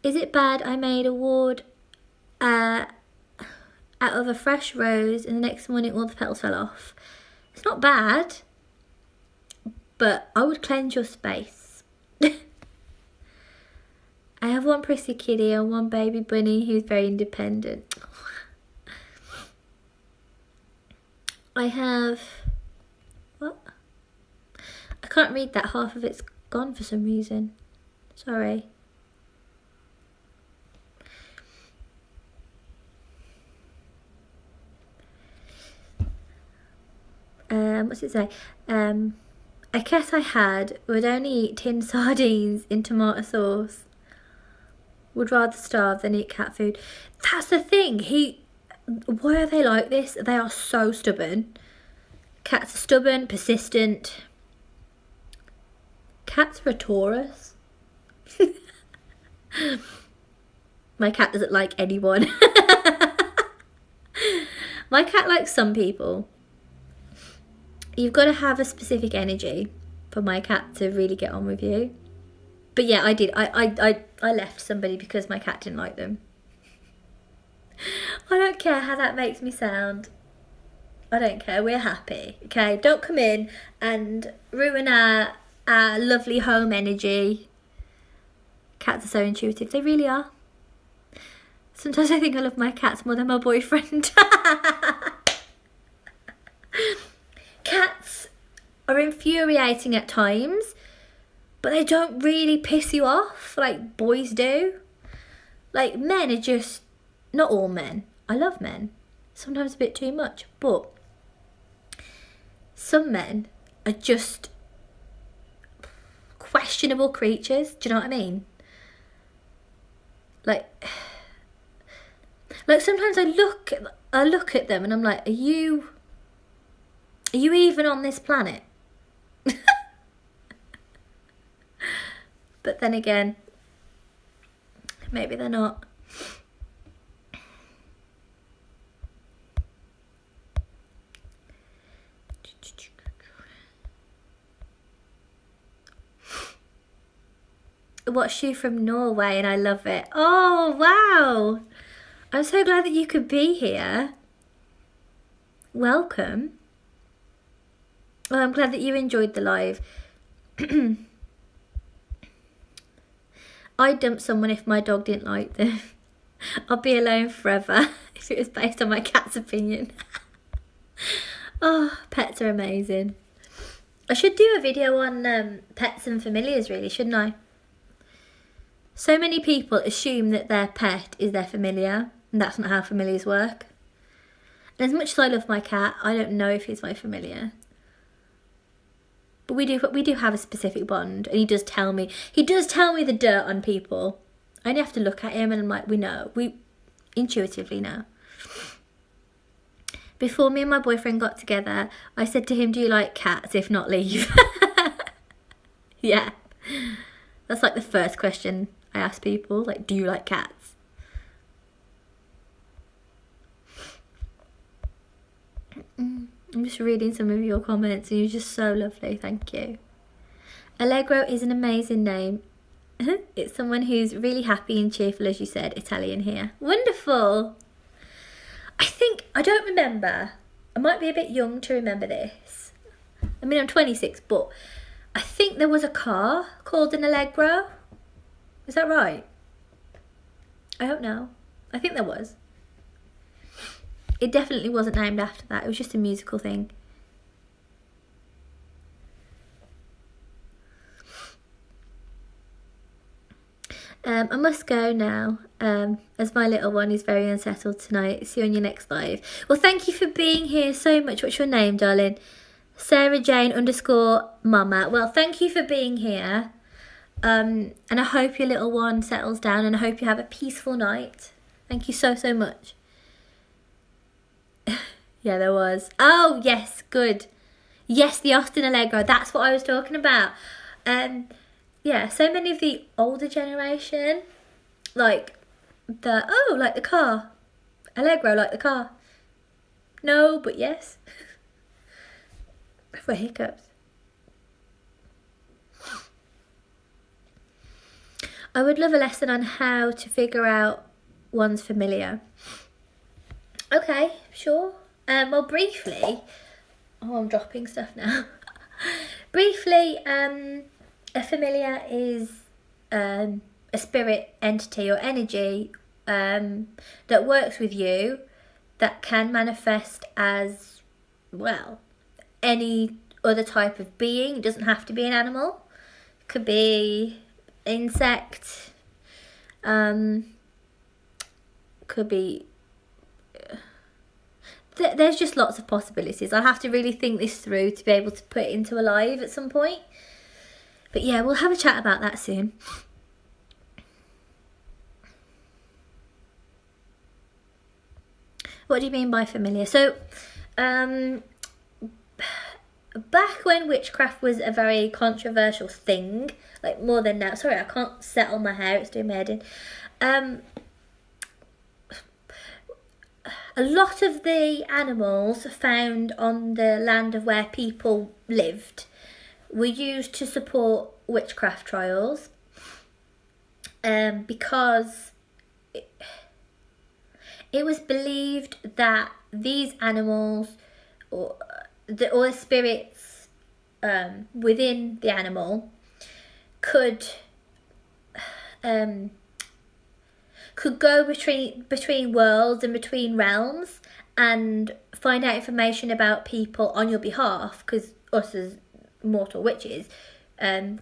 Is it bad I made a ward out of a fresh rose and the next morning all the petals fell off? It's not bad, but I would cleanse your space. I have one prissy kitty and one baby bunny who's very independent. I have... what? I can't read that. Half of it's gone for some reason. Sorry. What's it say? A cat I had would only eat tin sardines in tomato sauce. Would rather starve than eat cat food. That's the thing. Why are they like this? They are so stubborn. Cats are stubborn, persistent. Cats are a Taurus. My cat doesn't like anyone. My cat likes some people. You've got to have a specific energy for my cat to really get on with you. But yeah, I did. I left somebody because my cat didn't like them. I don't care how that makes me sound. I don't care. We're happy. Okay, don't come in and ruin our lovely home energy. Cats are so intuitive. They really are. Sometimes I think I love my cats more than my boyfriend. Cats are infuriating at times, but they don't really piss you off like boys do. Like, men are just, not all men. I love men. Sometimes a bit too much, but some men are just questionable creatures. Do you know what I mean? Like sometimes I look at them and I'm like, are you even on this planet? But then again, maybe they're not. Watched you from Norway and I love it. Oh, wow. I'm so glad that you could be here. Welcome. Well, I'm glad that you enjoyed the live. I'd dump someone if my dog didn't like them. I'd be alone forever if it was based on my cat's opinion. Oh, pets are amazing. I should do a video on pets and familiars, really, shouldn't I? So many people assume that their pet is their familiar, and that's not how familiars work. And as much as I love my cat, I don't know if he's my familiar. But we do have a specific bond, and he does tell me the dirt on people. I only have to look at him and I'm like, we intuitively know. Before me and my boyfriend got together, I said to him, do you like cats? If not, leave. Yeah. That's like the first question I ask people, like, do you like cats? I'm just reading some of your comments and you're just so lovely, thank you. Allegro is an amazing name. It's someone who's really happy and cheerful, as you said, Italian here. Wonderful. I don't remember. I might be a bit young to remember this. I mean, I'm 26, but I think there was a car called an Allegro. Is that right? I don't know. I think there was. It definitely wasn't named after that. It was just a musical thing. I must go now, as my little one is very unsettled tonight. See you on your next live. Well, thank you for being here so much. What's your name, darling? Sarah Jane _mama. Well, thank you for being here. And I hope your little one settles down and I hope you have a peaceful night. Thank you so, so much. Yeah, there was. Oh, yes, good. Yes, the Austin Allegro. That's what I was talking about. Yeah, so many of the older generation, like the car. Allegro, like the car. No, but yes. For hiccups. I would love a lesson on how to figure out one's familiar. Okay, sure. Well, briefly, I'm dropping stuff now. Briefly, a familiar is a spirit entity or energy that works with you, that can manifest as, well, any other type of being. It doesn't have to be an animal. It could be insect, could be, there's just lots of possibilities. I'll have to really think this through to be able to put it into a live at some point. But yeah, we'll have a chat about that soon. What do you mean by familiar? So, back when witchcraft was a very controversial thing, like more than now. Sorry, I can't settle my hair, it's doing my head in. A lot of the animals found on the land of where people lived were used to support witchcraft trials, because it was believed that these animals, or the spirits within the animal, could go between worlds and between realms and find out information about people on your behalf, because us as mortal witches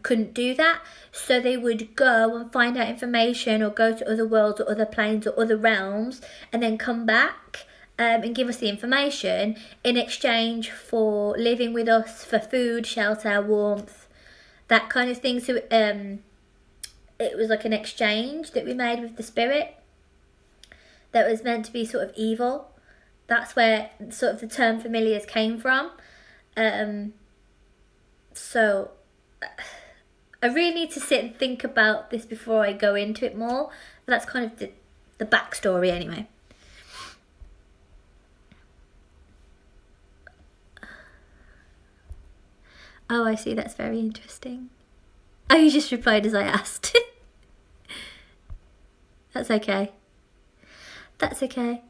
couldn't do that. So they would go and find out information, or go to other worlds or other planes or other realms, and then come back and give us the information in exchange for living with us, for food, shelter, warmth, that kind of thing. So it was like an exchange that we made with the spirit that was meant to be sort of evil. That's where sort of the term familiars came from. So I really need to sit and think about this before I go into it more. But that's kind of the backstory anyway. Oh, I see, that's very interesting. Oh, you just replied as I asked. That's okay. That's okay.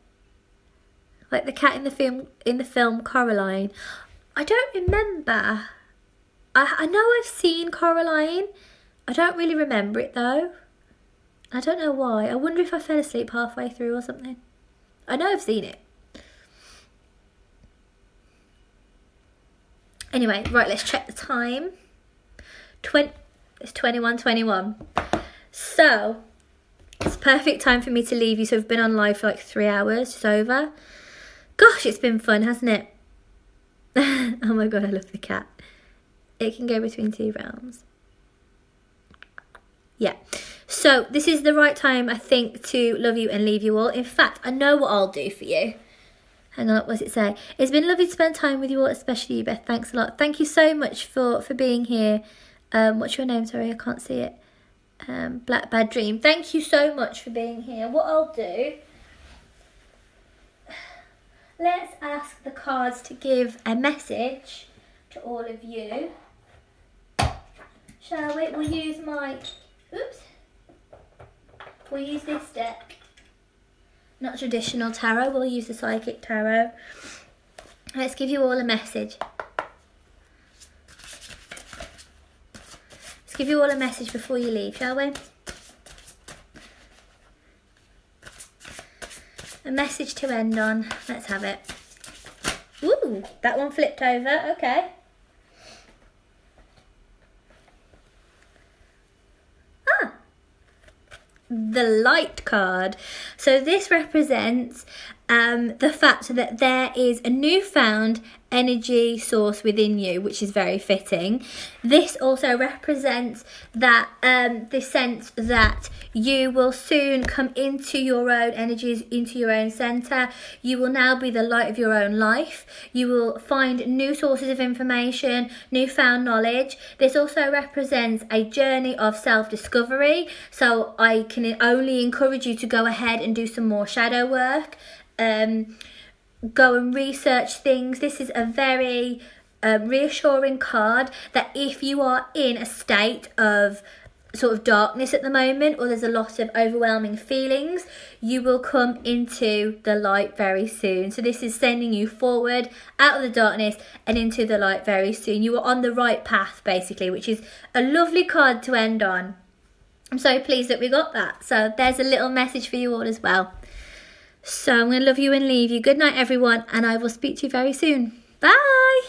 Like the cat in the film Coraline. I don't remember. I know I've seen Coraline. I don't really remember it though. I don't know why. I wonder if I fell asleep halfway through or something. I know I've seen it. Anyway, right, let's check the time. It's 21:21. So, it's perfect time for me to leave you. So I've been on live for like 3 hours, just over. Gosh, it's been fun, hasn't it? Oh my god, I love the cat. It can go between two realms. Yeah. So, this is the right time, I think, to love you and leave you all. In fact, I know what I'll do for you. Hang on, what does it say? It's been lovely to spend time with you all, especially you, Beth. Thanks a lot. Thank you so much for being here. What's your name? Sorry, I can't see it. Black Bad Dream. Thank you so much for being here. What I'll do, let's ask the cards to give a message to all of you. Shall we? We'll use we'll use this deck. Not traditional tarot, we'll use the psychic tarot. Let's give you all a message. Let's give you all a message before you leave, shall we? A message to end on. Let's have it. Ooh, that one flipped over. Okay. The Light card. So this represents the fact that there is a newfound energy source within you, which is very fitting. This also represents that the sense that you will soon come into your own energies, into your own center. You will now be the light of your own life. You will find new sources of information, newfound knowledge. This also represents a journey of self-discovery. So I can only encourage you to go ahead and do some more shadow work. Go and research things. This is a very reassuring card that if you are in a state of sort of darkness at the moment, or there's a lot of overwhelming feelings, you will come into the light very soon. So this is sending you forward out of the darkness and into the light very soon. You are on the right path basically, which is a lovely card to end on. I'm so pleased that we got that. So there's a little message for you all as well. So I'm going to love you and leave you. Good night, everyone, and I will speak to you very soon. Bye.